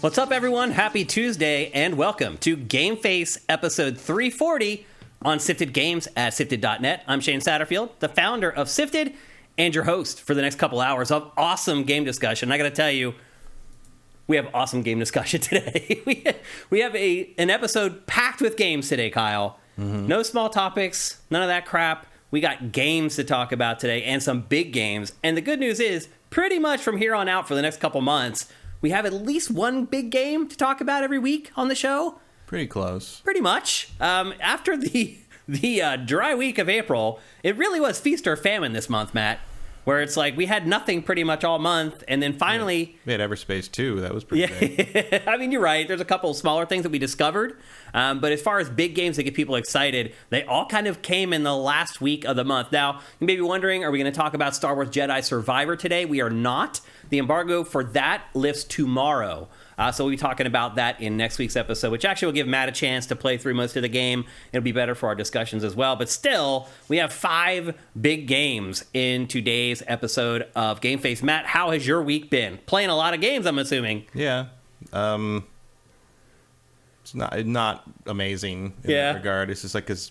What's up, everyone? Happy Tuesday, and welcome to GameFace episode 340 on Sifted Games at Sifted.net. I'm Shane Satterfield, the founder of Sifted, and your host for the next couple hours of awesome game discussion. I got to tell you, we have awesome game discussion today. we have an episode packed with games today, Kyle. Mm-hmm. No small topics, none of that crap. We got games to talk about today and some big games. And the good news is, pretty much from here on out for the next couple months, we have at least one big game to talk about every week on the show. Pretty close. Pretty much. After the dry week of April, it really was feast or famine this month, Matt, where it's like we had nothing pretty much all month, and then finally... We had Everspace 2. That was pretty big. I mean, you're right. There's a couple of smaller things that we discovered, but as far as big games that get people excited, they all kind of came in the last week of the month. Now, you may be wondering, are we going to talk about Star Wars Jedi Survivor today? We are not. The embargo for that lifts tomorrow. So we'll be talking about that in next week's episode, which actually will give Matt a chance to play through most of the game. It'll be better for our discussions as well. But still, we have 5 big games in today's episode of GameFace. Matt, how has your week been? Playing a lot of games, I'm assuming. Yeah. It's not amazing in that regard. It's just like, there's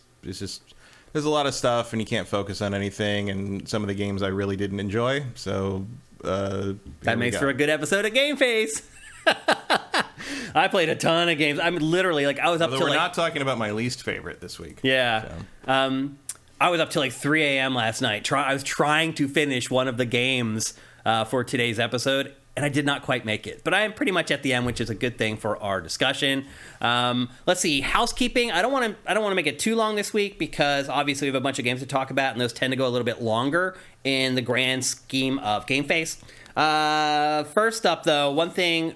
a lot of stuff and you can't focus on anything. And some of the games I really didn't enjoy. So that makes for a good episode of GameFace. I played a ton of games. I'm literally I was up till we're not talking about my least favorite this week. Yeah. So. I was up till 3 a.m. last night. I was trying to finish one of the games for today's episode, and I did not quite make it. But I am pretty much at the end, which is a good thing for our discussion. Let's see, housekeeping. I don't want to make it too long this week because obviously we have a bunch of games to talk about, and those tend to go a little bit longer in the grand scheme of GameFace. First up, though, one thing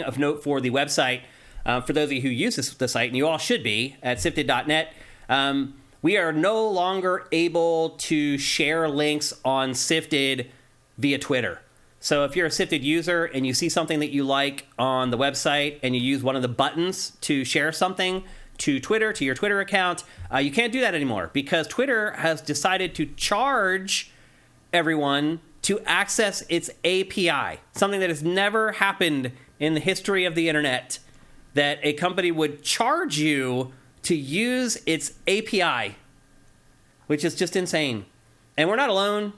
of note for the website, for those of you who use the site, and you all should be, at Sifted.net, we are no longer able to share links on Sifted via Twitter. So if you're a Sifted user and you see something that you like on the website and you use one of the buttons to share something to Twitter, to your Twitter account, you can't do that anymore because Twitter has decided to charge everyone to access its API, something that has never happened in the history of the internet, that a company would charge you to use its API, which is just insane. And we're not alone.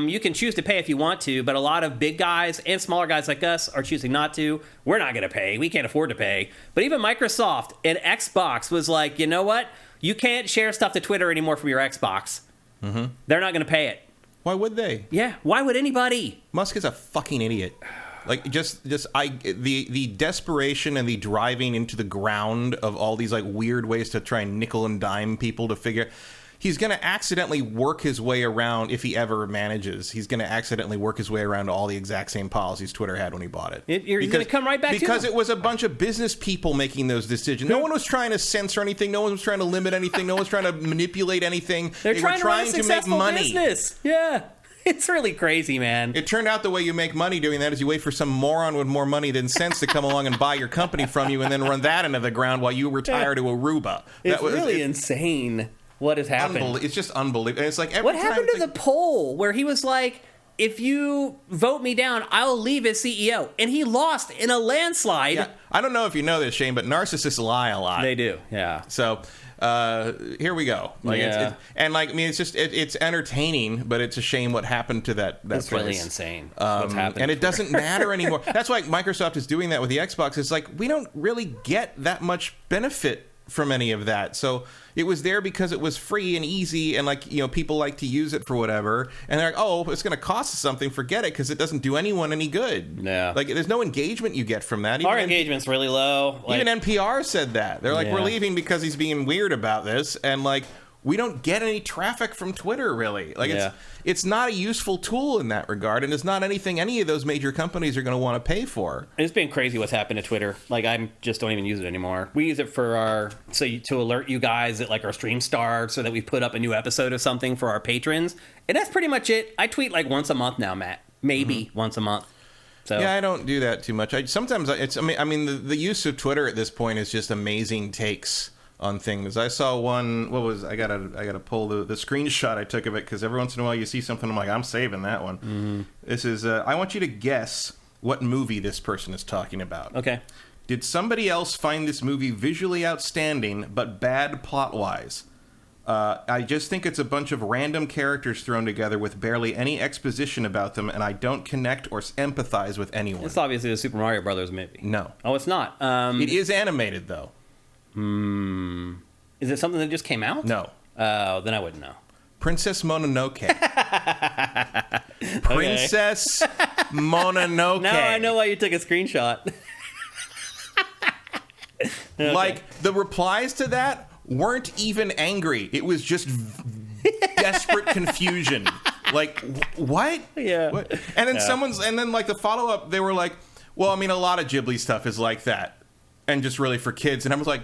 You can choose to pay if you want to, but a lot of big guys and smaller guys like us are choosing not to. We're not going to pay. We can't afford to pay. But even Microsoft and Xbox was like, you know what? You can't share stuff to Twitter anymore from your Xbox. Mm-hmm. They're not going to pay it. Why would they? Yeah, why would anybody? Musk is a fucking idiot. The desperation and the driving into the ground of all these weird ways to try and nickel and dime people to figure. He's going to accidentally work his way around, if he ever manages. He's going to accidentally work his way around all the exact same policies Twitter had when he bought it. You're going to come right back to because it was a bunch of business people making those decisions. No one was trying to censor anything. No one was trying to limit anything. No one was trying to manipulate anything. They were trying to make money. Business. Yeah. It's really crazy, man. It turned out the way you make money doing that is you wait for some moron with more money than sense to come along and buy your company from you and then run that into the ground while you retire to Aruba. It's really insane. What has happened? It's just unbelievable. It's like what happened to the poll where he was like, if you vote me down, I'll leave as CEO. And he lost in a landslide. Yeah. I don't know if you know this, Shane, but narcissists lie a lot. They do, yeah. So here we go. It's entertaining, but it's a shame what happened to that It's place. Really insane what's happened. And it doesn't matter anymore. That's why Microsoft is doing that with the Xbox. It's like, we don't really get that much benefit from any of that. So it was there because it was free and easy and people like to use it for whatever. And they're like, oh, it's going to cost us something. Forget it because it doesn't do anyone any good. Yeah. There's no engagement you get from that. Our engagement's really low. Even NPR said that. They're like, we're leaving because he's being weird about this. And we don't get any traffic from Twitter, really. It's not a useful tool in that regard, and it's not anything any of those major companies are going to want to pay for. It's been crazy what's happened to Twitter. I just don't even use it anymore. We use it for to alert you guys that our stream starts, so that we put up a new episode of something for our patrons, and that's pretty much it. I tweet once a month now, Matt. Maybe once a month. So. Yeah, I don't do that too much. The use of Twitter at this point is just amazing takes on things. I saw one. I gotta pull the screenshot I took of it because every once in a while you see something. I'm like, I'm saving that one. Mm-hmm. This is. I want you to guess what movie this person is talking about. Okay. Did somebody else find this movie visually outstanding but bad plot-wise? I just think it's a bunch of random characters thrown together with barely any exposition about them, and I don't connect or empathize with anyone. It's obviously a Super Mario Brothers movie. No. Oh, it's not. It is animated, though. Is it something that just came out? No. Oh, then I wouldn't know. Princess Mononoke. Princess Mononoke. Now I know why you took a screenshot. Okay. Like, the replies to that weren't even angry. It was just desperate confusion. Like, what? Yeah. What? And then like the follow-up, they were like, well, I mean, a lot of Ghibli stuff is like that. And just really for kids. And I was like,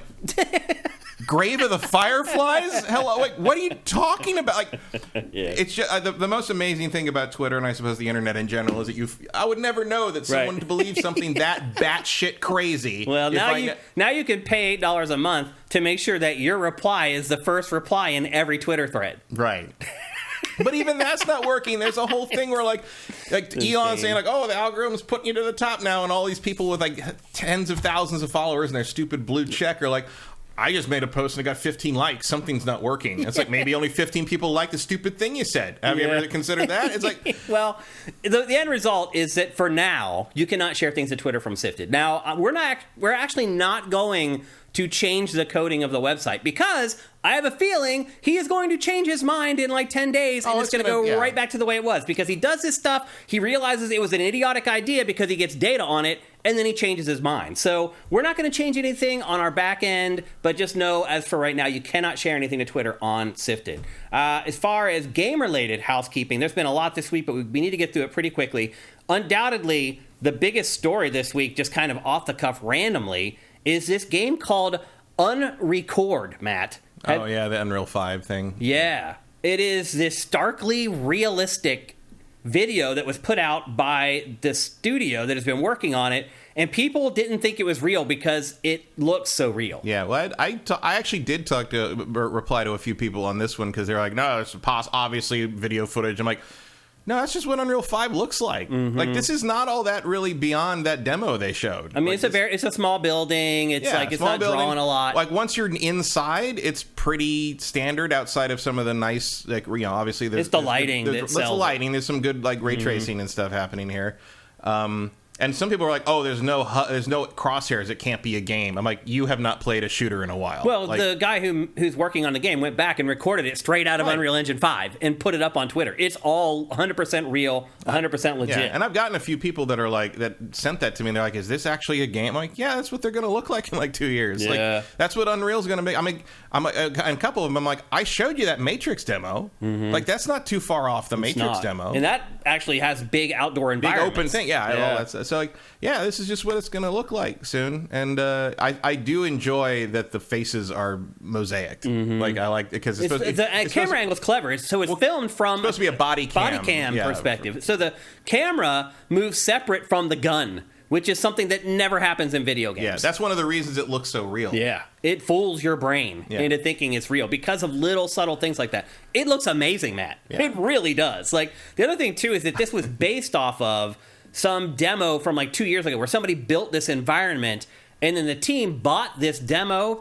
Grave of the Fireflies? Hello, like, what are you talking about? Like, Yeah. it's just the most amazing thing about Twitter, and I suppose the internet in general, is that I would never know that someone Right. believes something that batshit crazy. Well, now you can pay $8 a month to make sure that your reply is the first reply in every Twitter thread. Right. But even that's not working. There's a whole thing where like Elon saying like, oh, the algorithm's putting you to the top now, and all these people with like tens of thousands of followers and their stupid blue check are like, I just made a post and it got 15 likes. Something's not working. It's like maybe only 15 people like the stupid thing you said. Have you ever considered that? It's like, well, the end result is that for now you cannot share things to Twitter from Sifted. Now we're actually not going to change the coding of the website because I have a feeling he is going to change his mind in like 10 days and it's going to go right back to the way it was because he does this stuff. He realizes it was an idiotic idea because he gets data on it and then he changes his mind. So we're not going to change anything on our back end, but just know as for right now, you cannot share anything to Twitter on Sifted. As far as game-related housekeeping, there's been a lot this week, but we need to get through it pretty quickly. Undoubtedly, the biggest story this week, just kind of off the cuff randomly, is this game called Unrecord, Matt. oh yeah, the Unreal 5 thing. Yeah. It is this starkly realistic video that was put out by the studio that has been working on it, and people didn't think it was real because it looks so real. Yeah, well, I actually did reply to a few people on this one because they're like, no, it's obviously video footage. I'm like, no, that's just what Unreal 5 looks like. Mm-hmm. Like, this is not all that really beyond that demo they showed. I mean, like, it's a small building. It's it's not drawing a lot. Like, once you're inside, it's pretty standard outside of some of the nice, like, obviously there's... It's the lighting that sells it. It's the lighting. There's some good, like, ray tracing and stuff happening here. And some people are like, oh, there's no crosshairs. It can't be a game. I'm like, you have not played a shooter in a while. Well, like, the guy who's working on the game went back and recorded it straight out of Unreal Engine 5 and put it up on Twitter. It's all 100% real, 100% legit. Yeah, and I've gotten a few people that are like, that sent that to me. And they're like, is this actually a game? I'm like, yeah, that's what they're going to look like in like 2 years. Yeah. Like, that's what Unreal's going to make. I mean, and a couple of them, I'm like, I showed you that Matrix demo. Mm-hmm. Like, that's not too far off the Matrix demo. And that actually has big outdoor environments. Big open thing. Yeah. So like, yeah, this is just what it's going to look like soon. And I do enjoy that the faces are mosaic. Mm-hmm. Like, I like it because the camera angle's clever. So it's filmed from... It's supposed to be a body cam perspective. So the camera moves separate from the gun, which is something that never happens in video games. Yeah, that's one of the reasons it looks so real. Yeah. It fools your brain into thinking it's real because of little subtle things like that. It looks amazing, Matt. Yeah. It really does. Like, the other thing, too, is that this was based off of some demo from like 2 years ago where somebody built this environment and then the team bought this demo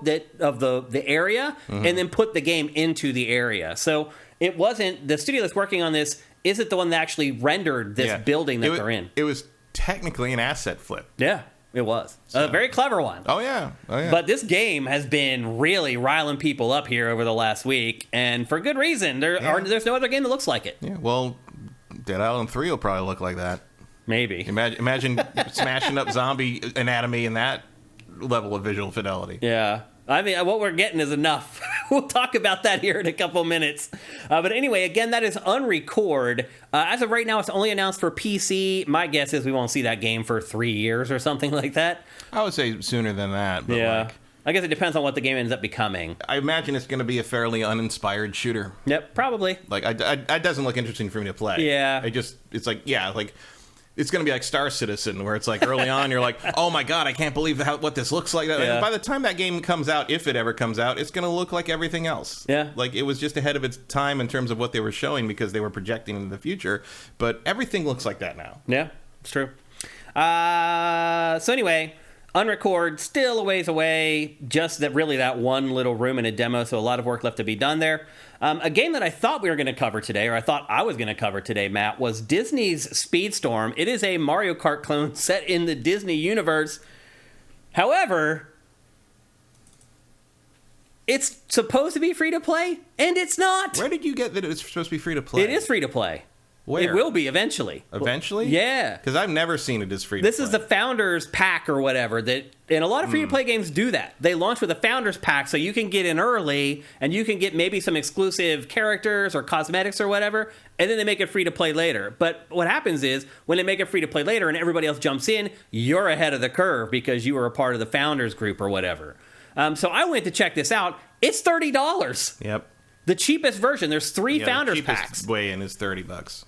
of the area and then put the game into the area. So it wasn't... The studio that's working on this isn't the one that actually rendered this building that they're in. It was technically an asset flip. Yeah, it was. A very clever one. Oh, yeah. But this game has been really riling people up here over the last week, and for good reason. There's no other game that looks like it. Yeah, well, Dead Island 3 will probably look like that. Maybe. Imagine smashing up zombie anatomy and that level of visual fidelity. Yeah. I mean, what we're getting is enough. We'll talk about that here in a couple minutes. But anyway, again, that is Unrecord. As of right now, it's only announced for PC. My guess is we won't see that game for 3 years or something like that. I would say sooner than that. But yeah. I guess it depends on what the game ends up becoming. I imagine it's going to be a fairly uninspired shooter. Yep, probably. Like, it doesn't look interesting for me to play. Yeah. It's like, it's going to be like Star Citizen, where it's like early on, you're like, oh my God, I can't believe what this looks like. Yeah. And by the time that game comes out, if it ever comes out, it's going to look like everything else. Yeah. Like, it was just ahead of its time in terms of what they were showing because they were projecting into the future. But everything looks like that now. Yeah, it's true. So anyway, Unrecord, still a ways away. Just that one little room in a demo, so a lot of work left to be done there. A game that I thought we were going to cover today, or I thought I was going to cover today, Matt, was Disney's Speedstorm. It is a Mario Kart clone set in the Disney universe. However, it's supposed to be free to play, and it's not. Where did you get that it's supposed to be free to play? It is free to play. Where? It will be eventually. Eventually? Yeah. Because I've never seen it as free to This play. is the Founders Pack or whatever. And a lot of free-to-play games do that. They launch with a Founders Pack, so you can get in early, and you can get maybe some exclusive characters or cosmetics or whatever, and then they make it free-to-play later. But what happens is, when they make it free-to-play later and everybody else jumps in, you're ahead of the curve because you were a part of the Founders group or whatever. So I went to check this out. It's $30. Yep. The cheapest version. There's three Founders the cheapest Packs. way in is $30.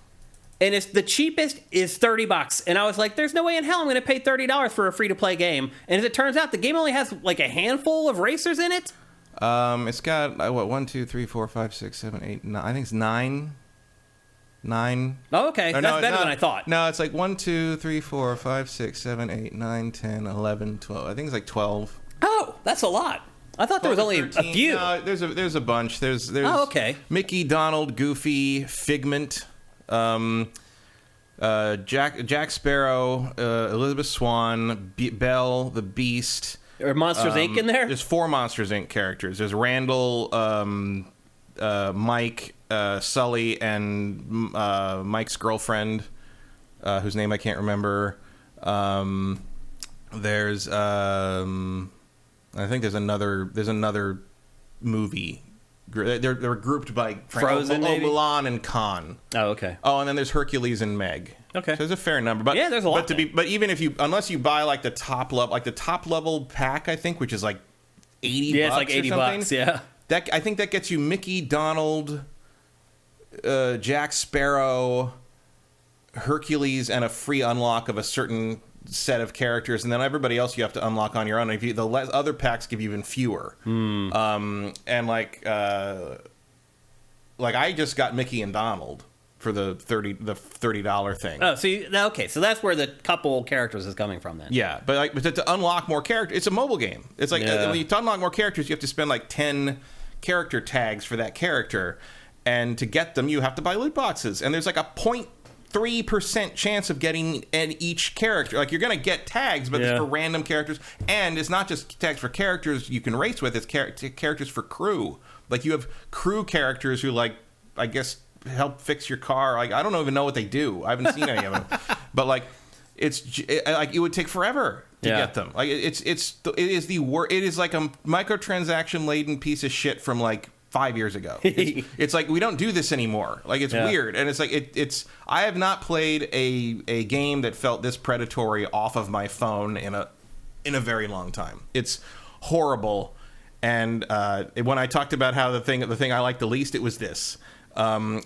And it's the cheapest is $30. And I was like, there's no way in hell I'm going to pay $30 for a free-to-play game. And as it turns out, the game only has like a handful of racers in it. It's got, 1, 2, 3, 4, 5, 6, 7, 8, 9. I think it's 9. Oh, okay. That's better than I thought. No, it's like 1, 2, 3, 4, 5, 6, 7, 8, 9, 10, 11, 12. I think it's like 12. Oh, that's a lot. I thought there was only 13. a few. No, there's a bunch. There's okay. Mickey, Donald, Goofy, Figment, Jack Sparrow, Elizabeth Swan, Belle, the Beast. Are Monsters Inc. in there? There's 4 Monsters Inc. characters. There's Randall, Mike, Sully, and Mike's girlfriend, whose name I can't remember. There's I think there's another movie. They're grouped by Frozen, maybe? Mulan and Khan. Oh, okay. Oh, and then there's Hercules and Meg. Okay. So there's a fair number. But yeah, there's a lot. But even if unless you buy like the top level pack, I think, which is like $80. Yeah, it's like $80. Yeah. I think that gets you Mickey, Donald, Jack Sparrow, Hercules, and a free unlock of a certain set of characters, and then everybody else you have to unlock on your own. The other packs give you even fewer. And like I just got Mickey and Donald for the $30 thing. Oh, so that's where the couple characters is coming from then. Yeah, but to unlock more characters, it's a mobile game. It's like when you to unlock more characters, you have to spend like 10 character tags for that character, and to get them, you have to buy loot boxes. And there's like a 0.3% chance of getting each character. Like, you're going to get tags, but it's for random characters. And it's not just tags for characters you can race with, it's characters for crew. Like, you have crew characters who, like, I guess, help fix your car. Like, I don't even know what they do. I haven't seen any of them. But, like, it would take forever to get them. Like, it is like a microtransaction laden piece of shit from, like, 5 years ago. It's like, we don't do this anymore. Like, it's weird. And it's like, I have not played a game that felt this predatory off of my phone in a very long time. It's horrible. And when I talked about how the thing I liked the least, it was this. I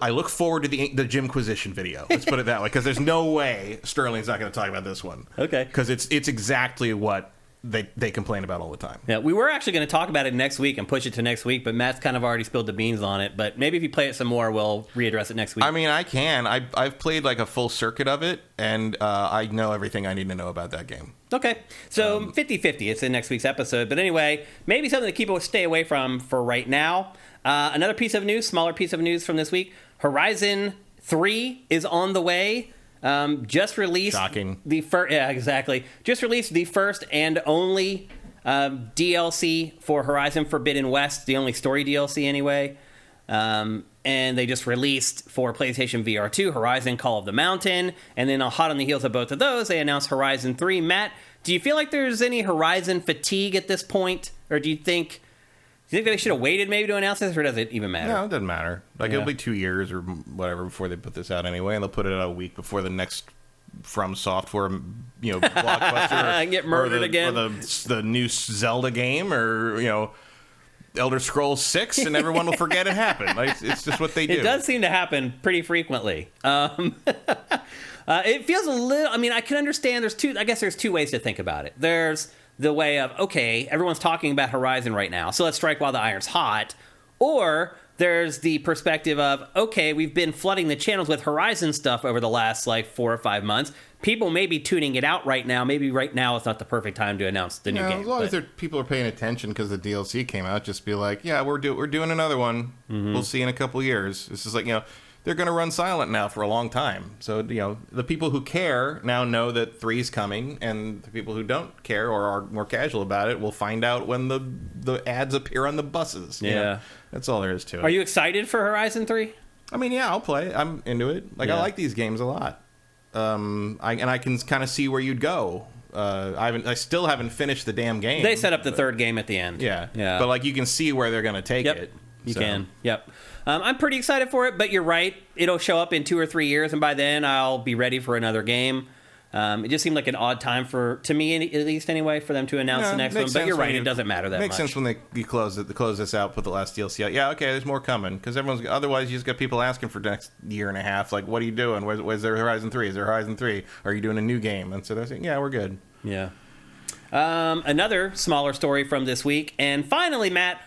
look forward to the Jimquisition video. Let's put it that way, because there's no way Sterling's not going to talk about this one. Okay. Because it's exactly what they complain about all the time. Yeah, we were actually going to talk about it next week and push it to next week, but Matt's kind of already spilled the beans on it. But maybe if you play it some more, we'll readdress it next week. I mean, I can. I've played like a full circuit of it, and I know everything I need to know about that game. Okay, so 50-50. It's in next week's episode. But anyway, maybe something to stay away from for right now. Another piece of news, smaller piece of news from this week. Horizon 3 is on the way. Just released Shocking. the first. Yeah, exactly. Just released the first and only DLC for Horizon Forbidden West, the only story DLC anyway. And they just released for PlayStation VR 2 Horizon Call of the Mountain, and then hot on the heels of both of those, they announced Horizon 3. Matt, do you feel like there's any Horizon fatigue at this point, or do you think they should have waited maybe to announce this, or does it even matter? No, it doesn't matter. Like, it'll be 2 years or whatever before they put this out anyway, and they'll put it out a week before the next From Software, blockbuster, get murdered again, or the new Zelda game, or Elder Scrolls 6, and everyone will forget it happened. Like, it's just what they do. It does seem to happen pretty frequently. It feels a little. I mean, I can understand. There's two ways to think about it. There's the way of, okay, everyone's talking about Horizon right now, so let's strike while the iron's hot. Or there's the perspective of, okay, we've been flooding the channels with Horizon stuff over the last, like, 4 or 5 months. People may be tuning it out right now. Maybe right now is not the perfect time to announce the new game. As long as people are paying attention because the DLC came out, just be like, yeah, we're doing another one. Mm-hmm. We'll see in a couple years. This is like, they're going to run silent now for a long time. So, the people who care now know that 3's coming, and the people who don't care or are more casual about it will find out when the ads appear on the buses. Yeah. That's all there is to it. Are you excited for Horizon 3? I mean, yeah, I'll play. I'm into it. I like these games a lot. I can kind of see where you'd go. I still haven't finished the damn game. They set up the third game at the end. Yeah. But, like, you can see where they're going to take it. You can. Yep. I'm pretty excited for it, but you're right. It'll show up in 2 or 3 years, and by then I'll be ready for another game. It just seemed like an odd time to me, at least anyway, for them to announce the next one. But you're right, it doesn't matter that much. Makes sense when you close this out, put the last DLC out. Yeah, okay, there's more coming, because otherwise you just got people asking for the next year and a half, like, what are you doing? Where's there Horizon 3? Is there Horizon 3? Are you doing a new game? And so they're saying, yeah, we're good. Yeah. Another smaller story from this week, and finally, Matt,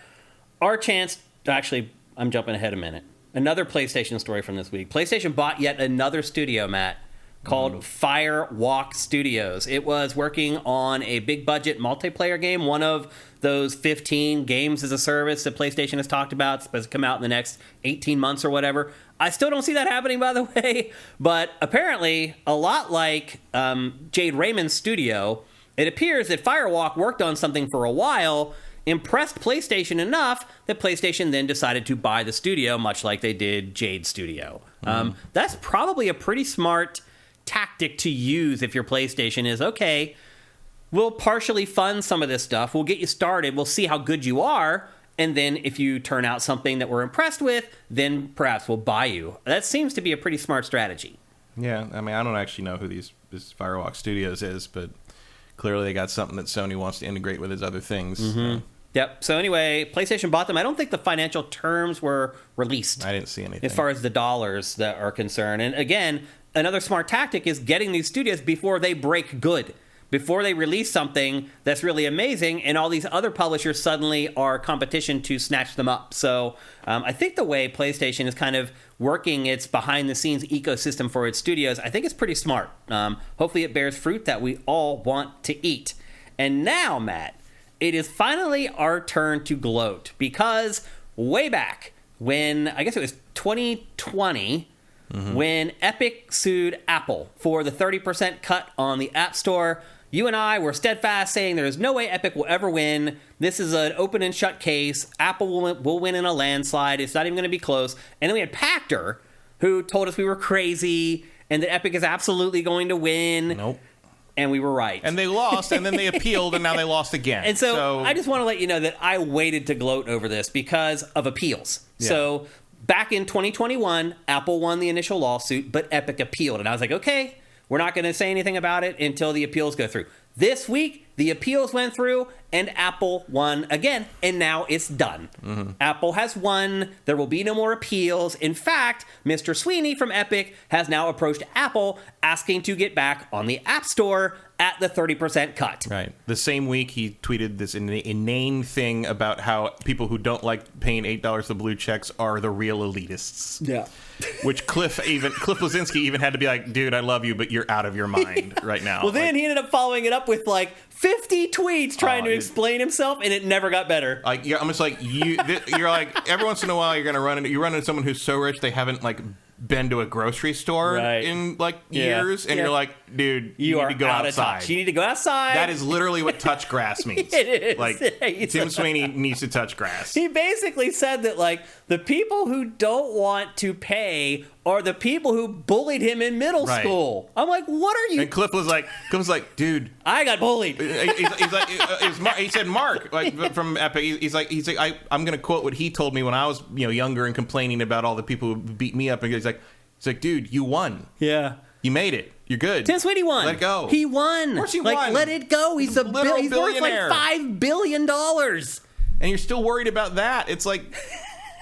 our chance. Actually, I'm jumping ahead a minute. Another PlayStation story from this week. PlayStation bought yet another studio, Matt, called Firewalk Studios. It was working on a big-budget multiplayer game, one of those 15 games as a service that PlayStation has talked about. It's supposed to come out in the next 18 months or whatever. I still don't see that happening, by the way. But apparently, a lot like Jade Raymond's studio, it appears that Firewalk worked on something for a while, impressed PlayStation enough that PlayStation then decided to buy the studio, much like they did Jade Studio. That's probably a pretty smart tactic to use if your PlayStation is, okay, we'll partially fund some of this stuff, we'll get you started, we'll see how good you are, and then if you turn out something that we're impressed with, then perhaps we'll buy you. That seems to be a pretty smart strategy. Yeah, I mean, I don't actually know who this Firewalk Studios is, but clearly they got something that Sony wants to integrate with its other things. Mm-hmm. Yep. So anyway, PlayStation bought them. I don't think the financial terms were released. I didn't see anything. As far as the dollars that are concerned. And again, another smart tactic is getting these studios before they break good. Before they release something that's really amazing, and all these other publishers suddenly are competition to snatch them up. So I think the way PlayStation is kind of working its behind-the-scenes ecosystem for its studios, I think it's pretty smart. Hopefully it bears fruit that we all want to eat. And now, Matt, it is finally our turn to gloat, because way back when, I guess it was 2020, when Epic sued Apple for the 30% cut on the App Store, you and I were steadfast saying there is no way Epic will ever win. This is an open and shut case. Apple will win in a landslide. It's not even going to be close. And then we had Pactor, who told us we were crazy and that Epic is absolutely going to win. Nope. And we were right. And they lost, and then they appealed, and now they lost again. And so I just want to let you know that I waited to gloat over this because of appeals. Yeah. So back in 2021, Apple won the initial lawsuit, but Epic appealed. And I was like, okay, we're not going to say anything about it until the appeals go through. This week, the appeals went through, and Apple won again, and now it's done. Mm-hmm. Apple has won. There will be no more appeals. In fact, Mr. Sweeney from Epic has now approached Apple asking to get back on the App Store at the 30% cut. Right. The same week, he tweeted this inane thing about how people who don't like paying $8 for blue checks are the real elitists. Yeah. Which Cliff Blazinski even had to be like, dude, I love you, but you're out of your mind right now. Well, then he ended up following it up with like 50 tweets trying to explain himself, and it never got better. Like, I'm just like, you're like, every once in a while you're going to run into someone who's so rich they haven't like been to a grocery store in like years, and you're like, dude, you need to go outside. You need to go outside. That is literally what touch grass means. It is. Like, Tim Sweeney needs to touch grass. He basically said that like the people who don't want to pay are the people who bullied him in middle school. I'm like, what are you? And Cliff was like, dude, I got bullied. He's like, he said, Mark, like from Epic. He's like, I'm going to quote what he told me when I was younger and complaining about all the people who beat me up. And he's like, dude, you won. Yeah, you made it. You're good. Tim Sweeney won. Let it go. He won. Of course he won. Let it go. He's worth like $5 billion. And you're still worried about that. It's like,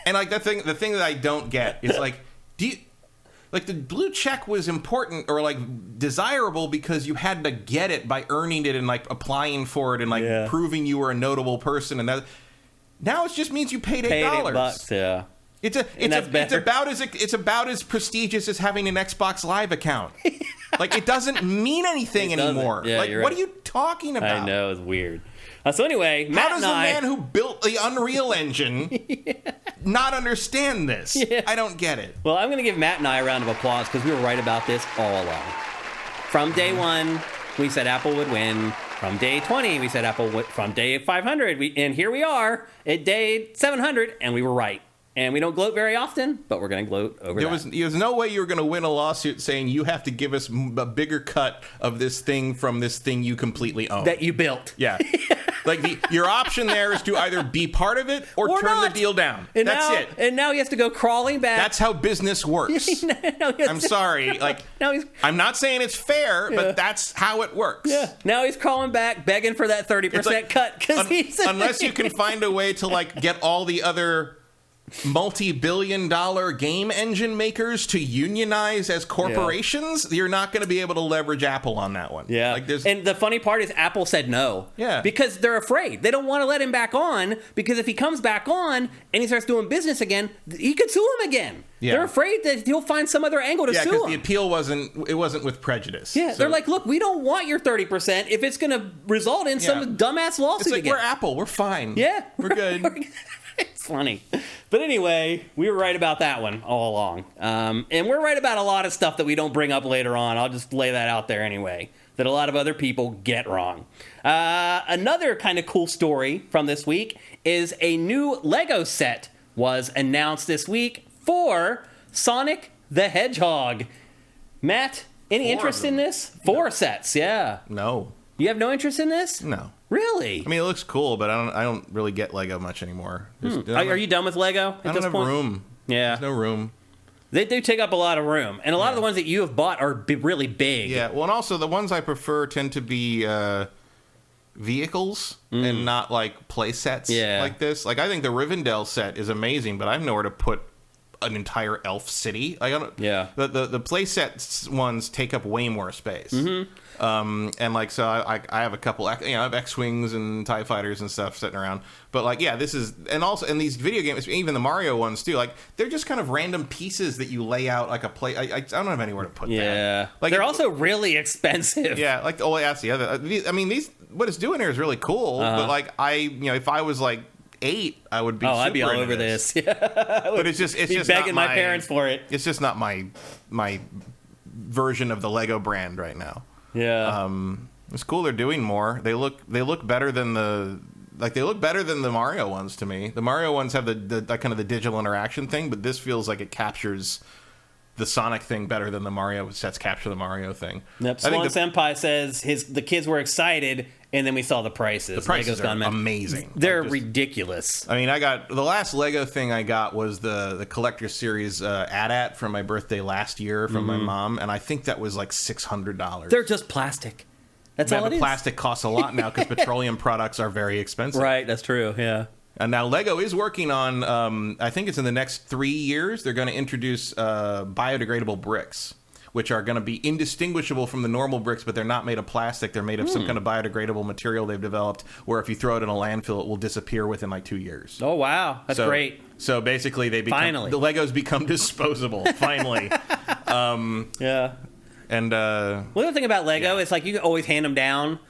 and like the thing that I don't get is like, do you? Like, the blue check was important or, like, desirable because you had to get it by earning it and, like, applying for it and, like, proving you were a notable person. And that now it just means you paid $8. $8, yeah. It's about as prestigious as having an Xbox Live account. Like, it doesn't mean anything anymore. Yeah, like, you're what right. are you talking about? I know, it's weird. So anyway, Matt How does and the I... man who built the Unreal Engine not understand this? Yeah. I don't get it. Well, I'm going to give Matt and I a round of applause because we were right about this all along. From day 1, we said Apple would win. From day 20, we said Apple would. From day 500, and here we are at day 700, and we were right. And we don't gloat very often, but we're going to gloat over There that. was no way you were going to win a lawsuit saying you have to give us a bigger cut of this thing from this thing you completely own. That you built. Yeah. Like, your option there is to either be part of it or turn not. the deal down. And That's now, it. And now he has to go crawling back. That's how business works. I'm sorry. Like, I'm not saying it's fair, but that's how it works. Yeah. Now he's crawling back, begging for that 30% cut. Unless you can find a way to, like, get all the other multi-billion-dollar game engine makers to unionize as corporations, you're not going to be able to leverage Apple on that one. Yeah. And the funny part is Apple said no. Yeah. Because they're afraid. They don't want to let him back on, because if he comes back on and he starts doing business again, he could sue him again. Yeah. They're afraid that he'll find some other angle to sue because him. the appeal wasn't with prejudice. Yeah, So- they're like, look, we don't want your 30% if it's going to result in some dumbass lawsuit It's like, again. we're Apple. We're fine. Yeah. We're good. It's funny. But anyway, we were right about that one all along. And we're right about a lot of stuff that we don't bring up later on. I'll just lay that out there anyway, that a lot of other people get wrong. Another kind of cool story from this week is a new Lego set was announced this week for Sonic the Hedgehog. Matt, any 4 interest of in them. this? 4 sets, yeah. No. You have no interest in this? No. Really? I mean, it looks cool, but I don't really get Lego much anymore. Are you done with Lego at I don't this have point? room. Yeah. There's no room. They do take up a lot of room. And a lot of the ones that you have bought are really big. Yeah, well, and also the ones I prefer tend to be vehicles and not like play sets like this. Like, I think the Rivendell set is amazing, but I have nowhere to put an entire elf city. Like, I don't. Yeah. The play sets ones take up way more space. And like, so I have a couple. I have X-wings and TIE fighters and stuff sitting around. But like, yeah, this is, and also, and these video games, even the Mario ones too. Like, they're just kind of random pieces that you lay out like a play. I don't have anywhere to put that. Yeah. Like, They're also really expensive. Yeah, like, oh, that's the other. I mean, these, what it's doing here is really cool. But like, if I was like 8, I would be. I'd be all super over into this. Yeah. But it's just begging not my parents for it. It's just not my version of the Lego brand right now. Yeah. It's cool they're doing more. They look better than the Mario ones to me. The Mario ones have the kind of the digital interaction thing, but this feels like it captures the Sonic thing better than the Mario sets capture the Mario thing. Yep. Swan Senpai says the kids were excited, and then we saw the prices. The prices Lego's are amazing. They're ridiculous. I mean, I got the last Lego thing I got was the collector series AT-AT from my birthday last year from my mom, and I think that was like $600. They're just plastic. That's all it is. Plastic costs a lot now because petroleum products are very expensive. Right, that's true. Yeah. And now Lego is working on, I think it's in the next 3 years, they're going to introduce biodegradable bricks, which are going to be indistinguishable from the normal bricks, but they're not made of plastic. They're made of some kind of biodegradable material they've developed, where if you throw it in a landfill, it will disappear within like 2 years. Oh, wow. That's great. So basically, the Legos become disposable, finally. Yeah. And well, the other thing about Lego is, like, you can always hand them down.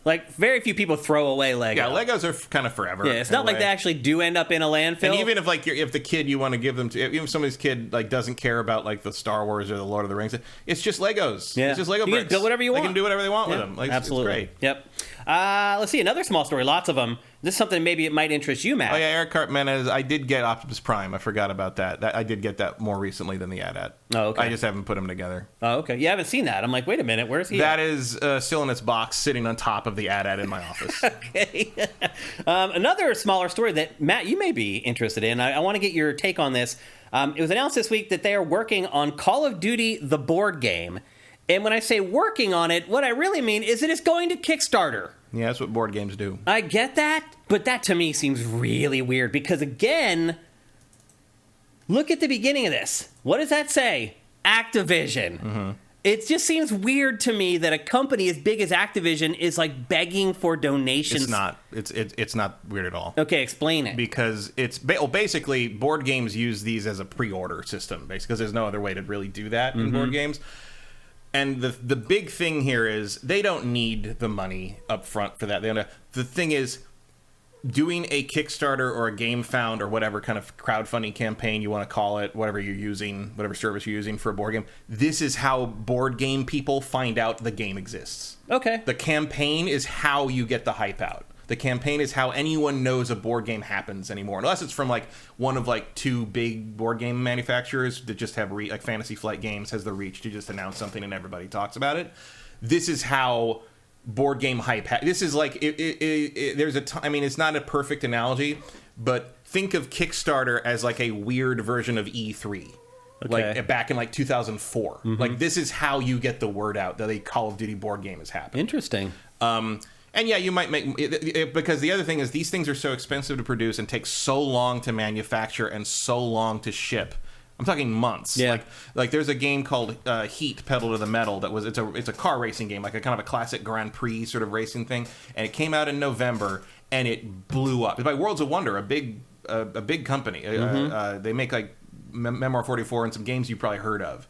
Like, very few people throw away Lego. Yeah, Legos are kind of forever. Yeah, it's not like they actually do end up in a landfill. And even if, like, if the kid you want to give them to, even if somebody's kid, like, doesn't care about, like, the Star Wars or the Lord of the Rings, it's just Legos. Yeah. It's just Lego you bricks. can build whatever you want. They can do whatever they want with them. Like, absolutely. It's great. Yep. Let's see, another small story. Lots of them. This is something maybe it might interest you, Matt. Oh, yeah, Eric Cartman, I did get Optimus Prime. I forgot about that. I did get that more recently than the AT-AT. Oh, okay. I just haven't put them together. Oh, okay. You haven't seen that. I'm like, wait a minute, where's he That at? is still in its box, sitting on top of the AT-AT in my office. Okay. Another smaller story that, Matt, you may be interested in. I want to get your take on this. It was announced this week that they are working on Call of Duty, the board game. And when I say working on it, what I really mean is that it's going to Kickstarter. Yeah, that's what board games do. I get that, but that to me seems really weird because, again, look at the beginning of this. What does that say? Activision. It just seems weird to me that a company as big as Activision is like begging for donations. It's not. It's not weird at all. Okay, explain it. Because it's basically board games use these as a pre-order system, basically, because there's no other way to really do that in board games. And the big thing here is they don't need the money up front for that. The thing is, doing a Kickstarter or a GameFound or whatever kind of crowdfunding campaign you want to call it, whatever you're using, whatever service you're using for a board game, this is how board game people find out the game exists. Okay. The campaign is how you get the hype out. The campaign is how anyone knows a board game happens anymore, unless it's from like one of like two big board game manufacturers that just have like Fantasy Flight Games has the reach to just announce something and everybody talks about it. This is how board game hype. This is like there's a I mean, it's not a perfect analogy, but think of Kickstarter as like a weird version of E3. Okay. Like back in like 2004. Like this is how you get the word out that a Call of Duty board game is happening. Interesting. And yeah, you might make because the other thing is these things are so expensive to produce and take so long to manufacture and so long to ship. I'm talking months. Yeah. Like there's a game called Heat: Pedal to the Metal that was it's a car racing game, like a kind of a classic Grand Prix sort of racing thing, and it came out in November and it blew up. It's by Worlds of Wonder, a big company. They make like Memoir 44 and some games you probably heard of.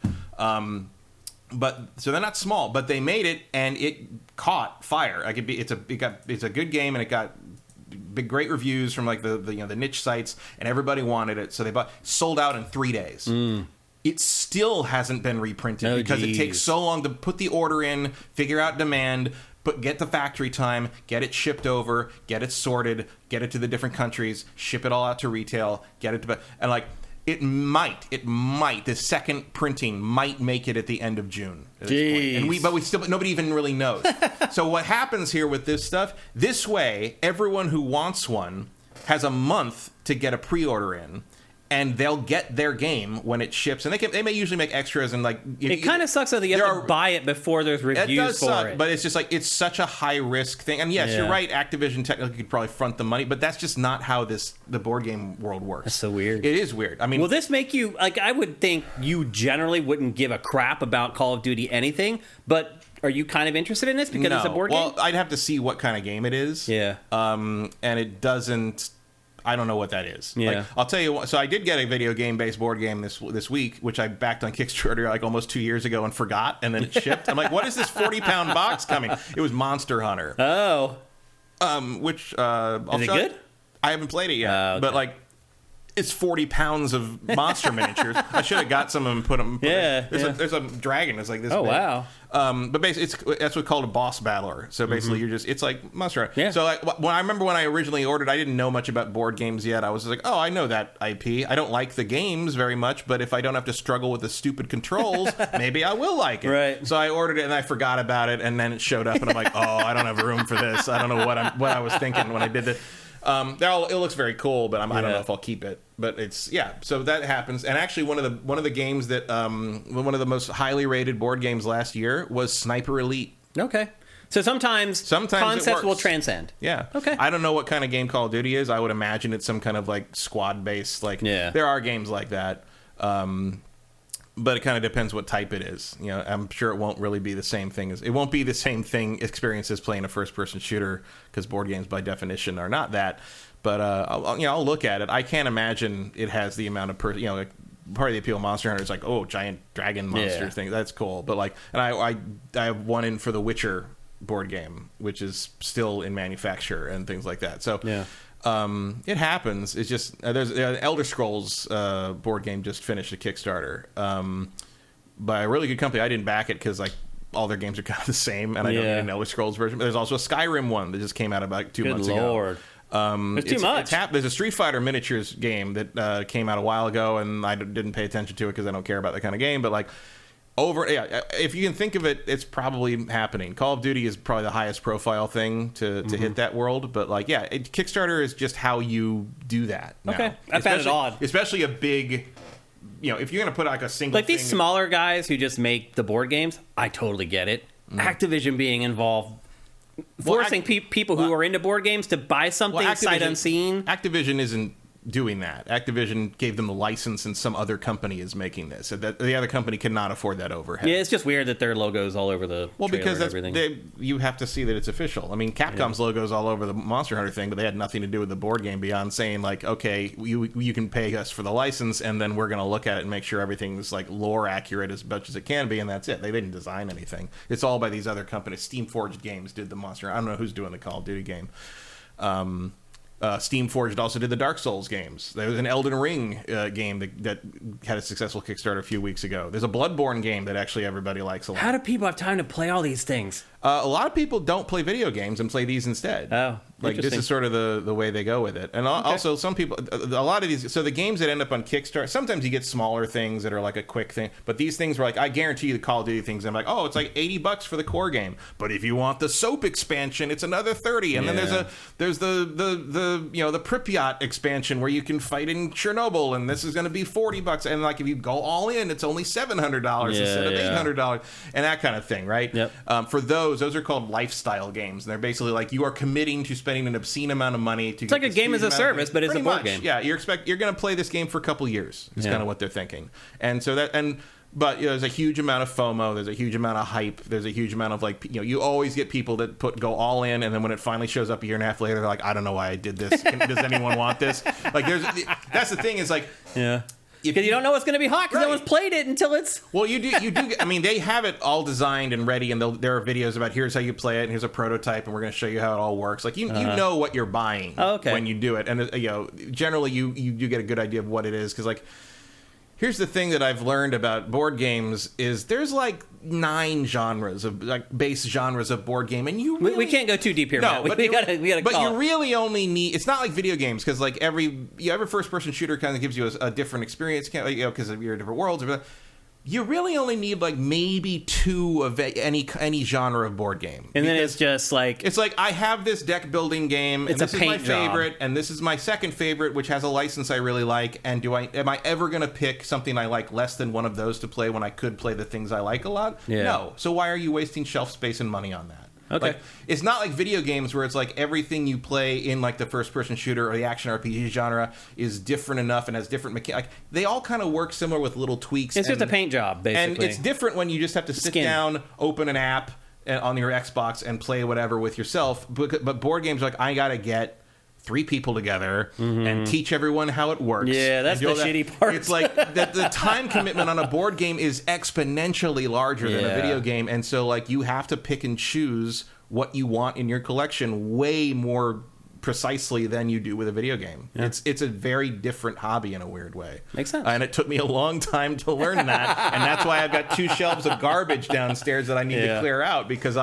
But so they're not small, but they made it and it caught fire. Like it's a good game and it got great reviews from like the niche sites, and everybody wanted it, so they sold out in 3 days. It still hasn't been reprinted because it takes so long to put the order in, figure out demand, get the factory time, get it shipped over, get it sorted, get it to the different countries, ship it all out to retail, get it to and like it might the second printing might make it at the end of June at this point. And but nobody even really knows. So what happens here with this stuff, this way everyone who wants one has a month to get a pre-order in, and they'll get their game when it ships, and they may usually make extras and like it kind of sucks that you have to buy it before there's reviews for it. But it's just like it's such a high risk thing. And yes, you're right. Activision technically could probably front the money, but that's just not how the board game world works. That's so weird. It is weird. I mean, will this make you like? I would think you generally wouldn't give a crap about Call of Duty anything, but are you kind of interested in this because it's a board game? Well, I'd have to see what kind of game it is. Yeah. And it doesn't. I don't know what that is. Yeah. Like, I'll tell you what. So I did get a video game-based board game this week, which I backed on Kickstarter like almost 2 years ago and forgot, and then it shipped. I'm like, what is this 40-pound box coming? It was Monster Hunter. Oh. Which is it good? I haven't played it yet, okay. but like, it's 40 pounds of monster miniatures. I should have got some and put them. There's a dragon. It's like this. Oh big. Wow. But basically, that's what's called a boss battler. So basically, it's like Monster Hunter. Yeah. So like, I remember when I originally ordered, I didn't know much about board games yet. I was like, oh, I know that IP. I don't like the games very much, but if I don't have to struggle with the stupid controls, maybe I will like it. Right. So I ordered it and I forgot about it, and then it showed up, and I'm like, oh, I don't have room for this. I don't know what I was thinking when I did this. It looks very cool, but I don't know if I'll keep it. But so that happens. And actually, one of the games that one of the most highly rated board games last year was Sniper Elite. Okay, so sometimes concepts will transcend. Yeah. Okay. I don't know what kind of game Call of Duty is. I would imagine it's some kind of like squad based. Like there are games like that. But it kind of depends what type it is. I'm sure it won't really be the same thing it won't be the same experience as playing a first-person shooter, because board games by definition are not that. But I'll look at it. I can't imagine it has the amount of like part of the appeal of Monster Hunter is like, oh, giant dragon monster thing. That's cool. But like, and I have one in for the Witcher board game, which is still in manufacture and things like that. So it happens. It's just there's Elder Scrolls board game just finished a Kickstarter by a really good company. I didn't back it because like all their games are kind of the same, and I don't need an Elder Scrolls version. But there's also a Skyrim one that just came out about 2 months ago. It's too much. There's a Street Fighter miniatures game that came out a while ago, and I didn't pay attention to it because I don't care about that kind of game. But like if you can think of it, it's probably happening. Call of Duty is probably the highest profile thing to hit that world, but like Kickstarter is just how you do that now. Okay, I found it odd, especially a big if you're gonna put like a single like these smaller guys who just make the board games. I totally get it. Activision being involved, forcing people who are into board games to buy something sight unseen. Activision isn't doing that. Activision gave them the license, and some other company is making this. So that the other company cannot afford that overhead. Yeah, it's just weird that their logo's all over the because and everything. You have to see that it's official. I mean, Capcom's logo's all over the Monster Hunter thing, but they had nothing to do with the board game beyond saying, like, okay, you can pay us for the license, and then we're going to look at it and make sure everything's, like, lore accurate as much as it can be, and that's it. They didn't design anything. It's all by these other companies. Steamforged Games did the Monster. I don't know who's doing the Call of Duty game. Steamforged also did the Dark Souls games. There was an Elden Ring game that had a successful Kickstarter a few weeks ago. There's a Bloodborne game that actually everybody likes a lot. How do people have time to play all these things? A lot of people don't play video games and play these instead. Oh, like this is sort of the way they go with it. And also some people, a lot of these, so the games that end up on Kickstarter, sometimes you get smaller things that are like a quick thing, but these things were like, I guarantee you the Call of Duty things, I'm like, oh, it's like $80 for the core game. But if you want the soap expansion, it's another $30. And then there's the the Pripyat expansion where you can fight in Chernobyl, and this is going to be $40. And like if you go all in, it's only $700 instead of $800, and that kind of thing, right? Yep. For those are called lifestyle games. And they're basically like you are committing to spending an obscene amount of money to. It's like a game as a service, but it's a board game. Yeah, you're going to play this game for a couple years. Is kind of what they're thinking, and so but there's a huge amount of FOMO. There's a huge amount of hype. There's a huge amount of like you always get people that go all in, and then when it finally shows up a year and a half later, they're like, I don't know why I did this. Does anyone want this? Like that's the thing is like because you don't know what's going to be hot because no one's played it until it's... Well, you do. I mean, they have it all designed and ready, and there are videos about here's how you play it, and here's a prototype, and we're going to show you how it all works. Like, you know what you're buying when you do it. And, generally you do get a good idea of what it is, because, like, here's the thing that I've learned about board games is there's like 9 genres of like base genres of board game, and we can't go too deep here. No, Matt. We gotta but you really only need. It's not like video games because like every first person shooter kind of gives you a different experience, because you're in different worlds. You really only need like maybe 2 of any genre of board game, and then it's just like I have this deck building game, and this is my favorite, and this is my second favorite, which has a license I really like. And am I ever going to pick something I like less than one of those to play when I could play the things I like a lot? Yeah. No. So why are you wasting shelf space and money on that? Okay. Like, it's not like video games where it's like everything you play in like the first-person shooter or the action RPG genre is different enough and has different mechanics. Like, they all kind of work similar with little tweaks. It's just a paint job, basically. And it's different when you just have to sit down, open an app on your Xbox, and play whatever with yourself. But board games are like, I got to get 3 people together and teach everyone how it works. Yeah, that's the shitty part. It's like the time commitment on a board game is exponentially larger than a video game, and so like you have to pick and choose what you want in your collection way more precisely than you do with a video game. Yeah. It's a very different hobby in a weird way. Makes sense. And it took me a long time to learn that, and that's why I've got 2 shelves of garbage downstairs that I need to clear out, because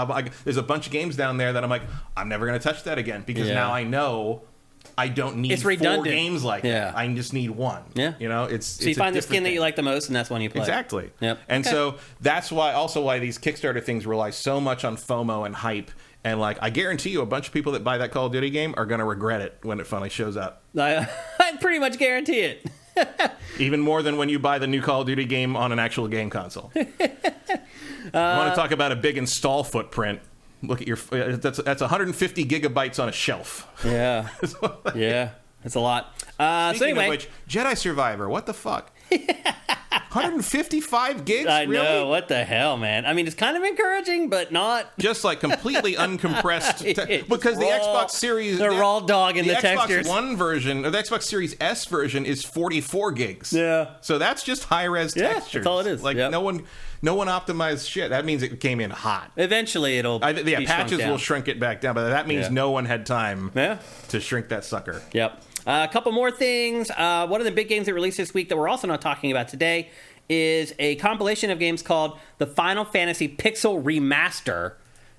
there's a bunch of games down there that I'm like, I'm never going to touch that again, because now I know I don't need 4 games like that. I just need 1. Yeah. So you find the skin that you like the most, and that's one you play. Exactly. Yep. And so that's why these Kickstarter things rely so much on FOMO and hype. And like, I guarantee you, a bunch of people that buy that Call of Duty game are going to regret it when it finally shows up. I pretty much guarantee it. Even more than when you buy the new Call of Duty game on an actual game console. You want to talk about a big install footprint? Look at your that's 150 gigabytes on a shelf. Yeah, yeah, that's a lot. Speaking of which, Jedi Survivor, what the fuck? 155 gigs? I really? know, what the hell, man. I mean, it's kind of encouraging, but not just like completely uncompressed because the Xbox Series, the raw dog in the textures. The Xbox One version, or the Xbox Series S version, is 44 gigs. Yeah, so that's just high res textures. That's all it is. Like no one optimized shit. That means it came in hot. Eventually, it'll patches will shrink it back down, but that means no one had time to shrink that sucker. Yep. A couple more things. One of the big games that released this week that we're also not talking about today is a compilation of games called the Final Fantasy Pixel Remaster.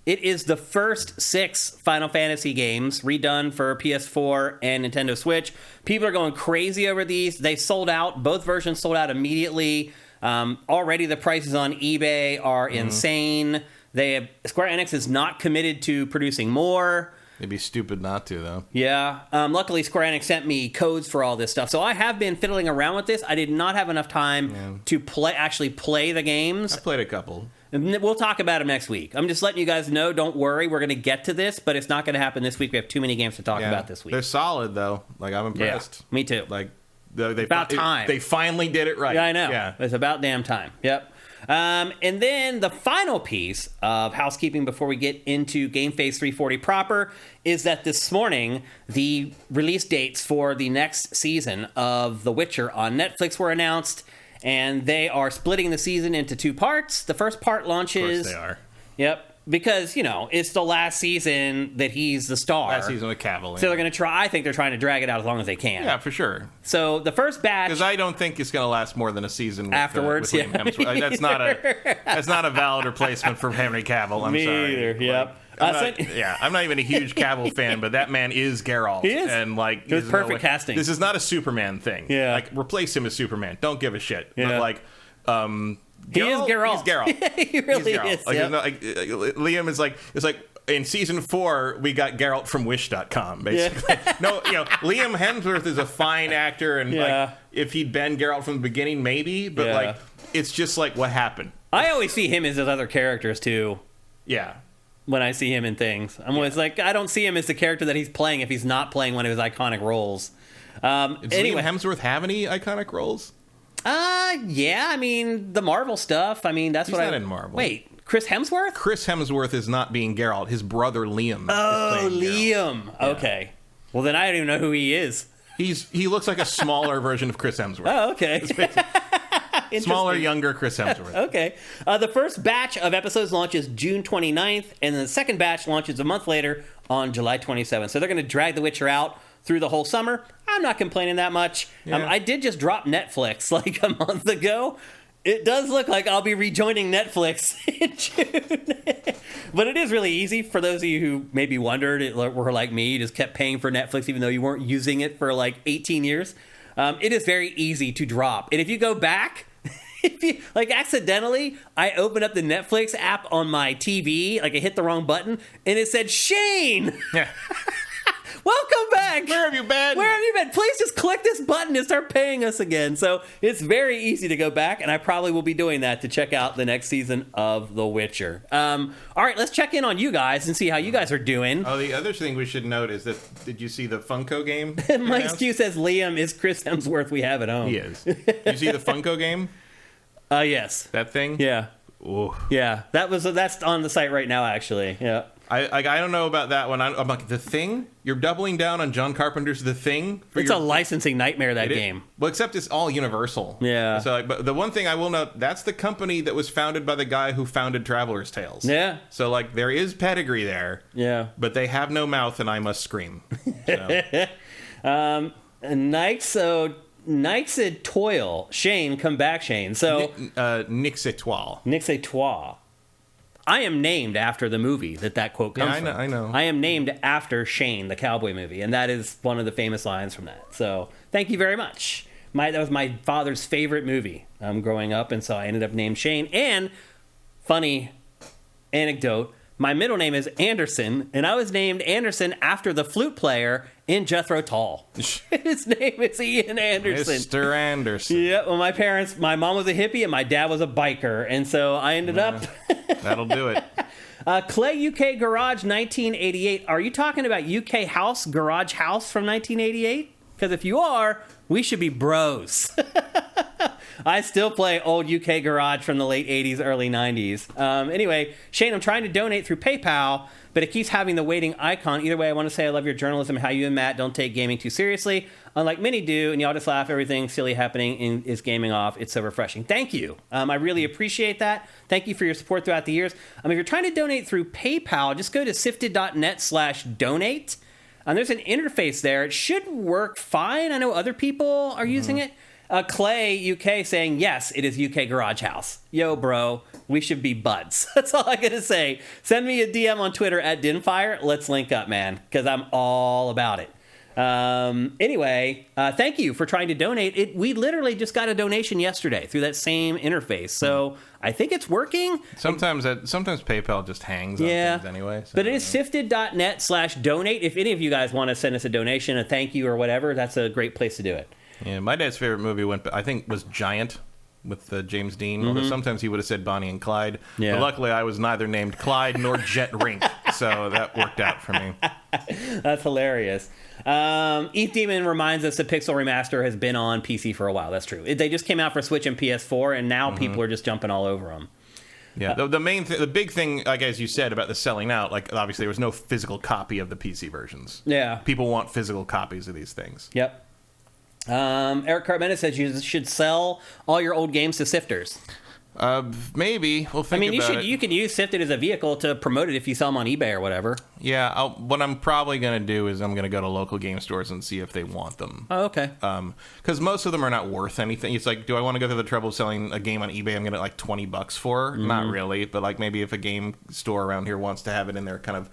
It is the first 6 Final Fantasy games redone for PS4 and Nintendo Switch. People are going crazy over these. They sold out. Both versions sold out immediately. Already the prices on eBay are insane. Square Enix is not committed to producing more. They'd be stupid not to, though. Yeah. Luckily, Square Enix sent me codes for all this stuff. So I have been fiddling around with this. I did not have enough time to actually play the games. I played a couple. And we'll talk about them next week. I'm just letting you guys know, don't worry, we're going to get to this, but it's not going to happen this week. We have too many games to talk about this week. They're solid, though. Like, I'm impressed. Yeah, me too. Like, about time. They finally did it right. Yeah, I know. Yeah. It's about damn time. Yep. And then the final piece of housekeeping before we get into GameFace 340 proper is that this morning, the release dates for the next season of The Witcher on Netflix were announced, and they are splitting the season into 2 parts. The first part launches... Of course they are. Yep. Because, it's the last season that he's the star. Last season with Cavill. So they're going to try... I think they're trying to drag it out as long as they can. Yeah, for sure. So the first batch... Because I don't think it's going to last more than a season with, afterwards. with Liam Hemsworth. Like, that's not a valid replacement for Henry Cavill. I'm Me sorry. Either. Yep. I'm not even a huge Cavill fan, but that man is Geralt. He is. And it was perfect casting. This is not a Superman thing. Yeah. Like, replace him as Superman. Don't give a shit. Yeah. But, like, he is Geralt. He's Geralt. He really is. Like, Yep. Liam is like, it's like, in season 4, we got Geralt from Wish.com, basically. Yeah. No, Liam Hemsworth is a fine actor, and like, if he'd been Geralt from the beginning, maybe, but like, it's just like, what happened? I always see him as his other characters too. Yeah. When I see him in things, I'm always like, I don't see him as the character that he's playing if he's not playing one of his iconic roles. Does Liam Hemsworth have any iconic roles? Yeah. I mean, the Marvel stuff. I mean, He's not in Marvel. Wait, Chris Hemsworth? Chris Hemsworth is not being Geralt. His brother Liam. Oh, is playing Liam. Yeah. Okay. Well, then I don't even know who he is. He looks like a smaller version of Chris Hemsworth. Oh, okay. Smaller, younger Chris Hemsworth. Okay. The first batch of episodes launches June 29th, and the second batch launches a month later on July 27th. So they're going to drag The Witcher out through the whole summer. I'm not complaining that much. Yeah. I did just drop Netflix like a month ago. It does look like I'll be rejoining Netflix in June. But it is really easy for those of you who maybe wondered, were like me, you just kept paying for Netflix even though you weren't using it for like 18 years. It is very easy to drop. And if you go back, if you like accidentally, I opened up the Netflix app on my TV, like I hit the wrong button, and it said Shane. Yeah. Welcome back. Where have you been? Where have you been? Please just click this button and start paying us again. So it's very easy to go back, and I probably will be doing that to check out the next season of The Witcher. All right, let's check in on you guys and see how you guys are doing. Oh, the other thing we should note is that, did you see the Funko game? Mike's Q says Liam is Chris Hemsworth we have at home. He is. Did you see the Funko game? Yes. That thing? Yeah. Ooh. Yeah. That's on the site right now, actually. Yeah. I don't know about that one. I'm like, The Thing? You're doubling down on John Carpenter's The Thing? It's a licensing nightmare, that game. Well, except it's all Universal. Yeah. So, but the one thing I will note, that's the company that was founded by the guy who founded Traveler's Tales. Yeah. So, like, there is pedigree there. Yeah. But they have no mouth, and I must scream. So. Nike said toil. Shane, come back, Shane. So Nix Etoile. Nix Etoile. I am named after the movie that quote comes from. I know. I am named after Shane, the cowboy movie, and that is one of the famous lines from that. So thank you very much. That was my father's favorite movie growing up, and so I ended up named Shane. And funny anecdote, my middle name is Anderson, and I was named Anderson after the flute player in Jethro Tull. His name is Ian Anderson. Mr. Anderson. Yeah, well, my mom was a hippie and my dad was a biker, and so I ended up... That'll do it. Clay UK Garage 1988. Are you talking about UK House, Garage House from 1988? Because if you are, we should be bros. I still play old UK Garage from the late 80s, early 90s. Anyway, Shane, I'm trying to donate through PayPal, but it keeps having the waiting icon. Either way, I want to say I love your journalism and how you and Matt don't take gaming too seriously, unlike many do, and y'all just laugh everything silly happening is gaming off. It's so refreshing. Thank you. I really appreciate that. Thank you for your support throughout the years. If you're trying to donate through PayPal, just go to sifted.net/donate. There's an interface there. It should work fine. I know other people are using it. Clay UK saying, yes, it is UK Garage House. Yo, bro, we should be buds. That's all I got to say. Send me a DM on Twitter at Dinfire. Let's link up, man, because I'm all about it. Anyway, thank you for trying to donate. We literally just got a donation yesterday through that same interface. So I think it's working. Sometimes PayPal just hangs on things anyway. So but it is sifted.net/donate. If any of you guys want to send us a donation, a thank you or whatever, that's a great place to do it. Yeah, my dad's favorite movie was Giant. with James Dean. Although sometimes he would have said Bonnie and Clyde. Yeah. But luckily, I was neither named Clyde nor Jet Rink, so that worked out for me. That's hilarious. Eth Demon reminds us that Pixel Remaster has been on PC for a while. That's true. They just came out for Switch and PS4, and now people are just jumping all over them. Yeah, the big thing, like as you said about the selling out, like obviously there was no physical copy of the PC versions. Yeah. People want physical copies of these things. Yep. Eric Cartmena says you should sell all your old games to sifters. Maybe we'll think about it. You can use Sifted as a vehicle to promote it if you sell them on eBay or whatever. Yeah, what I'm probably going to do is I'm going to go to local game stores and see if they want them. Oh, okay. Because most of them are not worth anything. It's like, do I want to go through the trouble of selling a game on eBay I'm going to get like $20 for? Not really, but like maybe if a game store around here wants to have it in their kind of,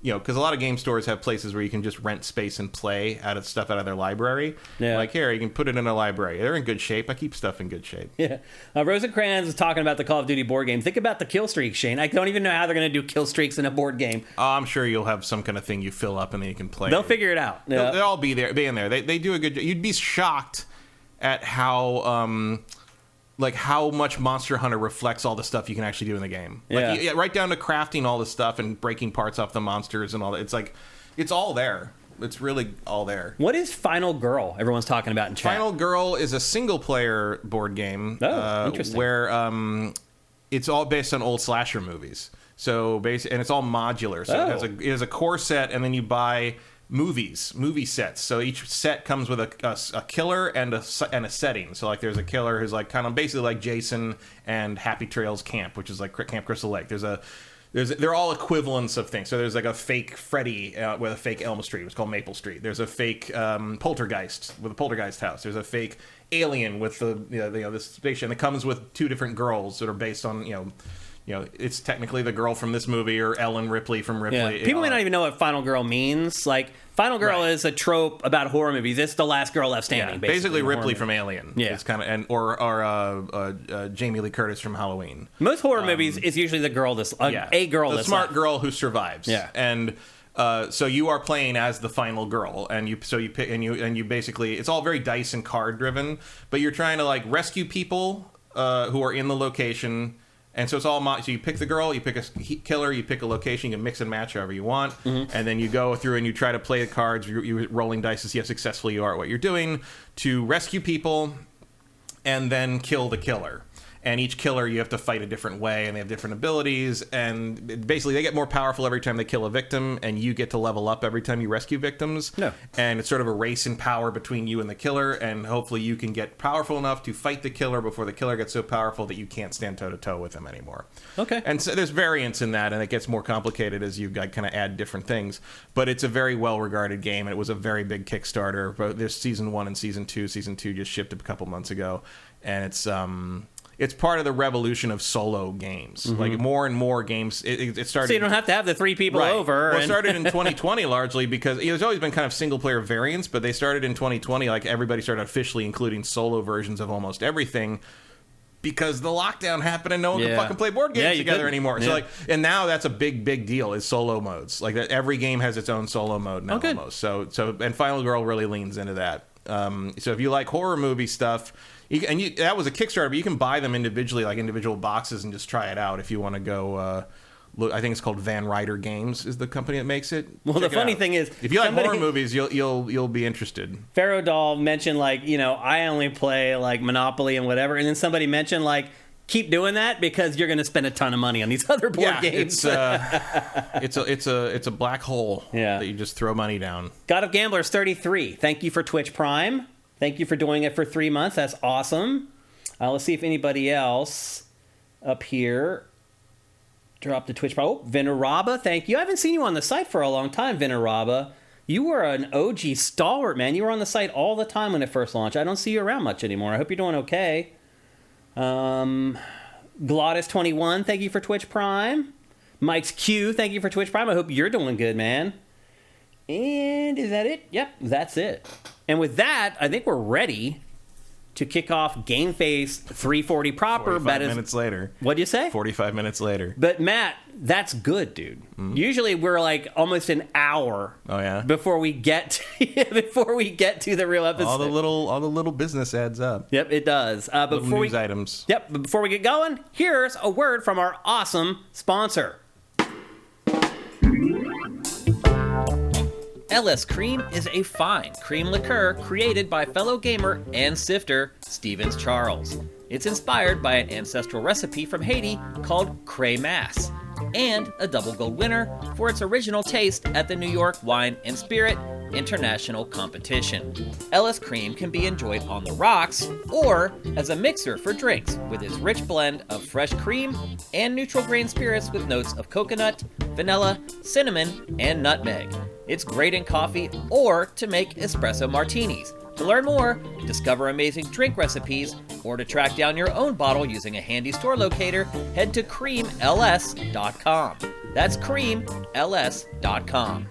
because a lot of game stores have places where you can just rent space and play out of their library. Yeah. Like, here, you can put it in a library. They're in good shape. I keep stuff in good shape. Yeah. Rosencrantz is talking about the Call of Duty board game. Think about the kill streak, Shane. I don't even know how they're going to do kill streaks in a board game. I'm sure you'll have some kind of thing you fill up and then you can play. They'll figure it out. Yeah. They'll all be in there. They do a good job. You'd be shocked at how... how much Monster Hunter reflects all the stuff you can actually do in the game. Yeah. Right down to crafting all the stuff and breaking parts off the monsters and all that. It's like, it's all there. It's really all there. What is Final Girl? Everyone's talking about in chat. Final Girl is a single-player board game. Interesting. Where it's all based on old slasher movies. And it's all modular. So it has a core set, and then you buy... movie sets. So each set comes with a killer and a setting. So like there's a killer who's like kind of basically like Jason and Happy Trails Camp, which is like Camp Crystal Lake. They're all equivalents of things. So there's like a fake Freddy with a fake Elm Street. It's called Maple Street. There's a fake Poltergeist with a Poltergeist house. There's a fake Alien with this spaceship. And it comes with two different girls that are based on it's technically the girl from this movie or Ellen Ripley from Ripley. Yeah. People may not even know what Final Girl means. Like, Final Girl is a trope about horror movies. It's the last girl left standing, basically Ripley from Alien. Yeah. It's kind of or Jamie Lee Curtis from Halloween. Most horror movies is usually the girl that's the smart girl who survives. Yeah. And so you are playing as the final girl, and you pick and you basically, it's all very dice and card driven, but you're trying to like rescue people who are in the location. And so it's all so you pick the girl, you pick a killer, you pick a location, you can mix and match however you want, and then you go through and you try to play the cards. You're rolling dice to see how successful you are at what you're doing to rescue people, and then kill the killer. And each killer you have to fight a different way, and they have different abilities, and basically they get more powerful every time they kill a victim, and you get to level up every time you rescue victims. No. And it's sort of a race in power between you and the killer, and hopefully you can get powerful enough to fight the killer before the killer gets so powerful that you can't stand toe-to-toe with him anymore. Okay. And so there's variance in that, and it gets more complicated as you kind of add different things. But it's a very well-regarded game, and it was a very big Kickstarter. But there's Season 1 and Season 2. Season 2 just shipped a couple months ago, and it's part of the revolution of solo games. Like more and more games, it started. So you don't have to have the three people over. Well, it started in 2020 largely because there's always been kind of single player variants, but they started in 2020. Like everybody started officially including solo versions of almost everything because the lockdown happened and no one could fucking play board games together anymore. Yeah. So and now that's a big deal is solo modes. Like that, every game has its own solo mode now almost. So and Final Girl really leans into that. So if you like horror movie stuff. That was a Kickstarter, but you can buy them individually, like individual boxes, and just try it out if you want to go. Look, I think it's called Van Ryder Games is the company that makes it. Well, the funny thing is, if you like horror movies, you'll be interested. Pharaoh Doll mentioned I only play like Monopoly and whatever, and then somebody mentioned keep doing that because you're going to spend a ton of money on these other board games. It's a black hole that you just throw money down. God of Gamblers 33. Thank you for Twitch Prime. Thank you for doing it for 3 months. That's awesome. Let's see if anybody else up here dropped the Twitch Prime. Oh, Veneraba, thank you. I haven't seen you on the site for a long time, Veneraba. You were an OG stalwart, man. You were on the site all the time when it first launched. I don't see you around much anymore. I hope you're doing okay. Glottis21, thank you for Twitch Prime. Mike's Q, thank you for Twitch Prime. I hope you're doing good, man. And is that it? Yep, that's it. And with that, I think we're ready to kick off GameFace 340 proper. 45 minutes later. What'd you say? 45 minutes later. But Matt, that's good, dude. Usually we're like almost an hour. Oh yeah. Before we get to the real episode. All the little business adds up. Yep, it does. But little news items. Yep. But before we get going, here's a word from our awesome sponsor. LS Cream is a fine cream liqueur created by fellow gamer and sifter Stevens Charles. It's inspired by an ancestral recipe from Haiti called Cray Mass, and a double gold winner for its original taste at the New York Wine and Spirit International Competition. LS Cream can be enjoyed on the rocks or as a mixer for drinks with its rich blend of fresh cream and neutral grain spirits with notes of coconut, vanilla, cinnamon, and nutmeg. It's great in coffee or to make espresso martinis. To learn more, discover amazing drink recipes, or to track down your own bottle using a handy store locator, head to creamls.com. That's creamls.com.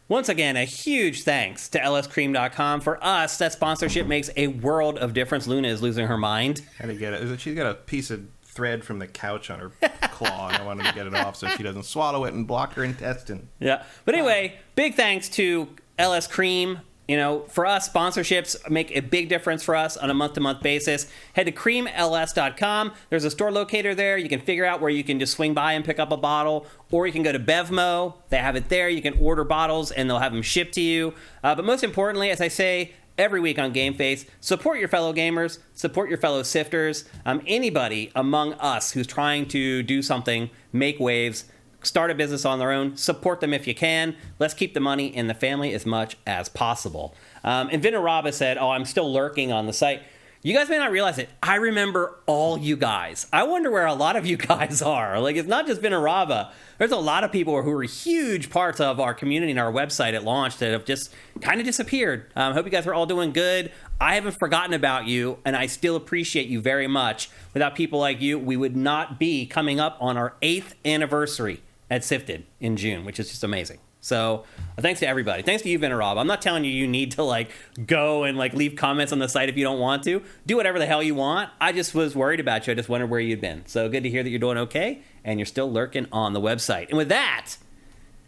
Once again, a huge thanks to lscream.com. For us, that sponsorship makes a world of difference. Luna is losing her mind. How to get it? She's got a piece of thread from the couch on her claw, and I wanted to get it off so she doesn't swallow it and block her intestine. Yeah. But anyway, big thanks to LS Cream. You know, for us, sponsorships make a big difference for us on a month-to-month basis. Head to creamls.com. There's a store locator there. You can figure out where you can just swing by and pick up a bottle, or you can go to Bevmo. They have it there. You can order bottles, and they'll have them shipped to you. But most importantly, as I say every week on GameFace, support your fellow gamers, support your fellow sifters. Anybody among us who's trying to do something, make waves, start a business on their own, support them if you can. Let's keep the money in the family as much as possible. And Vinaraba said, I'm still lurking on the site. You guys may not realize it. I remember all you guys. I wonder where a lot of you guys are. Like, it's not just Vinaraba. There's a lot of people who are huge parts of our community and our website at launch that have just kind of disappeared. Hope you guys are all doing good. I haven't forgotten about you, and I still appreciate you very much. Without people like you, we would not be coming up on our 8th anniversary at Sifted in June, which is just amazing. So thanks to everybody. Thanks to you, Vinarab. I'm not telling you you need to go and leave comments on the site if you don't want to. Do whatever the hell you want. I just was worried about you. I just wondered where you'd been. So good to hear that you're doing okay and you're still lurking on the website. And with that,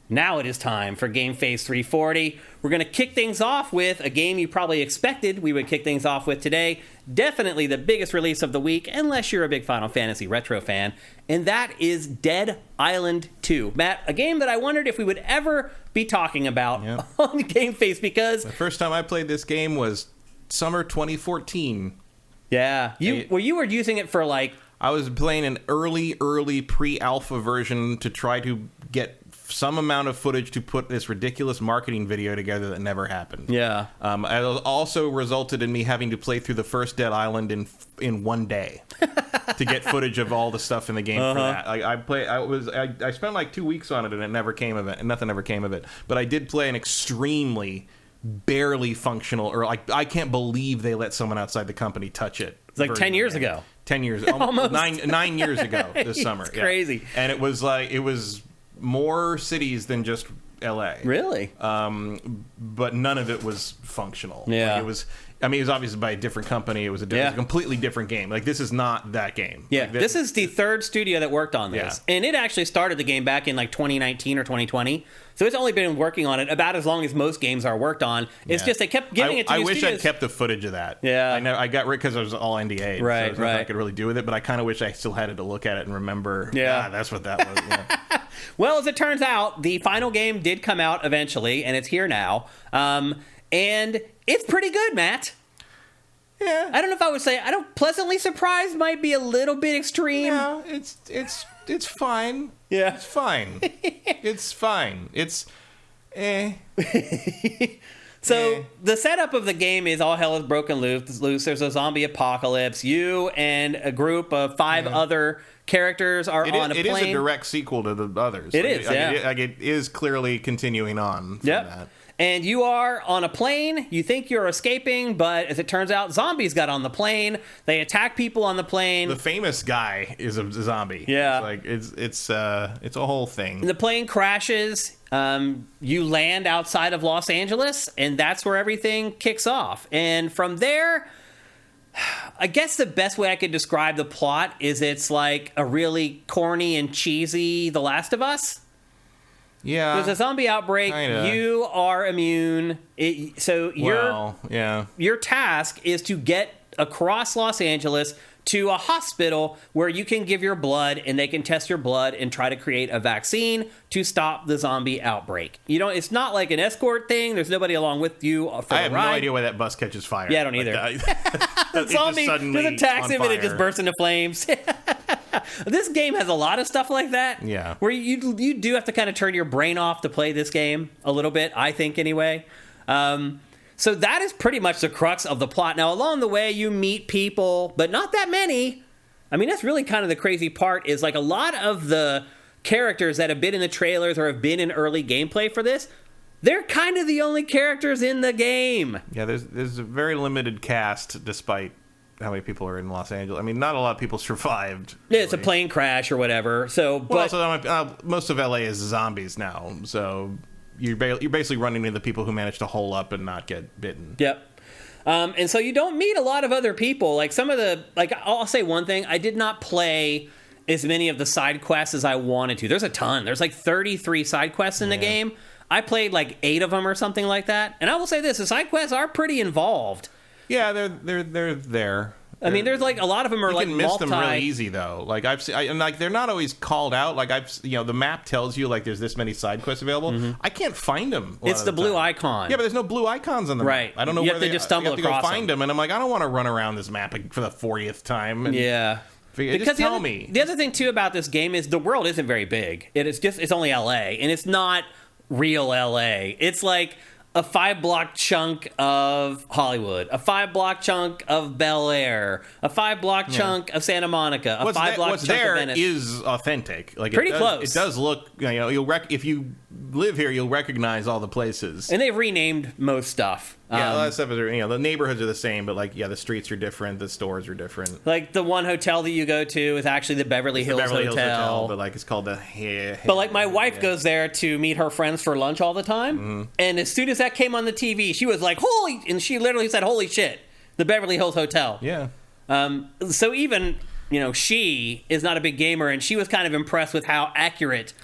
now it is time for GameFace 340. We're going to kick things off with a game you probably expected we would kick things off with today. Definitely the biggest release of the week, unless you're a big Final Fantasy retro fan, and that is Dead Island 2. Matt, a game that I wondered if we would ever be talking about on GameFace, because the first time I played this game was summer 2014. Yeah. You were using it for I was playing an early pre-alpha version to try to get some amount of footage to put this ridiculous marketing video together that never happened. Yeah. It also resulted in me having to play through the first Dead Island in one day to get footage of all the stuff in the game for that. I spent 2 weeks on it, and it never came of it, and nothing ever came of it. But I did play an extremely barely functional, or I can't believe they let someone outside the company touch it. It's 10 years ago. 10 years, almost 9 years ago this summer. It's crazy. And it was more cities than just LA. Really? But none of it was functional. Yeah. It was obviously by a different company. It was a completely different game. This is not that game. Yeah. This is the third studio that worked on this. Yeah. And it actually started the game back in 2019 or 2020. So it's only been working on it about as long as most games are worked on. It's just they kept giving it to new studios. I wish I'd kept the footage of that. Yeah. I got rid because it was all NDA. Right, so nothing I could really do with it, but I kind of wish I still had it to look at it and remember, that's what that was. Yeah. Well, as it turns out, the final game did come out eventually, and it's here now. And it's pretty good, Matt. Yeah. I don't know if I would say, pleasantly surprised might be a little bit extreme. No, it's fine. Yeah. It's fine. It's fine. It's So the setup of the game is all hell is broken loose. There's a zombie apocalypse. You and a group of 5 other characters are on a plane. It is a direct sequel to the others. It is it is clearly continuing on from that. And you are on a plane. You think you're escaping, but as it turns out, zombies got on the plane. They attack people on the plane. The famous guy is a zombie. Yeah. It's a whole thing. The plane crashes. You land outside of Los Angeles, and that's where everything kicks off. And from there, I guess the best way I could describe the plot is it's like a really corny and cheesy The Last of Us. Yeah. There's a zombie outbreak. Kinda. You are immune. Your task is to get across Los Angeles to a hospital where you can give your blood and they can test your blood and try to create a vaccine to stop the zombie outbreak. It's not like an escort thing. There's nobody along with you for the ride. I have no idea why that bus catches fire. Yeah, I don't either. The zombie just attacks him and it just bursts into flames. This game has a lot of stuff like that. Yeah. Where you do have to kind of turn your brain off to play this game a little bit, I think, anyway. So that is pretty much the crux of the plot. Now, along the way, you meet people, but not that many. I mean, that's really kind of the crazy part is like a lot of the characters that have been in the trailers or have been in early gameplay for this, they're kind of the only characters in the game. Yeah, there's a very limited cast despite how many people are in Los Angeles. I mean, not a lot of people survived. Really. Yeah, it's a plane crash or whatever. Most of LA is zombies now, so you're basically running into the people who managed to hole up and not get bitten. Yep. And so you don't meet a lot of other people. Like I'll say one thing. I did not play as many of the side quests as I wanted to. There's a ton. There's like 33 side quests in the game. I played like 8 of them or something like that. And I will say this, the side quests are pretty involved. Yeah, they're there. I mean, there's like a lot of them are you like can miss them really easy though. Like and like they're not always called out. Like the map tells you like there's this many side quests available. Mm-hmm. I can't find them. It's the blue icon. Yeah, but there's no blue icons on the map. I don't know you where have to just stumble across go find them. And I'm like, I don't want to run around this map for the 40th time. And because tell me. The other thing too about this game is the world isn't very big. It's only LA, and it's not real LA. It's like a 5-block chunk of Hollywood, a 5-block chunk of Bel Air, a 5-block chunk of Santa Monica, a 5-block chunk of Venice. Is authentic. Like pretty close. It does look. If you live here, you'll recognize all the places. And they've renamed most stuff. Yeah, a lot of stuff is, the neighborhoods are the same, but the streets are different, the stores are different. Like the one hotel that you go to is actually the Beverly Hills Hotel. But it's called the. But like my wife goes there to meet her friends for lunch all the time, and as soon as that came on the TV, she was like, "Holy!" and she literally said, "Holy shit!" The Beverly Hills Hotel. Yeah. So even she is not a big gamer, and she was kind of impressed with how accurate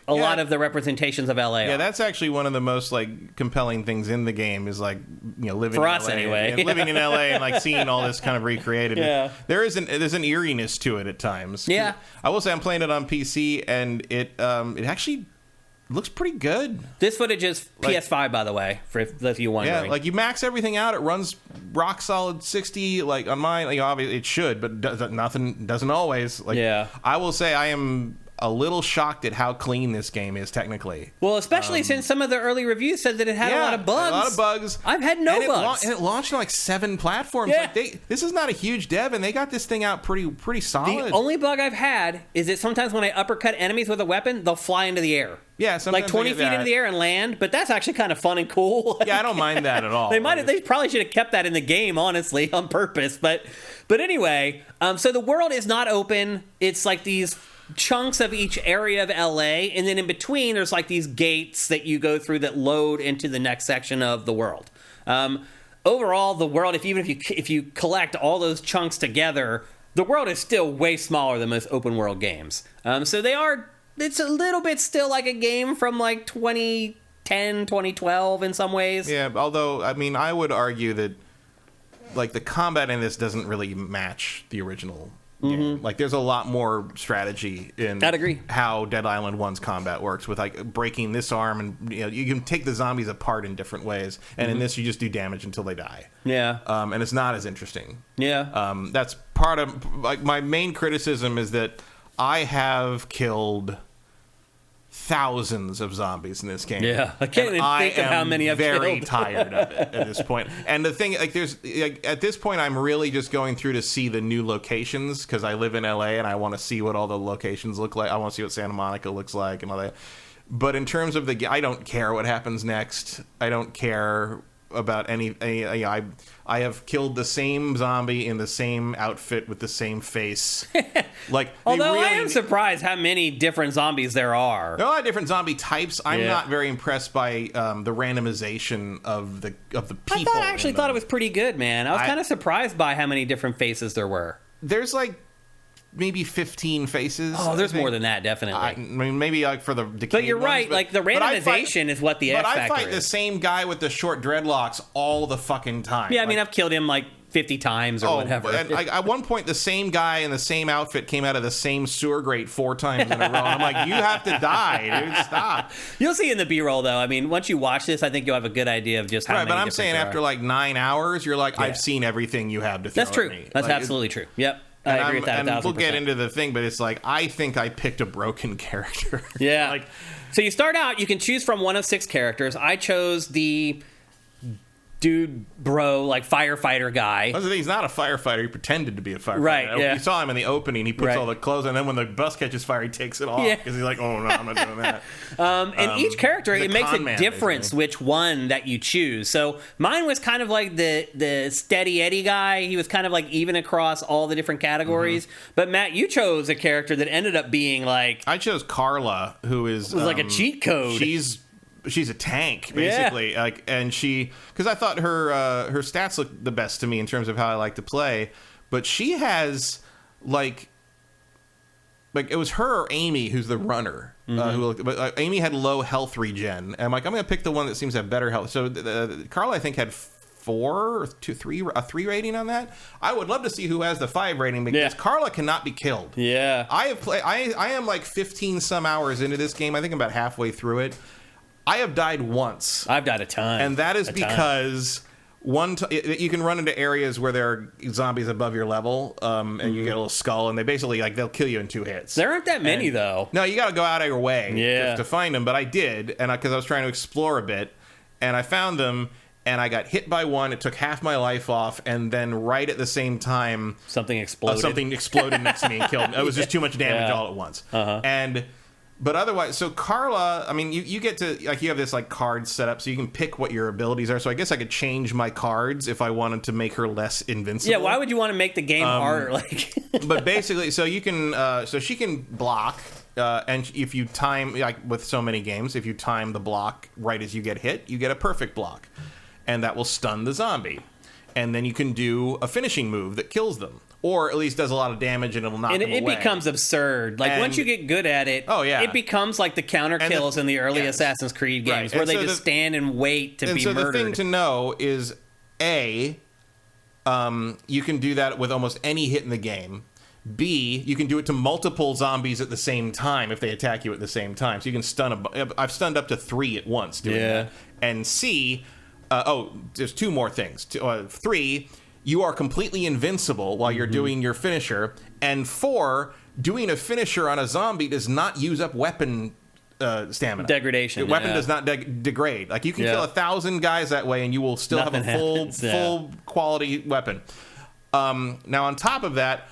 a lot of the representations of LA are. Yeah, that's actually one of the most compelling things in the game is living for in us LA. anyway. Living in LA and seeing all this kind of recreated. Yeah. There's an eeriness to it at times. Yeah. I will say I'm playing it on PC and it actually looks pretty good. This footage is PS5, by the way, for those of you wondering. Yeah, you max everything out, it runs rock solid 60. Like on mine, obviously it should, but doesn't always. I will say I am a little shocked at how clean this game is technically. Well, especially since some of the early reviews said that it had a lot of bugs. A lot of bugs. I've had no bugs. And it launched on 7 platforms. Yeah. This is not a huge dev, and they got this thing out pretty solid. The only bug I've had is that sometimes when I uppercut enemies with a weapon, they'll fly into the air. Yeah, sometimes like 20 feet into the air and land, but that's actually kind of fun and cool. Yeah, I don't mind that at all. They probably should have kept that in the game, honestly, on purpose. But anyway, so the world is not open. It's like these chunks of each area of LA, and then in between there's like these gates that you go through that load into the next section of the world. Overall, the world, if you collect all those chunks together, the world is still way smaller than most open world games. It's a little bit still like a game from like 2010, 2012 in some ways. Yeah, although I would argue that the combat in this doesn't really match the original game. There's a lot more strategy in I'd agree. how Dead Island 1's combat works with breaking this arm, and you can take the zombies apart in different ways, and in this you just do damage until they die. Yeah. And it's not as interesting. Yeah. That's part of my main criticism is that I have killed thousands of zombies in this game. Yeah, I can't even think of how many I've killed. I'm very tired of it at this point. And the thing, at this point, I'm really just going through to see the new locations because I live in LA and I want to see what all the locations look like. I want to see what Santa Monica looks like and all that. But in terms of I don't care what happens next. I don't care about I have killed the same zombie in the same outfit with the same face. Like, although I am surprised how many different zombies there are. There are a lot of different zombie types. I'm not very impressed by the randomization of the people. I actually thought it was pretty good, man. I was kind of surprised by how many different faces there were. There's like maybe 15 faces. Oh, there's more than that, definitely. I mean, maybe like for the decayed But you're right. ones, like, the randomization is what the X factor is. But I fight the same guy with the short dreadlocks all the fucking time. Yeah, I mean, I've killed him like 50 times or whatever. And at one point, the same guy in the same outfit came out of the same sewer grate 4 times in a row. I'm like, you have to die, dude. Stop. You'll see in the B-roll, though. I mean, once you watch this, I think you'll have a good idea of just how many but I'm saying after like 9 hours, you're like, I've seen everything you have to throw That's true. at me. That's like, absolutely true. Yep. I agree with that. And we'll get into the thing, but it's like, I think I picked a broken character. Yeah. Like, so you start out, you can choose from one of 6 characters. I chose the dude, bro, like firefighter guy. That's the thing, he's not a firefighter. He pretended to be a firefighter. Right, yeah. You saw him in the opening. He puts all the clothes on, and then when the bus catches fire, he takes it off because he's like, oh, no, I'm not doing that. And each character, it makes a difference basically. which one that you choose. So mine was kind of like the steady Eddie guy. He was kind of like even across all the different categories. But Matt, you chose a character that ended up being like... I chose Carla, who is... It was like a cheat code. She's a tank, basically. Like, and because I thought her stats looked the best to me in terms of how I like to play, but she has like it was her or Amy who's the runner. But Amy had low health regen, and I'm like, I'm gonna pick the one that seems to have better health. So Carla, I think, had 3 rating on that. I would love to see who has the 5 rating because Carla cannot be killed. Yeah, I am like 15 some hours into this game. I think I'm about halfway through it. I have died once. I've died a ton. And that is because you can run into areas where there are zombies above your level, and you get a little skull, and they basically, like, they'll kill you in 2 hits. There aren't that many, though. No, you got to go out of your way to find them, but I did, and because I was trying to explore a bit, and I found them, and I got hit by one. It took half my life off, and then right at the same time... Something exploded. Something exploded next to me and killed me. It was just too much damage all at once. But otherwise, so Carla, I mean, you get to, like, you have this, like, card set up, so you can pick what your abilities are. So I guess I could change my cards if I wanted to make her less invincible. Yeah, why would you want to make the game harder? Like, but basically, so you can, so she can block, and if you time, like with so many games, if you time the block right as you get hit, you get a perfect block. And that will stun the zombie. And then you can do a finishing move that kills them. Or at least does a lot of damage and it'll knock them away. And it becomes absurd. Like, once you get good at it, it becomes like the counter kills in the early Assassin's Creed games, where they just stand and wait to be murdered. And so the thing to know is, A, you can do that with almost any hit in the game. B, you can do it to multiple zombies at the same time if they attack you at the same time. So you can stun I've stunned up to 3 at once doing that. And C, there's 2 more things. 3, you are completely invincible while you're doing your finisher. And 4, doing a finisher on a zombie does not use up weapon stamina. Degradation. The weapon does not degrade. Like, you can kill 1,000 guys that way and you will still have a full quality weapon. Now, on top of that,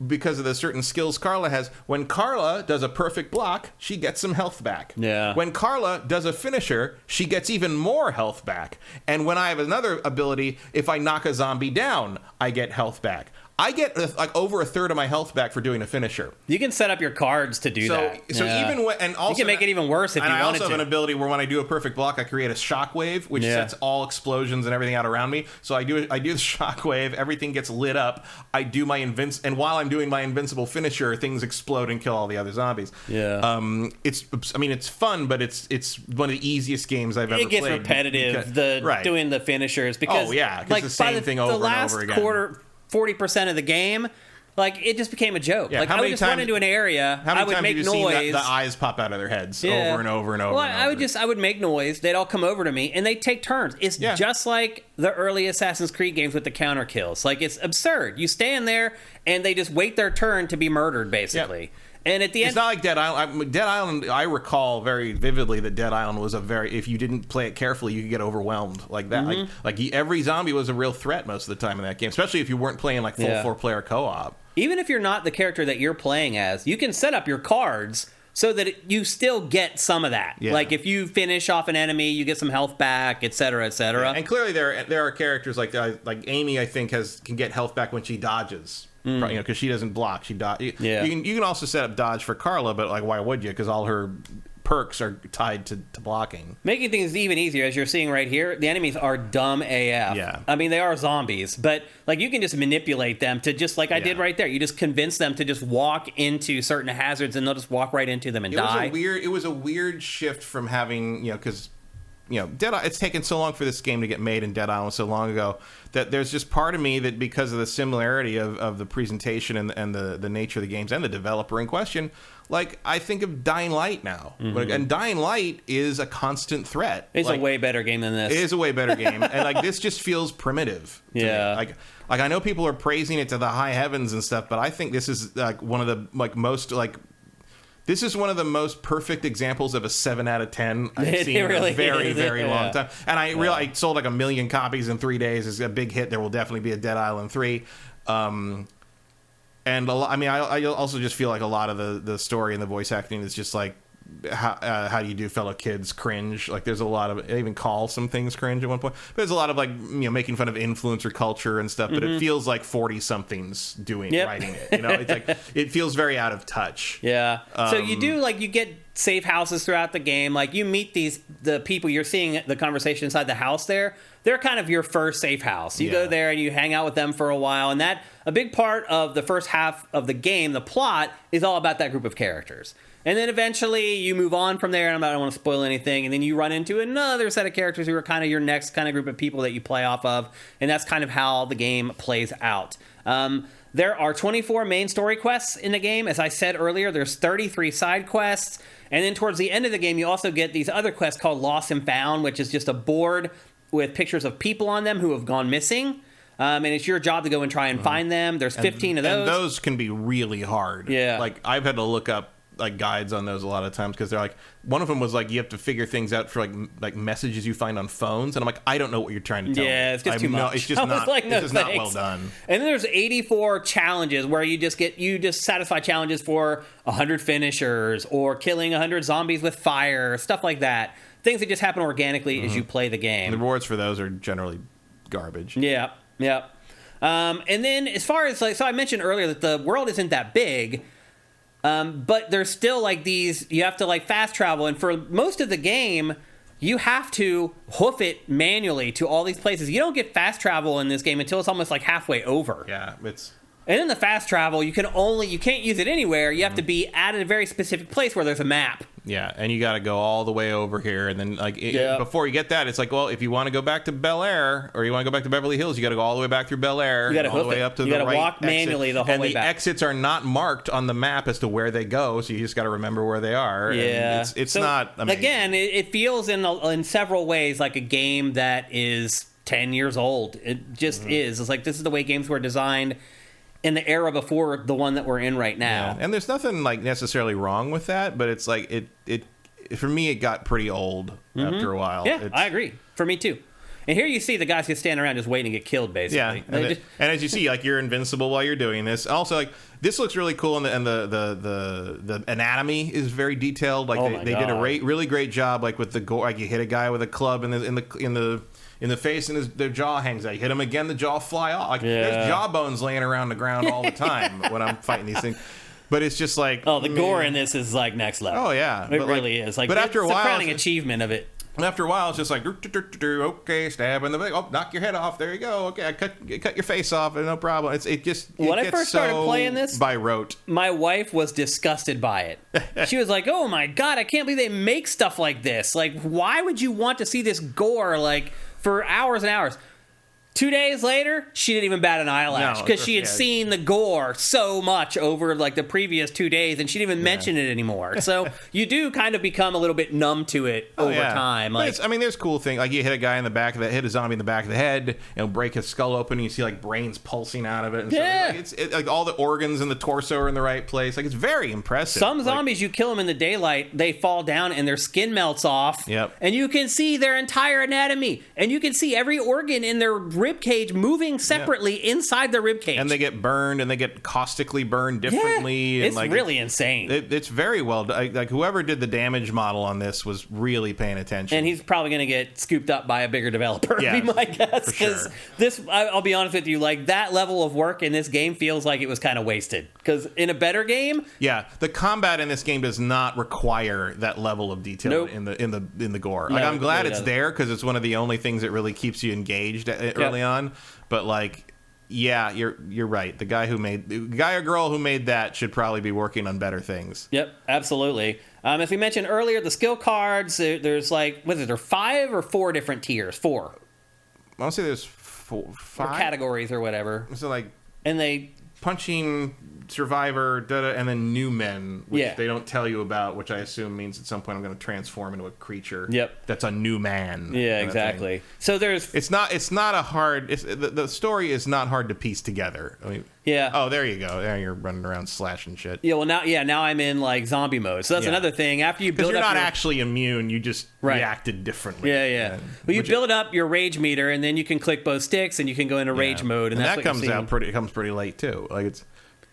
because of the certain skills Carla has, when Carla does a perfect block, she gets some health back. Yeah. When Carla does a finisher, she gets even more health back. And when I have another ability, if I knock a zombie down, I get health back. I get like over a third of my health back for doing a finisher. You can set up your cards to do that. So even when, and also you can make it even worse if you wanted to. I also have an ability where when I do a perfect block, I create a shockwave, which sets all explosions and everything out around me. So I do the shockwave, everything gets lit up. I do my and while I'm doing my invincible finisher, things explode and kill all the other zombies. Yeah. It's fun, but it's one of the easiest games I've ever played. It gets repetitive. Doing the finishers because because the same thing over and over again. 40% of the game, like, it just became a joke. Yeah, like, I would just run into an area, I would make noise. The eyes pop out of their heads over and over and over. Well, and over. I would make noise. They'd all come over to me, and they'd take turns. It's just like the early Assassin's Creed games with the counter kills. Like, it's absurd. You stand there, and they just wait their turn to be murdered, basically. Yep. And at the end, it's not like Dead Island. Dead Island, I recall very vividly that Dead Island was if you didn't play it carefully, you could get overwhelmed like that. Mm-hmm. Like every zombie was a real threat most of the time in that game, especially if you weren't playing like full 4-player co-op. Even if you're not the character that you're playing as, you can set up your cards so that you still get some of that. Yeah. Like if you finish off an enemy, you get some health back, et cetera, et cetera. Yeah, and clearly there are characters like Amy, I think, can get health back when she dodges. Because she doesn't block, she dodge. Yeah. You can also set up dodge for Carla, but like, why would you? Because all her perks are tied to blocking. Making things even easier, as you're seeing right here, the enemies are dumb AF. Yeah. I mean, they are zombies, but like you can just manipulate them to just like I did right there. You just convince them to just walk into certain hazards, and they'll just walk right into them and die. It was a weird shift from having, because Dead Island, it's taken so long for this game to get made, and Dead Island so long ago, that there's just part of me that, because of the similarity of the presentation and the nature of the games and the developer in question, like, I think of Dying Light now. And Dying Light is a constant threat. It's a way better game than this. It is a way better game. And like, this just feels primitive to me. Like I know people are praising it to the high heavens and stuff, but I think this is like one of the this is one of the most perfect examples of a 7 out of 10 I've seen in a very, very long time. And I sold like 1 million copies in 3 days. It's a big hit. There will definitely be a Dead Island 3. And I also just feel like a lot of the story and the voice acting is just like, how do you do, fellow kids? Cringe. Like, there's a lot of, they even call some things cringe at one point. But there's a lot of like, making fun of influencer culture and stuff. But it feels like 40 somethings writing it. It's like, it feels very out of touch. Yeah. So you do you get safe houses throughout the game. Like you meet the people, you're seeing the conversation inside the house there. They're kind of your first safe house. You go there and you hang out with them for a while. And that, a big part of the first half of the game, the plot, is all about that group of characters. And then eventually you move on from there, and I don't want to spoil anything, and then you run into another set of characters who are kind of your next kind of group of people that you play off of, and that's kind of how the game plays out. There are 24 main story quests in the game. As I said earlier, there's 33 side quests, and then towards the end of the game, you also get these other quests called Lost and Found, which is just a board with pictures of people on them who have gone missing. And it's your job to go and try and find them. There's 15 of those. And those can be really hard. Yeah. Like, I've had to look up like guides on those a lot of times, because they're like, one of them was like, you have to figure things out for like messages you find on phones, and I'm like, I don't know what you're trying to tell me. Yeah, it's just too much. It's just not well done. And then there's 84 challenges where you just satisfy challenges for 100 finishers or killing 100 zombies with fire, stuff like that. Things that just happen organically as you play the game. And the rewards for those are generally garbage. Yeah. And then as far as so I mentioned earlier that the world isn't that big. But there's still like these, you have to like fast travel, and for most of the game you have to hoof it manually to all these places. You don't get fast travel in this game until it's almost like halfway over. Yeah, and then the fast travel, you can't use it anywhere. You have to be at a very specific place where there's a map. Yeah, and you got to go all the way over here, and then before you get that, it's like, well, if you want to go back to Bel Air or you want to go back to Beverly Hills, you got to go all the way back through Bel Air. You got to all the way up to you got to walk manually the whole way back. And the exits are not marked on the map as to where they go, so you just got to remember where they are. Yeah, and it's not amazing. Again, it feels in several ways like a game that is 10 years old. It just is. It's like, this is the way games were designed in the era before the one that we're in right now. Yeah. And there's nothing like necessarily wrong with that, but it's like it for me, it got pretty old after a while. Yeah, I agree. For me too. And here you see the guys just standing around just waiting to get killed, basically. Yeah, and as you see, like, you're invincible while you're doing this. Also, like, this looks really cool, and the anatomy is very detailed. Like, they did a really great job, like with the gore. Like, you hit a guy with a club in the face, and their jaw hangs out. You hit him again, the jaw fly off. Like, there's jaw bones laying around the ground all the time when I'm fighting these things. But it's just like, the gore in this is like next level. Oh yeah, it really is. Like, but after a while, the crowning achievement of it. And after a while, it's just like, okay, stab in the leg. Oh, knock your head off. There you go. Okay, I cut your face off. No problem. When I first started playing this, by rote, my wife was disgusted by it. She was like, "Oh my god, I can't believe they make stuff like this. Like, why would you want to see this gore like for hours and hours?" 2 days later, she didn't even bat an eyelash because she had seen the gore so much over like the previous 2 days, and she didn't even mention it anymore. So you do kind of become a little bit numb to it over time. Like, there's cool things. Like, you hit a guy in the back of the head, hit a zombie in the back of the head, break his skull open, and you see like brains pulsing out of it. And stuff. Like, like all the organs in the torso are in the right place. Like, it's very impressive. Some zombies, you kill them in the daylight, they fall down and their skin melts off. Yep. And you can see their entire anatomy, and you can see every organ in their rib cage moving separately inside the rib cage. And they get burned, and they get caustically burned differently. Yeah, it's and really insane. It's very well done. Like, whoever did the damage model on this was really paying attention. And he's probably going to get scooped up by a bigger developer, yeah, be my guess. Because sure. This, I'll be honest with you, like, that level of work in this game feels like it was kind of wasted. Because in a better game... Yeah, the combat in this game does not require that level of detail nope. in the gore. No, like, I'm glad really it's doesn't. there, because it's one of the only things that really keeps you engaged early on. But, like, yeah, you're right. The guy or girl who made that should probably be working on better things. Yep, absolutely. As we mentioned earlier, the skill cards, there's like, what is it, there 5 or 4 different tiers? 4. I want to say there's 5? Or categories or whatever. So, like... And they... Punching, Survivor, and then New Men, which they don't tell you about, which I assume means at some point I'm going to transform into a creature. Yep. That's a new man. Yeah, exactly. So there's... It's not a hard... the story is not hard to piece together. I mean... Yeah. Oh, there you go. There you're running around slashing shit. Yeah, well, now I'm in, like, zombie mode. So that's another thing. After you build up... Because you're not actually immune. You just reacted differently. Yeah. Well, you build up your rage meter, and then you can click both sticks, and you can go into rage mode. And that's that comes pretty late, too. Like,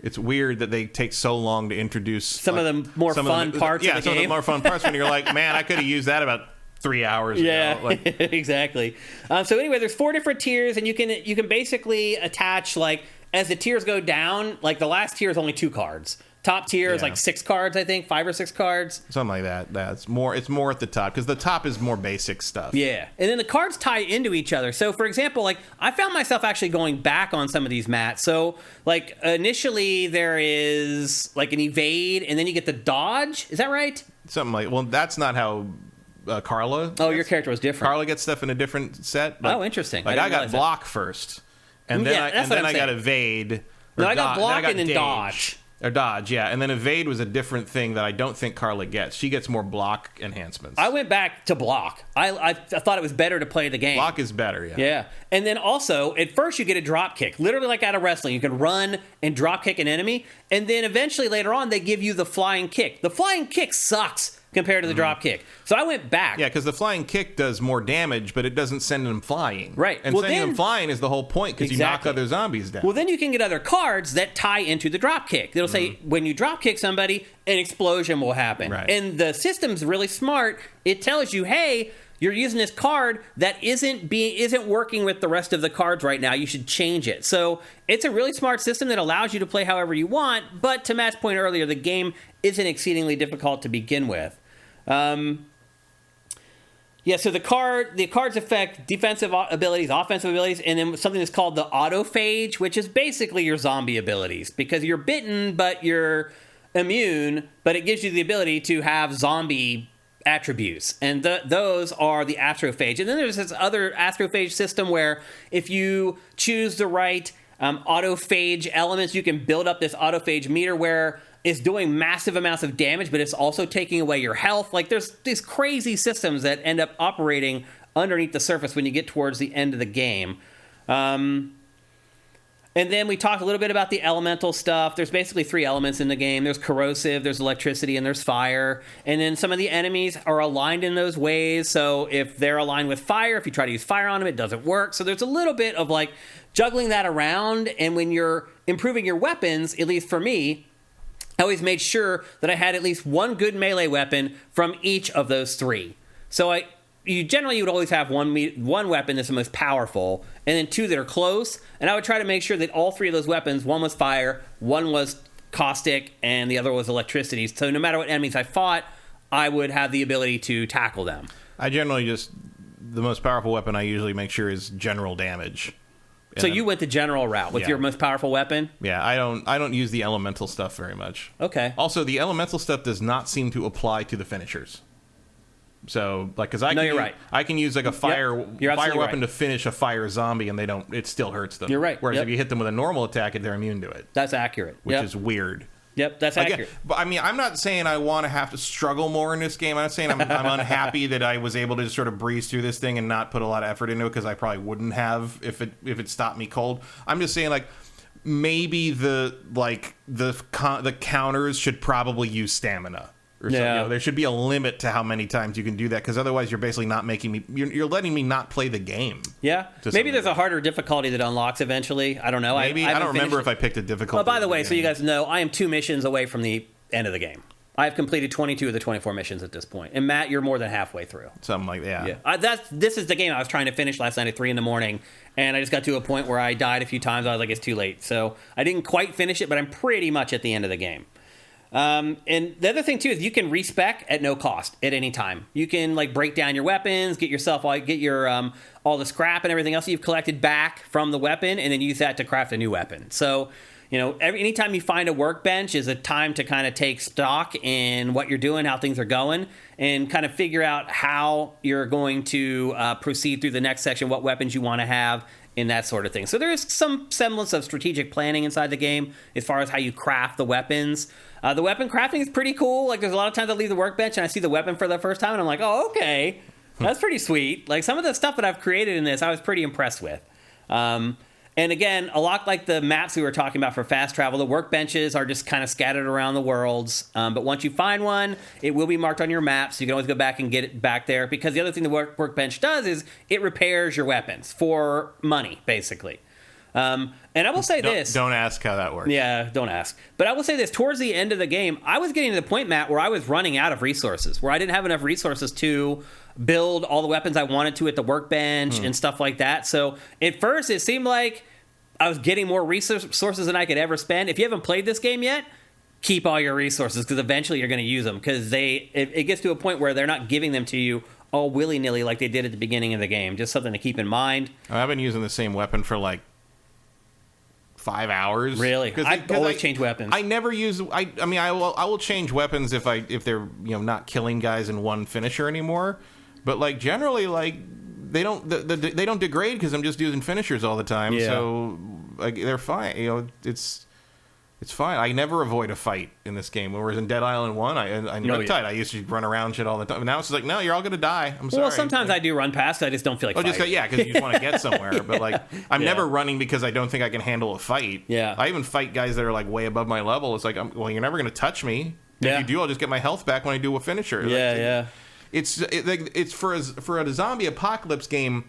it's weird that they take so long to introduce... Some of the more fun parts of the game. Yeah, some of the more fun parts when you're like, man, I could have used that about 3 hours ago. Yeah, like, exactly. So anyway, there's 4 different tiers, and you can basically attach, like, as the tiers go down, like, the last tier is only 2 cards. Top tier is like 6 cards, I think, 5 or 6 cards. Something like that. It's more at the top, because the top is more basic stuff. Yeah. And then the cards tie into each other. So, for example, like, I found myself actually going back on some of these mats. So, like, initially there is, like, an evade, and then you get the dodge. Is that right? Something like... Well, that's not how... Carla... Oh, your character was different. Carla gets stuff in a different set. Like, interesting. Like, I got block first. And then I got evade. No, I got block and then dodge. Or dodge, yeah. And then evade was a different thing that I don't think Carla gets. She gets more block enhancements. I went back to block. I thought it was better to play the game. Block is better, yeah. Yeah. And then also, at first you get a drop kick. Literally like out of wrestling. You can run and drop kick an enemy. And then eventually later on, they give you the flying kick. The flying kick sucks compared to the drop kick. So I went back. Yeah, because the flying kick does more damage, but it doesn't send them flying. Right. And sending them flying is the whole point, because you knock other zombies down. Well, then you can get other cards that tie into the drop kick. It'll say, when you drop kick somebody, an explosion will happen. Right. And the system's really smart. It tells you, hey, you're using this card that isn't working with the rest of the cards right now. You should change it. So it's a really smart system that allows you to play however you want. But to Matt's point earlier, the game isn't exceedingly difficult to begin with. So the cards affect defensive abilities, offensive abilities, and then something that's called the autophage, which is basically your zombie abilities, because you're bitten but you're immune, but it gives you the ability to have zombie attributes, and those are the astrophage. And then there's this other astrophage system where if you choose the right autophage elements, you can build up this autophage meter where it's doing massive amounts of damage, but it's also taking away your health. Like, there's these crazy systems that end up operating underneath the surface when you get towards the end of the game. And then we talked a little bit about the elemental stuff. There's basically 3 elements in the game. There's corrosive, there's electricity, and there's fire. And then some of the enemies are aligned in those ways. So if they're aligned with fire, if you try to use fire on them, it doesn't work. So there's a little bit of, like, juggling that around. And when you're improving your weapons, at least for me, I always made sure that I had at least one good melee weapon from each of those 3. So you would always have one weapon that's the most powerful, and then 2 that are close. And I would try to make sure that all 3 of those weapons, one was fire, one was caustic, and the other was electricity. So no matter what enemies I fought, I would have the ability to tackle them. I generally the most powerful weapon I usually make sure is general damage. So you went the general route with your most powerful weapon? Yeah, I don't use the elemental stuff very much. Okay. Also, the elemental stuff does not seem to apply to the finishers. So, like, because you're right. I can use like a fire weapon to finish a fire zombie, and it still hurts them. You're right. Whereas if you hit them with a normal attack, they're immune to it. That's accurate. Which is weird. Yep, that's accurate. But I mean, I'm not saying I want to have to struggle more in this game. I'm not saying I'm unhappy that I was able to just sort of breeze through this thing and not put a lot of effort into it, because I probably wouldn't have if it stopped me cold. I'm just saying, like, maybe the counters should probably use stamina. Or something. You know, there should be a limit to how many times you can do that, because otherwise you're basically not making me. You're letting me not play the game. Yeah, maybe there's a harder difficulty that unlocks eventually. I don't know. Maybe I don't remember if I picked a difficulty. Oh, by the way, so you guys know, I am 2 missions away from the end of the game. I have completed 22 of the 24 missions at this point. And Matt, you're more than halfway through. Something like that. Yeah. This is the game I was trying to finish last night at 3 a.m, and I just got to a point where I died a few times. I was like, it's too late. So I didn't quite finish it, but I'm pretty much at the end of the game. And the other thing too is you can respec at no cost at any time. You can like break down your weapons, get your all the scrap and everything else that you've collected back from the weapon, and then use that to craft a new weapon. So, you know, anytime you find a workbench is a time to kind of take stock in what you're doing, how things are going, and kind of figure out how you're going to proceed through the next section, what weapons you want to have, and that sort of thing. So there is some semblance of strategic planning inside the game as far as how you craft the weapons. The weapon crafting is pretty cool. Like, there's a lot of times I leave the workbench and I see the weapon for the first time, and I'm like, oh, okay, that's pretty sweet. Like, some of the stuff that I've created in this, I was pretty impressed with. And again, a lot like the maps we were talking about for fast travel, the workbenches are just kind of scattered around the worlds. But once you find one, it will be marked on your map, so you can always go back and get it back there. Because the other thing the workbench does is it repairs your weapons for money, basically. And I will say this. Don't ask how that works. Yeah, don't ask. But I will say this. Towards the end of the game, I was getting to the point, Matt, where I was running out of resources, where I didn't have enough resources to build all the weapons I wanted to at the workbench and stuff like that. So at first, it seemed like I was getting more resources than I could ever spend. If you haven't played this game yet, keep all your resources, because eventually you're going to use them, because it gets to a point where they're not giving them to you all willy-nilly like they did at the beginning of the game. Just something to keep in mind. I've been using the same weapon for like 5 hours. Really? I always change weapons. I never use. I mean, I will change weapons if they're not killing guys in one finisher anymore. But like generally, like they don't they don't degrade because I'm just using finishers all the time. Yeah. So like they're fine. It's fine. I never avoid a fight in this game. Whereas in Dead Island 1, I'm Riptide. I used to run around shit all the time. Now it's just like, no, you're all going to die. I'm sorry. Well, sometimes I do run past. I just don't feel like fighting. Because you just want to get somewhere. But like, I'm never running because I don't think I can handle a fight. Yeah. I even fight guys that are like way above my level. It's like, well, you're never going to touch me. If you do, I'll just get my health back when I do a finisher. Yeah. It's for a zombie apocalypse game.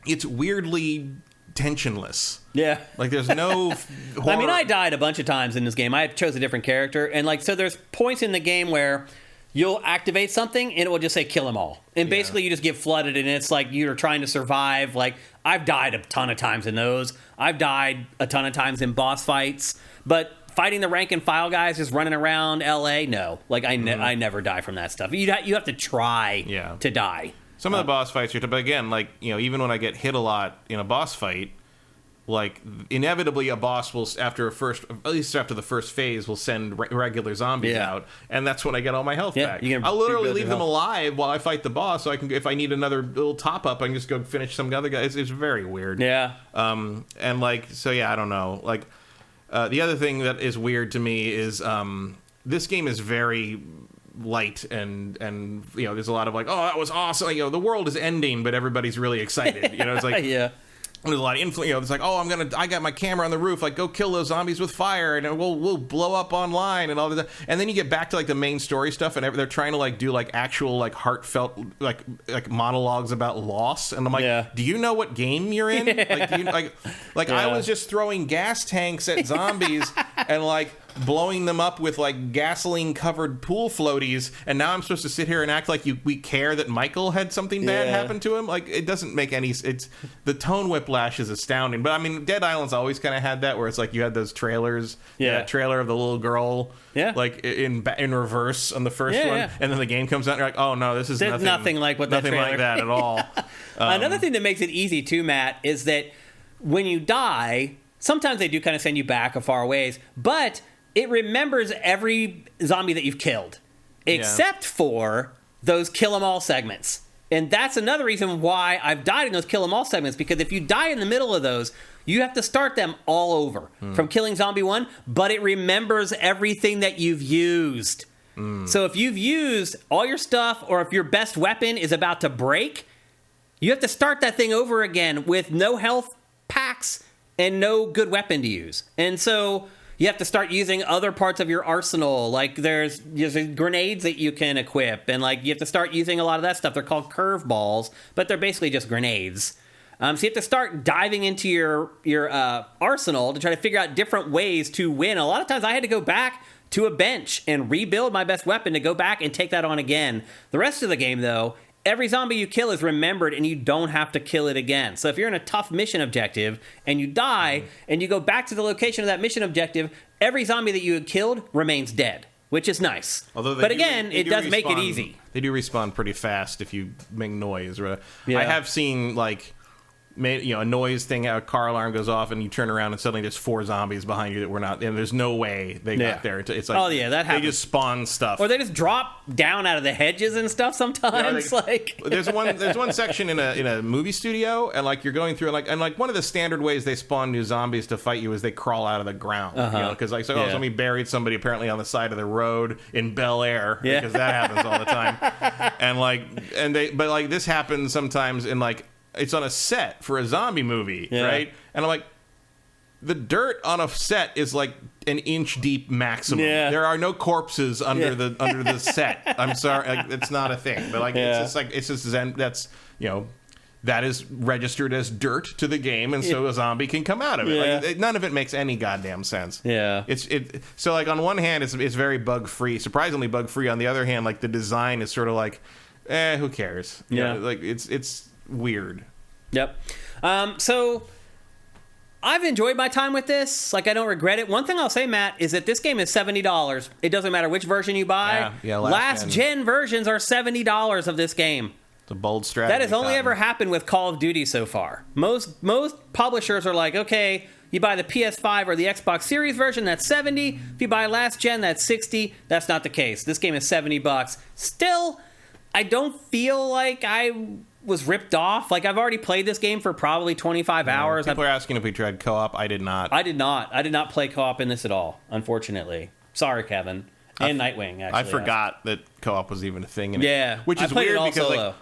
It's weirdly tensionless. Yeah. Like there's no horror. I mean, I died a bunch of times in this game. I chose a different character, and like, so there's points in the game where you'll activate something and it will just say kill them all, and basically you just get flooded, and it's like you're trying to survive. Like, I've died a ton of times in those. I've died a ton of times in boss fights, but fighting the rank and file guys just running around LA, no. Like, I never die from that stuff. You have to try to die. Some of the boss fights, but again, like, even when I get hit a lot in a boss fight, like, inevitably a boss will, at least after the first phase, will send regular zombies out, and that's when I get all my health back. I'll literally leave them alive while I fight the boss, so I can, if I need another little top up, I can just go finish some other guys. It's very weird. Yeah. And like, so yeah, I don't know. Like, the other thing that is weird to me is this game is very light, and there's a lot of like, oh, that was awesome. The world is ending, but everybody's really excited. It's like there's a lot of influence. It's like, oh, I got my camera on the roof, like, go kill those zombies with fire, and we'll blow up online and all that. And then you get back to like the main story stuff, and they're trying to like do like actual like heartfelt like monologues about loss. And I'm like, do you know what game you're in? Like, do you, like I was just throwing gas tanks at zombies and like blowing them up with like gasoline covered pool floaties, and now I'm supposed to sit here and act like we care that Michael had something bad happen to him. Like, it doesn't make any. It's the tone whiplash is astounding. But I mean, Dead Island's always kind of had that, where it's like you had those trailers, that trailer of the little girl, like in reverse on the first one, and then the game comes out and you're like, oh no, this is nothing like what nothing like that at all. Another thing that makes it easy too, Matt, is that when you die, sometimes they do kind of send you back a far ways, but it remembers every zombie that you've killed, except for those kill 'em all segments. And that's another reason why I've died in those kill 'em all segments, because if you die in the middle of those, you have to start them all over from killing zombie 1, but it remembers everything that you've used. So if you've used all your stuff, or if your best weapon is about to break, you have to start that thing over again with no health packs and no good weapon to use. And so you have to start using other parts of your arsenal. Like there's grenades that you can equip, and like you have to start using a lot of that stuff. They're called curveballs, but they're basically just grenades. So you have to start diving into your arsenal to try to figure out different ways to win. A lot of times I had to go back to a bench and rebuild my best weapon to go back and take that on again. The rest of the game, though, every zombie you kill is remembered, and you don't have to kill it again. So if you're in a tough mission objective and you die and you go back to the location of that mission objective, every zombie that you had killed remains dead, which is nice. But again, it does make it easy. They do respawn pretty fast if you make noise. Right? Yeah. I have seen like a noise thing, a car alarm goes off, and you turn around and suddenly there's 4 zombies behind you that were not, and there's no way they got there. It's like, oh yeah, that happens. They just spawn stuff, or they just drop down out of the hedges and stuff. Sometimes, there's one section in a movie studio, and like you're going through, and one of the standard ways they spawn new zombies to fight you is they crawl out of the ground, because somebody buried somebody apparently on the side of the road in Bel Air, because that happens all the time, but this happens sometimes in it's on a set for a zombie movie, right? And I'm like, the dirt on a set is like an inch deep maximum. Yeah. There are no corpses under the set. I'm sorry, it's not a thing. But it's just that's that is registered as dirt to the game, and so a zombie can come out of it. Yeah. None of it makes any goddamn sense. Yeah. So on one hand, it's very bug free, surprisingly bug free. On the other hand, the design is sort of like, who cares? It's weird. Yep. So I've enjoyed my time with this. I don't regret it. One thing I'll say, Matt, is that this game is $70. It doesn't matter which version you buy. Yeah, last gen versions are $70 of this game. It's a bold strategy. That has only ever happened with Call of Duty so far. Most publishers are like, okay, you buy the PS5 or the Xbox Series version, that's $70. If you buy last gen, that's $60. That's not the case. This game is $70. Still, I don't feel like I was ripped off. I've already played this game for probably 25 hours. People are asking if we tried co-op. I did not. I did not play co-op in this at all, unfortunately. Sorry, Kevin. And Nightwing, actually. I forgot that co-op was even a thing. Which is weird because solo.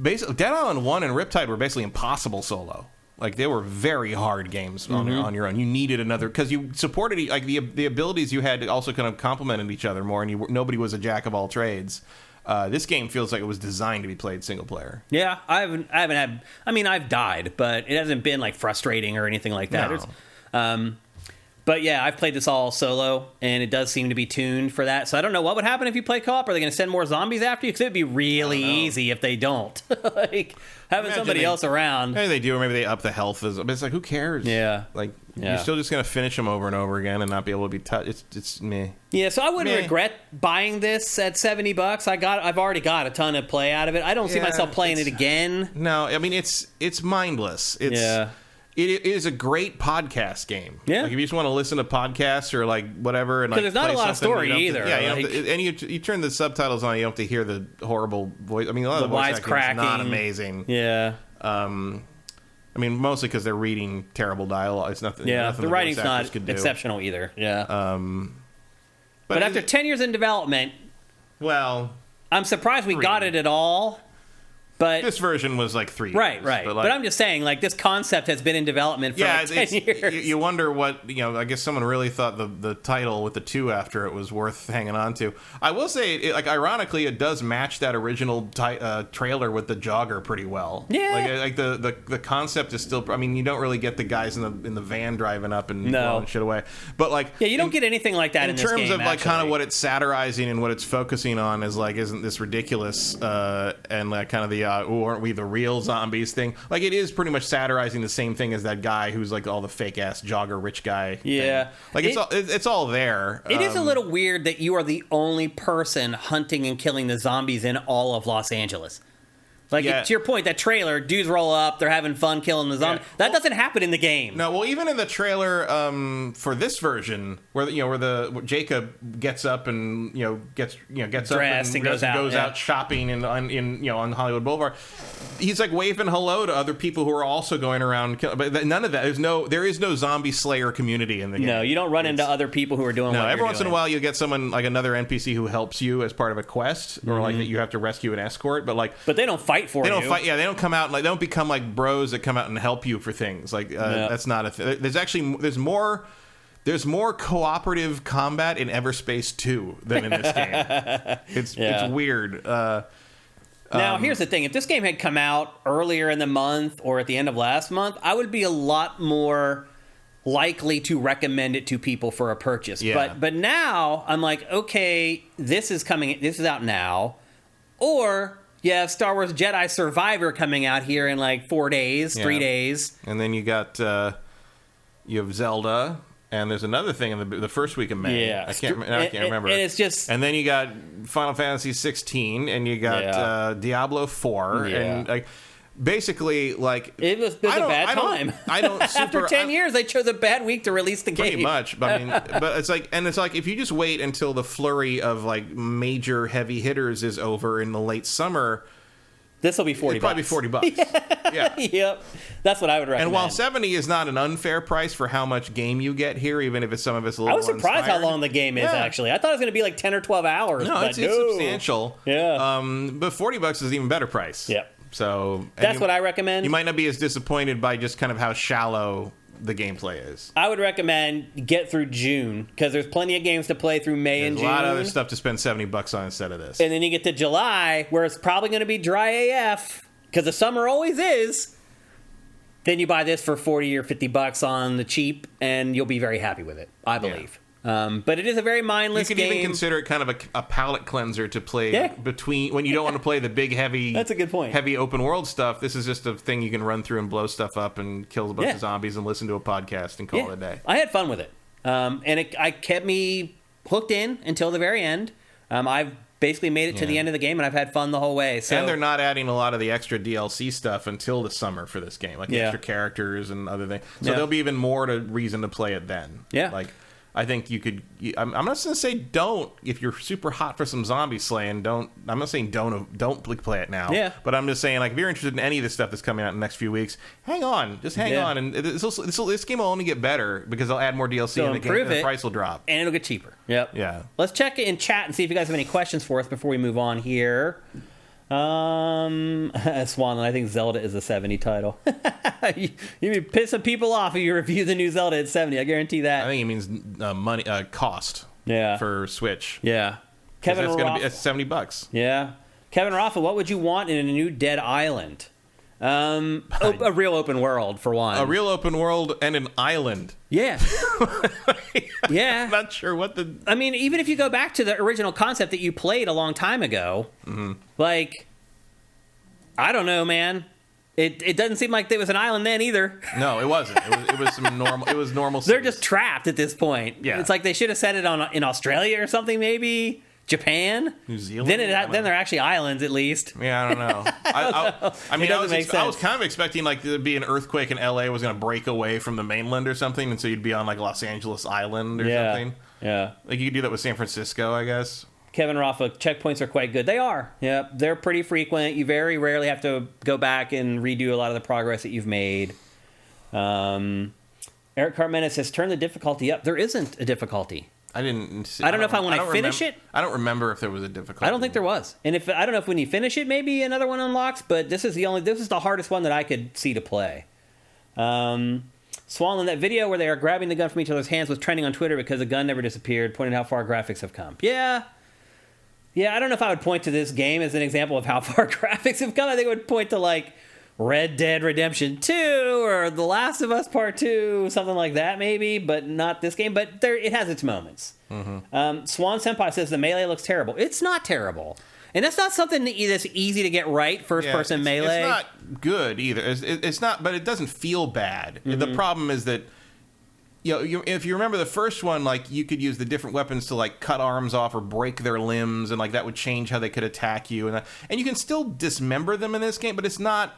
Basically Dead Island 1 and Riptide were basically impossible solo. They were very hard games on your own. You needed another, because you supported the abilities you had also kind of complemented each other more, and nobody was a jack of all trades. This game feels like it was designed to be played single player. Yeah, I haven't had. I mean, I've died, but it hasn't been frustrating or anything like that. No. But yeah, I've played this all solo, and it does seem to be tuned for that. So I don't know what would happen if you play co-op. Are they going to send more zombies after you? Because it'd be really easy if they don't. Having somebody else around. Maybe they do, or maybe they up the health. But it's who cares? Yeah. You're still just going to finish them over and over again and not be able to be touched. It's meh. Yeah, so I wouldn't regret buying this at $70. I've already got a ton of play out of it. I don't see myself playing it again. No, I mean, it's mindless. It is a great podcast game. Yeah. If you just want to listen to podcasts or whatever, and because there's not a lot of story either. And you turn the subtitles on, you don't have to hear the horrible voice. I mean, a lot of the voice acting is not amazing. Yeah. I mean, mostly because they're reading terrible dialogue. It's nothing. Yeah, nothing the writing's not exceptional either. Yeah. But after 10 years in development, I'm surprised we got it at all. But this version was 3 years. Right. But I'm just saying, this concept has been in development for 10 years. You wonder what, I guess someone really thought the title with the 2 after it was worth hanging on to. I will say, ironically, it does match that original trailer with the jogger pretty well. Yeah. The concept is still, I mean, you don't really get the guys in the van driving up and blowing shit away. But you don't get anything like that in this game, in terms of kind of what it's satirizing and what it's focusing on is isn't this ridiculous? And kind of the aren't we the real zombies thing? It is pretty much satirizing the same thing as that guy who's all the fake ass jogger rich guy. Yeah, thing. It's all there. It is a little weird that you are the only person hunting and killing the zombies in all of Los Angeles. To your point, that trailer, dudes roll up, they're having fun killing the zombie. That doesn't happen in the game. No, well, even in the trailer for this version, where Jacob gets up and gets dressed up and goes out shopping on Hollywood Boulevard, he's waving hello to other people who are also going around. But none of that. There is no zombie slayer community in the game. No, you don't run into other people who are doing. No, every once in a while you get someone another NPC who helps you as part of a quest, or that you have to rescue an escort. But they don't fight for you. They don't fight. Yeah, they don't come out. They don't become bros that come out and help you for things. That's not a thing. There's more There's more cooperative combat in Everspace 2 than in this game. It's weird. Now, here's the thing. If this game had come out earlier in the month or at the end of last month, I would be a lot more likely to recommend it to people for a purchase. Yeah. But now, I'm like, okay, this is out now. Or you have Star Wars Jedi Survivor coming out here in like 4 days, 3 days. And then you have Zelda. And there's another thing in the first week of May. Yeah. I can't remember. And it's just... And then you got Final Fantasy 16, and you got Diablo 4, and like basically, like it was a bad time. I don't After 10 years, they chose a bad week to release the game. Pretty much. But, I mean, but it's like if you just wait until the flurry of like major heavy hitters is over in the late summer. This will be $40. Probably $40. Yeah. Yep. That's what I would recommend. And while $70 is not an unfair price for how much game you get here, even if it's some of it's a little I was surprised how long the game is, actually. I thought it was going to be like 10 or 12 hours. No, it's substantial. Yeah. But $40 is an even better price. Yep. So that's what I recommend. You might not be as disappointed by just kind of how shallow the gameplay is. I would recommend get through June, because there's plenty of games to play through May and June. There's a lot of other stuff to spend $70 on instead of this. And then you get to July, where it's probably going to be dry AF, because the summer always is. Then you buy this for $40 or $50 on the cheap, and you'll be very happy with it, I believe. But it is a very mindless game. You could even consider it kind of a palate cleanser to play between when you don't want to play the big, heavy. That's a good point. Heavy open world stuff. This is just a thing you can run through and blow stuff up and kill a bunch of zombies and listen to a podcast and call it a day. I had fun with it, and it kept me hooked in until the very end. I've basically made it to the end of the game, and I've had fun the whole way. So. And they're not adding a lot of the extra DLC stuff until the summer for this game, like the extra characters and other things. So there'll be even more reason to play it then. Yeah. Like, I think you could. I'm not going to say don't if you're super hot for some zombie slaying. Don't. I'm not saying don't play it now. Yeah. But I'm just saying, like, if you're interested in any of the stuff that's coming out in the next few weeks, hang on, just hang on, and this game will only get better because they'll add more DLC and the price will drop and it'll get cheaper. Yep. Yeah. Let's check in chat and see if you guys have any questions for us before we move on here. Swanland, I think Zelda is a 70 title. You'd be pissing people off if you review the new Zelda at 70. I guarantee that. I think it means money cost. Yeah. For Switch. Yeah. Kevin it's Roth, it's $70. Yeah. Kevin Raffa, what would you want in a new Dead Island? A real open world, for one. A real open world and an island. Yeah. Yeah. I'm not sure what the... I mean, even if you go back to the original concept that you played a long time ago, like, I don't know, man. It doesn't seem like there was an island then either. No, it wasn't. It was some normal. It was normal. They're just trapped at this point. Yeah. It's like they should have set it in Australia or something, maybe. Japan, New Zealand. Then they're actually islands, at least. Yeah, I don't know. I mean, I was kind of expecting like there'd be an earthquake and LA was going to break away from the mainland or something, and so you'd be on like Los Angeles Island or something. Yeah, like you could do that with San Francisco, I guess. Kevin Raffa, checkpoints are quite good. They are. Yeah, they're pretty frequent. You very rarely have to go back and redo a lot of the progress that you've made. Eric Carmena says, turn the difficulty up. There isn't a difficulty. I don't know if when I finish it. I don't remember if there was a difficulty. I don't think there was. And I don't know if when you finish it, maybe another one unlocks. But this is the hardest one that I could see to play. Swollen, that video where they are grabbing the gun from each other's hands was trending on Twitter because the gun never disappeared, pointing out how far graphics have come. Yeah. I don't know if I would point to this game as an example of how far graphics have come. I think it would point to like Red Dead Redemption 2 or The Last of Us Part 2, something like that maybe, but not this game. But it has its moments. Mm-hmm. Swan Senpai says the melee looks terrible. It's not terrible. And that's not something that's easy to get right, first-person melee. It's not good either. It's not, but it doesn't feel bad. Mm-hmm. The problem is that, if you remember the first one, like, you could use the different weapons to, like, cut arms off or break their limbs, and, like, that would change how they could attack you. And you can still dismember them in this game, but it's not...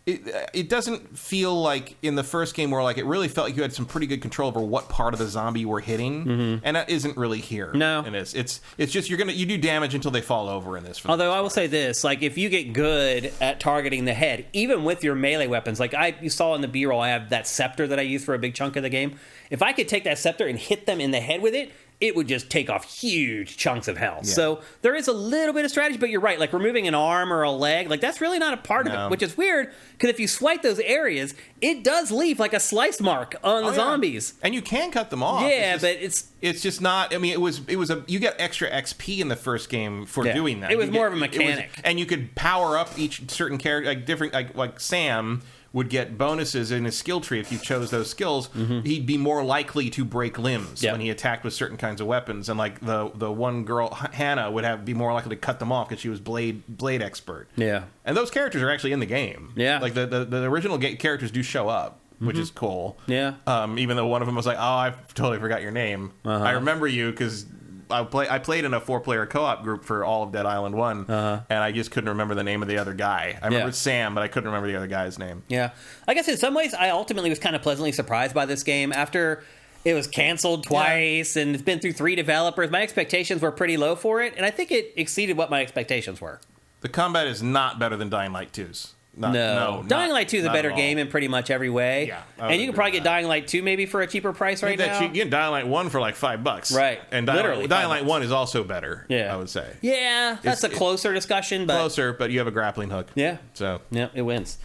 It doesn't feel like in the first game where like it really felt like you had some pretty good control over what part of the zombie you were hitting, and that isn't really here. No, in this, it's just you do damage until they fall over in this. Although I will say this, like if you get good at targeting the head, even with your melee weapons, like you saw in the B-roll, I have that scepter that I use for a big chunk of the game. If I could take that scepter and hit them in the head with it, it would just take off huge chunks of health. So there is a little bit of strategy, but you're right. Like removing an arm or a leg, like that's really not a part of it, which is weird because if you swipe those areas, it does leave like a slice mark on the zombies. And you can cut them off. Yeah, but it's just not. I mean, it was you get extra XP in the first game for doing that. It was more of a mechanic, and you could power up each certain character, like different, like Sam would get bonuses in his skill tree if you chose those skills. He'd be more likely to break limbs when he attacked with certain kinds of weapons, and like the one girl Hannah would be more likely to cut them off because she was blade expert. Yeah, and those characters are actually in the game. Yeah, like the original characters do show up, which is cool. Yeah, even though one of them was like, "Oh, I totally forgot your name. I remember you because." I played in a 4-player co-op group for all of Dead Island 1, and I just couldn't remember the name of the other guy. I remember Sam, but I couldn't remember the other guy's name. Yeah. I guess in some ways, I ultimately was kind of pleasantly surprised by this game. After it was canceled twice, and it's been through 3 developers, my expectations were pretty low for it, and I think it exceeded what my expectations were. The combat is not better than Dying Light 2's. No, Dying Light 2 is a better game in pretty much every way. Yeah, and you can probably get Dying Light 2 maybe for a cheaper price right now. You get Dying Light 1 for like $5. Right. And Dying Light 1 is also better, I would say. Yeah, that's a closer discussion. But closer, but you have a grappling hook. Yeah. So yeah, it wins.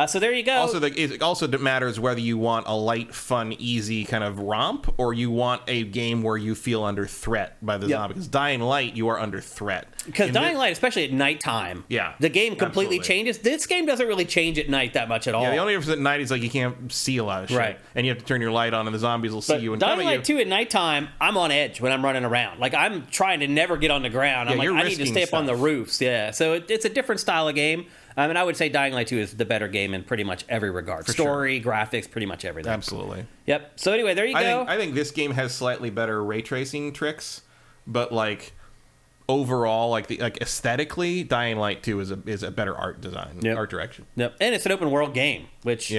So there you go. Also, it also matters whether you want a light, fun, easy kind of romp, or you want a game where you feel under threat by the zombie. Because Dying Light, you are under threat. Because Dying Light, especially at nighttime, the game completely changes. This game doesn't really change at night that much at all. Yeah, the only difference at night is like you can't see a lot of shit. Right. And you have to turn your light on, and the zombies will see you and come at you. Dying Light 2 at nighttime, I'm on edge when I'm running around. Like, I'm trying to never get on the ground. I'm like, I need to stay up on the roofs. Yeah, so it's a different style of game. And I would say Dying Light 2 is the better game in pretty much every regard. Story, graphics, pretty much everything. Absolutely. Yep. So anyway, there you go. I think this game has slightly better ray tracing tricks, but like overall, like aesthetically, Dying Light 2 is a better art design, art direction. Yep. And it's an open world game, which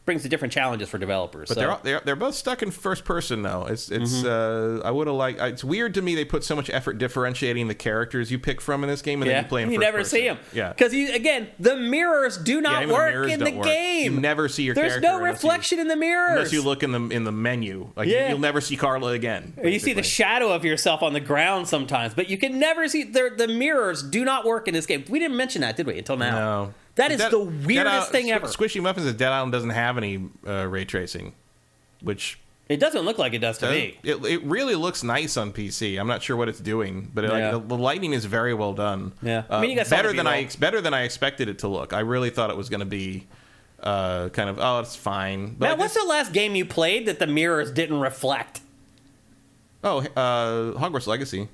brings the different challenges for developers. But they're both stuck in first person though. It's I would have liked. It's weird to me they put so much effort differentiating the characters you pick from in this game, and then you play them. You never see them. Yeah, because the mirrors do not work in the game. You never see your character. There's no reflection in the mirrors unless you look in the menu. Like you'll never see Carla again. Or you see the shadow of yourself on the ground sometimes, but you can never see the mirrors. Do not work in this game. We didn't mention that, did we? Until now. No. That is the weirdest thing ever. Squishy Muffins at Dead Island doesn't have any ray tracing, which... It doesn't look like it does to me. It really looks nice on PC. I'm not sure what it's doing, but the lighting is very well done. Yeah, I mean, you got better than I expected it to look. I really thought it was going to be kind of, it's fine. But now, what's the last game you played that the mirrors didn't reflect? Oh, Hogwarts Legacy.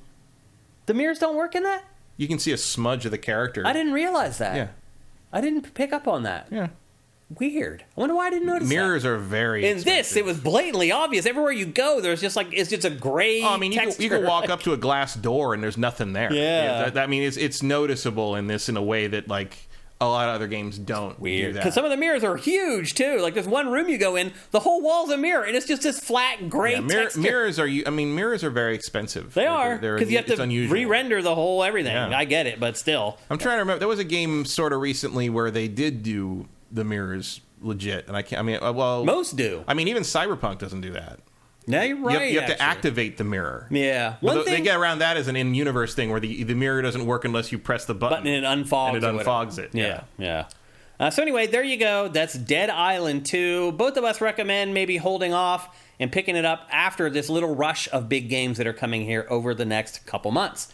The mirrors don't work in that? You can see a smudge of the character. I didn't realize that. Yeah. I didn't pick up on that. Yeah. Weird. I wonder why I didn't notice Mirrors that. are very In this, it was blatantly obvious. Everywhere you go, there's just like, it's just a gray texture. You can walk up to a glass door and there's nothing there. Yeah. I mean, it's noticeable in this in a way that, like, a lot of other games don't do that. Because some of the mirrors are huge, too. Like, there's one room you go in, the whole wall's a mirror, and it's just this flat gray texture. Mirrors are very expensive. They are, because you have to re-render the whole everything. Yeah. I get it, but still. I'm trying to remember. There was a game sort of recently where they did do the mirrors legit, and I can't. I mean, most do. I mean, even Cyberpunk doesn't do that. Yeah, you're right. You have to activate the mirror. Yeah. They get around that as an in-universe thing where the mirror doesn't work unless you press the button. And it unfogs it. Yeah. So anyway, there you go. That's Dead Island 2. Both of us recommend maybe holding off and picking it up after this little rush of big games that are coming here over the next couple months.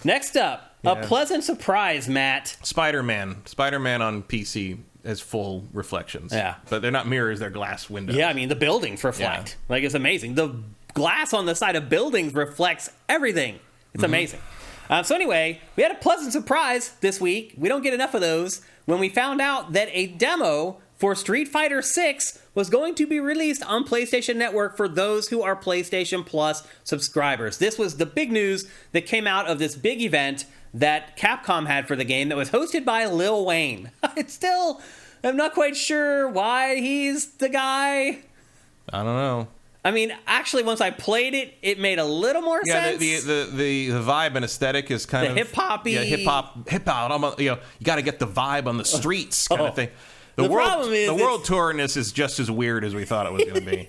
Next up, a pleasant surprise, Matt. Spider-Man on PC has full reflections. Yeah. But they're not mirrors, they're glass windows. Yeah, I mean, the buildings reflect. Yeah. Like, it's amazing. The glass on the side of buildings reflects everything. It's amazing. So anyway, we had a pleasant surprise this week. We don't get enough of those. When we found out that a demo for Street Fighter 6 was going to be released on PlayStation Network for those who are PlayStation Plus subscribers. This was the big news that came out of this big event that Capcom had for the game that was hosted by Lil Wayne. I'm not quite sure why he's the guy. I don't know. I mean, actually, once I played it, it made a little more sense. The vibe and aesthetic is kind of hip-hoppy. Yeah, hip-hop. You got to get the vibe on the streets kind of thing. The world tour in this is just as weird as we thought it was going to be.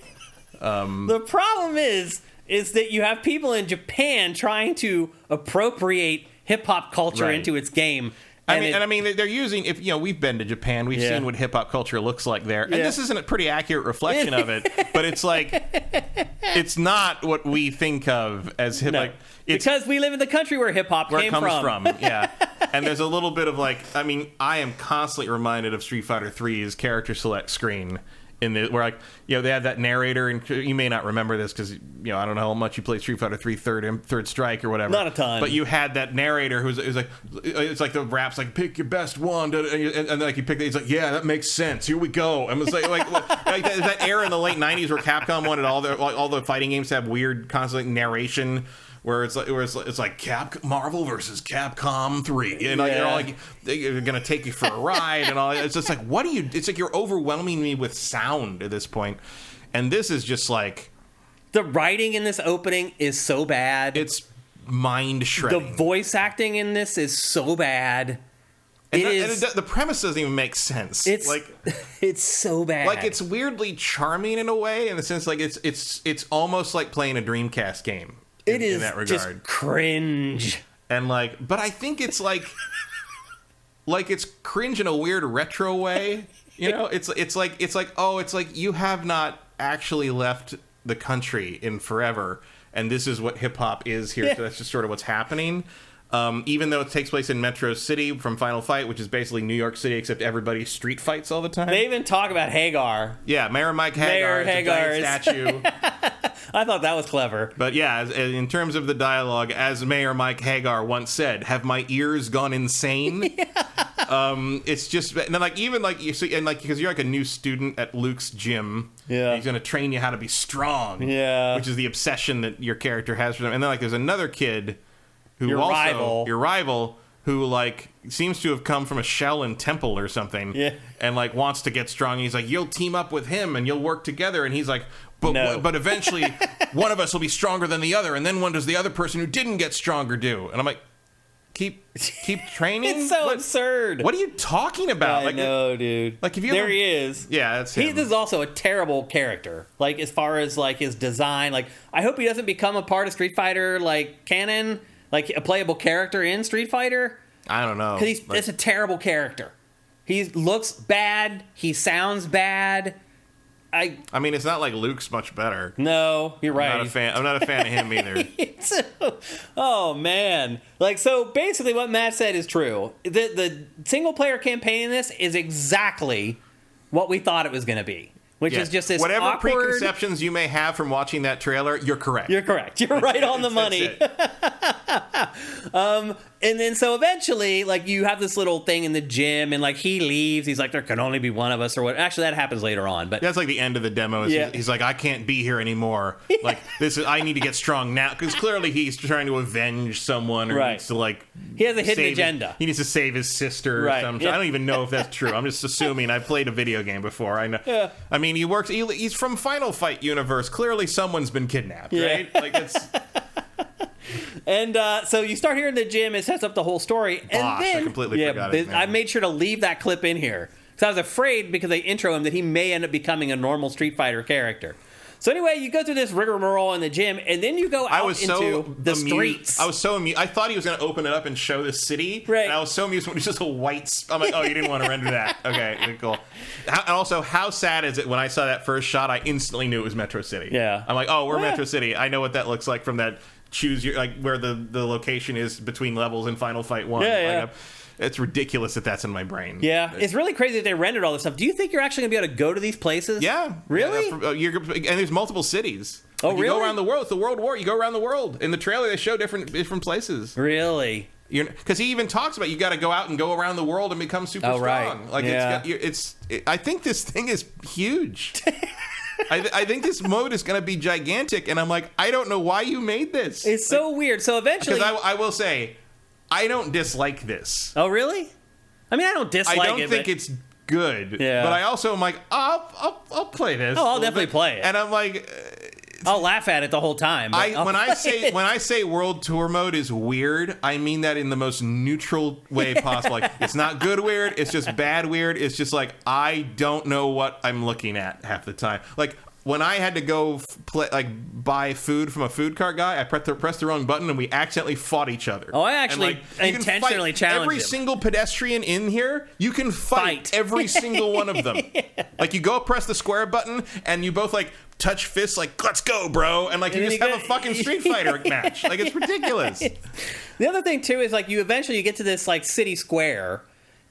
The problem is is that you have people in Japan trying to appropriate hip-hop culture into its game. I mean, they're using, if we've been to Japan, we've seen what hip hop culture looks like there, and this isn't a pretty accurate reflection of it. But it's like, it's not what we think of as hip. No, like, it's because we live in the country where hip hop where came it comes from. Yeah. And there's a little bit of like, I mean, I am constantly reminded of Street Fighter 3's character select screen. Where like they had that narrator, and you may not remember this because I don't know how much you played Street Fighter 3 Third Strike or whatever. Not a ton, but you had that narrator who's like, it's like the rap's like, pick your best one, and then like you pick it, he's like, yeah, that makes sense. Here we go. And it's like that era in the late '90s where Capcom wanted all the fighting games to have weird constant narration. Where it's like Marvel versus Capcom 3, and like they're all like they're gonna take you for a ride and all. It's just like, what do you? It's like you're overwhelming me with sound at this point, and this is just like the writing in this opening is so bad. It's mind shredding. The voice acting in this is so bad. And the premise doesn't even make sense. It's like it's so bad. Like it's weirdly charming in a way, in the sense like it's almost like playing a Dreamcast game. It is in that regard. Just cringe. And but I think it's like it's cringe in a weird retro way. It's like you have not actually left the country in forever, and this is what hip hop is here. So that's just sort of what's happening. Even though it takes place in Metro City from Final Fight, which is basically New York City, except everybody street fights all the time. They even talk about Hagar. Yeah, Mayor Mike Hagar is a giant statue. I thought that was clever. But yeah, in terms of the dialogue, as Mayor Mike Hagar once said, "Have my ears gone insane?" It's just, and then you see, and because you're like a new student at Luke's gym. Yeah, he's going to train you how to be strong. Yeah, which is the obsession that your character has for them. And then there's another kid who your rival who seems to have come from a Shaolin temple or something. Yeah, and wants to get strong. He's like, you'll team up with him and you'll work together. And he's like, but eventually one of us will be stronger than the other, and then what does the other person who didn't get stronger do? And I'm like, keep training. It's so absurd. What are you talking about? I know, dude. If you he is. Yeah, that's him. This is also a terrible character. As far as his design. I hope he doesn't become a part of Street Fighter canon, a playable character in Street Fighter. I don't know. Because it's a terrible character. He looks bad. He sounds bad. I mean, it's not like Luke's much better. No, you're right. I'm not a fan of him either. Oh man! So basically, what Matt said is true. The single player campaign in this is exactly what we thought it was going to be, which is just this whatever awkward... preconceptions you may have from watching that trailer. You're correct. You're correct. You're right on the money. And then so eventually, you have this little thing in the gym, and he leaves. He's like, there can only be one of us, or what? Actually, that happens later on. But that's the end of the demo. He's like, I can't be here anymore. I need to get strong now, because clearly he's trying to avenge someone, or needs to he has a hidden agenda. He needs to save his sister or something. I don't even know if that's true. I'm just assuming. I've played a video game before. I know. Yeah. I mean, he's from Final Fight universe. Clearly, someone's been kidnapped, right? It's. And so you start here in the gym. It sets up the whole story. And then I completely forgot it. I made sure to leave that clip in here because I was afraid, because they intro him, that he may end up becoming a normal Street Fighter character. So anyway, you go through this rigmarole in the gym, and then you go out into the streets. I was so amused. I thought he was going to open it up and show the city. Right. And I was so amused when it's just a white... I'm like, oh, you didn't want to render that. Okay, cool. Also, how sad is it when I saw that first shot, I instantly knew it was Metro City. Yeah. I'm like, oh, we're Metro City. I know what that looks like from that choose your... where the location is between levels in Final Fight 1. Yeah. It's ridiculous that that's in my brain. Yeah, it's really crazy that they rendered all this stuff. Do you think you're actually going to be able to go to these places? Yeah. Really? And there's multiple cities. Oh, really? You go around the world. It's the World War. You go around the world. In the trailer, they show different places. Really? Because he even talks about you got to go out and go around the world and become super strong. I think this thing is huge. I think this mode is going to be gigantic, and I'm like, I don't know why you made this. It's so weird. So eventually... Because I will say... I don't dislike this. Oh, really? I mean, I don't dislike it. I don't think it's good. Yeah. But I also am like, I'll play this. Oh, I'll definitely play it. And I'm like, I'll laugh at it the whole time. When I say World Tour mode is weird, I mean that in the most neutral way possible. It's not good weird. It's just bad weird. It's just I don't know what I'm looking at half the time. when I had to go buy food from a food cart guy, I pressed the wrong button and we accidentally fought each other. Oh, I actually intentionally challenged every him. single pedestrian in here. You can fight every single one of them. Yeah. Like you go press the square button and you both like touch fists like let's go, bro, and like you just have a fucking Street Fighter match. Like it's ridiculous. The other thing too is like you eventually get to this like city square.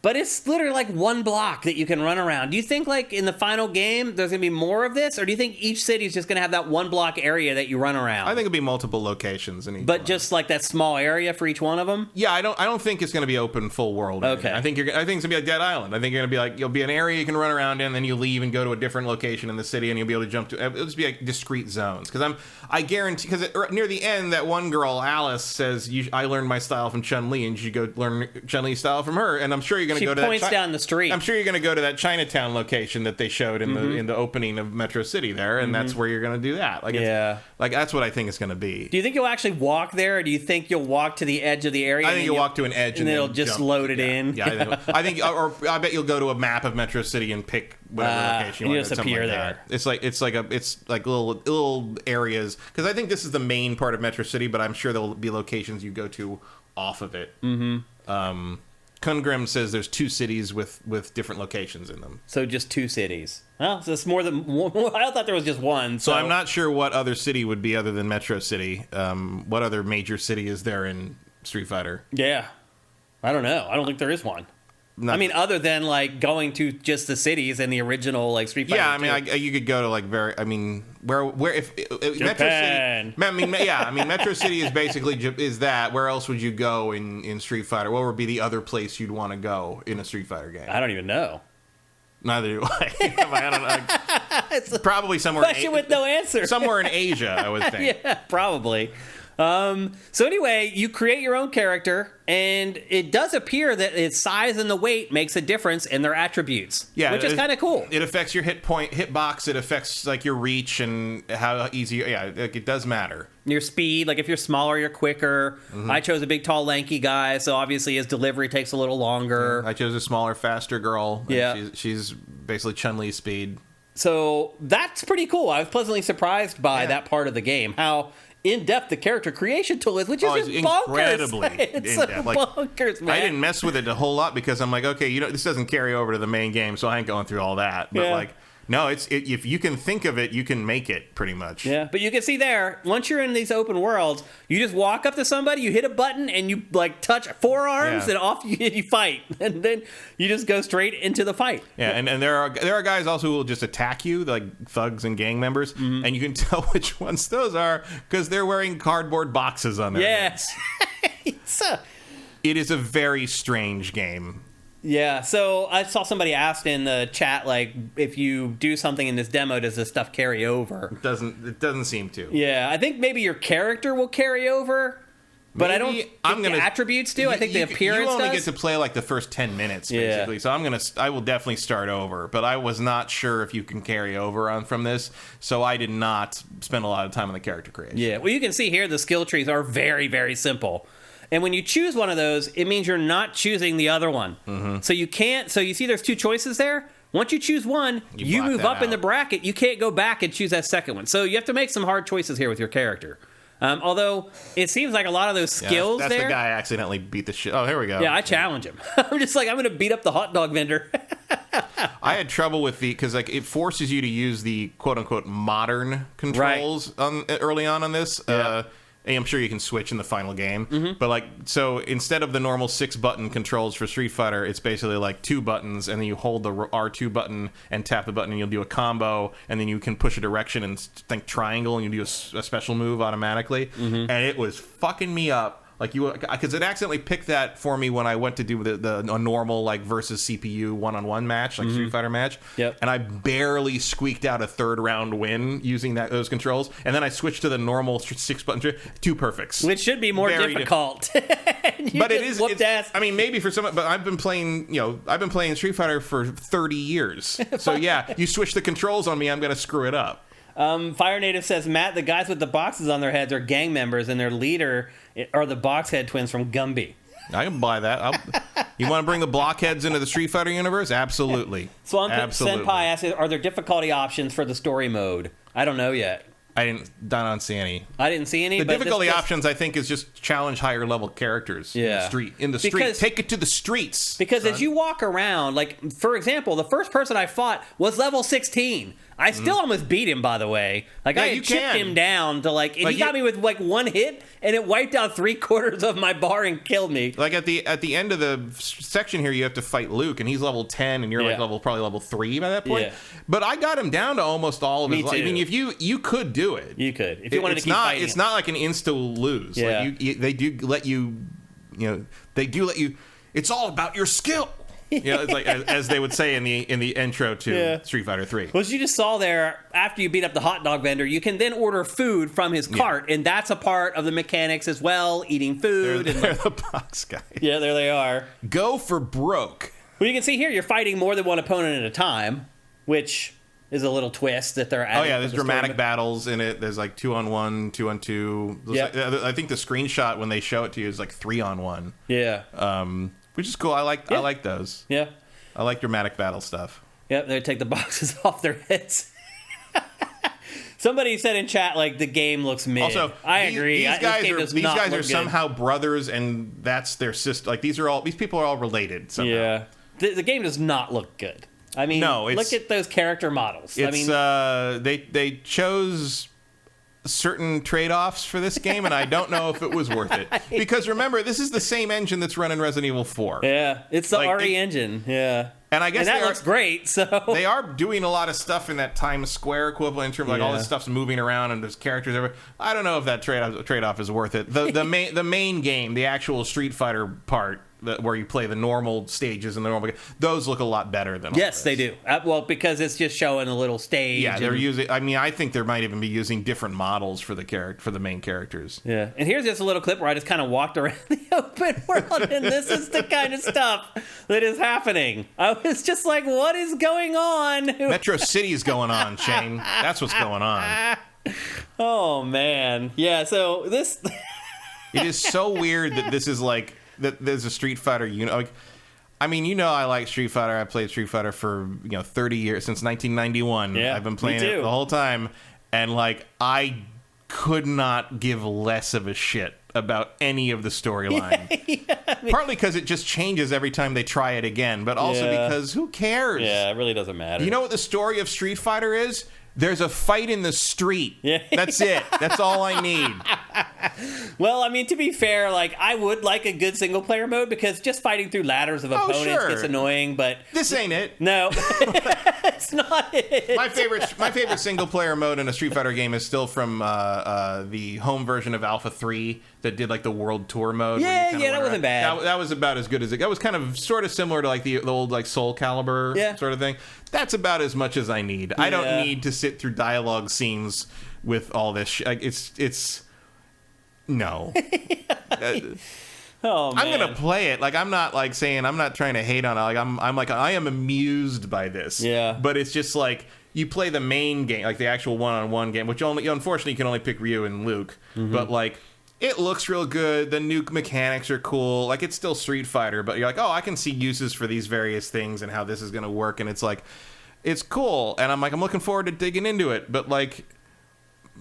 But it's literally like one block that you can run around. Do you think like in the final game there's going to be more of this? Or do you think each city is just going to have that one block area that you run around? I think it'll be multiple locations in each But one. just like that small area for each one of them? Yeah, I don't think it's going to be open full world. Okay. I think it's going to be like Dead Island. I think you're going to be like, you'll be an area you can run around in, then you leave and go to a different location in the city and you'll be able to jump to, it'll just be like discrete zones. Because I guarantee, because near the end, that one girl, Alice, says, I learned my style from Chun-Li and you should go learn Chun-Li's style from her. And I'm sure you're going to go to that. She points down the street. I'm sure you're going to go to that Chinatown location that they showed in the opening of Metro City there, and that's where you're going to do that. Like, like that's what I think it's going to be. Do you think you'll actually walk there, or do you think you'll walk to the edge of the area? I think you'll walk to an edge, and it'll just load it in. Yeah, I think, or I bet you'll go to a map of Metro City and pick whatever location you want. Just appear there. It's like little areas, because I think this is the main part of Metro City, but I'm sure there'll be locations you go to off of it. Kungrim says there's 2 cities with different locations in them. So just 2 cities. Well, so it's more than one. I thought there was just one. So I'm not sure what other city would be other than Metro City. What other major city is there in Street Fighter? Yeah. I don't know. I don't think there is one. I mean, other than like going to just the cities and the original like Street Fighter. Yeah, I mean, you could go to like where if Japan. Metro City. Metro City is basically is that. Where else would you go in Street Fighter? What would be the other place you'd want to go in a Street Fighter game? I don't even know. Neither do I. I don't know. Probably somewhere. Question with no answer. Somewhere in Asia, I would think. Yeah, probably. So anyway, you create your own character, and it does appear that its size and the weight makes a difference in their attributes. Yeah, which is kind of cool. It affects your hitbox. It affects like your reach and how easy. Yeah, like, it does matter. Your speed, like if you're smaller, you're quicker. I chose a big, tall, lanky guy, so obviously his delivery takes a little longer. I chose a smaller, faster girl. Yeah, she's basically Chun-Li's speed. So that's pretty cool. I was pleasantly surprised by that part of the game. How in-depth the character creation tool is, which is just incredibly bonkers. It's so bonkers, man. I didn't mess with it a whole lot because I'm like, okay, this doesn't carry over to the main game, so I ain't going through all that. But no, if you can think of it, you can make it pretty much. Yeah, but you can see there, once you're in these open worlds, you just walk up to somebody, you hit a button, and you like touch forearms, and off you fight, and then you just go straight into the fight. Yeah, and there are guys also who will just attack you, like thugs and gang members, and you can tell which ones those are because they're wearing cardboard boxes on their heads. It is a very strange game. Yeah, so I saw somebody asked in the chat, like, if you do something in this demo, does this stuff carry over? It doesn't seem to. Yeah, I think maybe your character will carry over, but I don't think the attributes do. I think the appearance does. You only get to play like the first 10 minutes, basically. So I will definitely start over, but I was not sure if you can carry over on from this, so I did not spend a lot of time on the character creation. Yeah, well, you can see here the skill trees are very, very simple. And when you choose one of those, it means you're not choosing the other one. So you can't. So you see, there's 2 choices there. Once you choose one, you move up in the bracket. You can't go back and choose that second one. So you have to make some hard choices here with your character. Although it seems like a lot of those skills that's the guy accidentally beat the shit. Oh, here we go. Yeah, I challenge him. I'm just like, I'm going to beat up the hot dog vendor. I had trouble with because like it forces you to use the quote unquote modern controls early on this. I'm sure you can switch in the final game, but so instead of the normal 6-button controls for Street Fighter, it's basically like 2 buttons, and then you hold the R2 button and tap the button, and you'll do a combo, and then you can push a direction and think triangle, and you do a special move automatically, and it was fucking me up. Like because it accidentally picked that for me when I went to do a normal like versus CPU one-on-one match, like Street Fighter match. Yep. And I barely squeaked out a 3rd round win using those controls. And then I switched to the normal 6-button 2 perfects, which should be more difficult. But it is. Ass. I mean, maybe for some, but I've been playing Street Fighter for 30 years. So yeah, you switch the controls on me, I'm gonna screw it up. Fire Native says, Matt, the guys with the boxes on their heads are gang members, and their leader are the Boxhead twins from Gumby. I can buy that. You want to bring the blockheads into the Street Fighter universe? Absolutely. Senpai asks, are there difficulty options for the story mode? I don't know yet. I don't see any. I didn't see any. The difficulty options, I think, is just challenge higher level characters in the street. Take it to the streets. Because as you walk around, like, for example, the first person I fought was level 16. I still almost beat him, by the way. Like, I had chipped him down to, like, and he got me with, like, one hit, and it wiped out 3/4 of my bar and killed me. Like, at the end of the section here, you have to fight Luke, and he's level 10, and you're, like, probably level 3 by that point. Yeah. But I got him down to almost all of his life. I mean, if you could do it. You could. If you wanted to keep fighting. It's not like an insta-lose. Yeah. Like, they do let you, it's all about your skill. It's like as they would say in the intro to Street Fighter 3. Well, as you just saw there, after you beat up the hot dog vendor, you can then order food from his cart, and that's a part of the mechanics as well, eating food. They're the box guys. Yeah, there they are. Go for broke. Well, you can see here you're fighting more than one opponent at a time, which is a little twist that they're adding. Oh, yeah, there's dramatic battles in it. There's like 2-on-1, 2-on-2. Yeah. I think the screenshot when they show it to you is like 3-on-1. Yeah. Which is cool. I like those. Yeah. I like dramatic battle stuff. Yep, they take the boxes off their heads. Somebody said in chat, like, the game looks mid. Also, I agree. These guys are good. somehow brothers, and that's their sister. Like, these people are all related somehow. Yeah. The game does not look good. I mean, look at those character models. They chose certain trade-offs for this game, and I don't know if it was worth it. Because remember, this is the same engine that's running Resident Evil 4. Yeah, it's the RE engine. Yeah. And I guess that looks great. So they are doing a lot of stuff in that Times Square equivalent in terms of like all this stuff's moving around and there's characters everywhere. I don't know if that trade-off is worth it. The main game, the actual Street Fighter part, where you play the normal stages and the normal, those look a lot better than all yes, this. They do. Well, because it's just showing a little stage. Yeah, they're using. I mean, I think they might even be using different models for the main characters. Yeah, and here's just a little clip where I just kind of walked around the open world, and this is the kind of stuff that is happening. I was just like, "What is going on?" Metro City's going on, Shane. That's what's going on. Oh man, yeah. So this. It is so weird that this is like. That there's a Street Fighter like, I mean, I like Street Fighter. I played Street Fighter for 30 years, since 1991. Yeah, I've been playing it the whole time, and like I could not give less of a shit about any of the storyline. Yeah, partly because it just changes every time they try it again, but also because who cares? Yeah, it really doesn't matter. You know what the story of Street Fighter is? There's a fight in the street. Yeah. That's it. That's all I need. Well, I mean, to be fair, like, I would like a good single-player mode, because just fighting through ladders of opponents gets annoying, but... This ain't it. No. It's not it. My favorite single-player mode in a Street Fighter game is still from the home version of Alpha 3 that did, like, the World Tour mode. Yeah, that wasn't bad. That was about as good as it... That was kind of sort of similar to, like, the old, like, Soul Calibur sort of thing. That's about as much as I need. I don't need to sit through dialogue scenes with all this shit. Like, it's no. Oh, man. I'm gonna play it. Like, I'm not like saying, I'm not trying to hate on it. Like, I'm like, I am amused by this. Yeah. But it's just like, you play the main game, like the actual one-on-one game, which unfortunately you can only pick Ryu and Luke. Mm-hmm. But like, it looks real good. The nuke mechanics are cool. Like, it's still Street Fighter, but you're like, oh, I can see uses for these various things and how this is gonna work. And it's like, it's cool. And I'm like, I'm looking forward to digging into it. But like,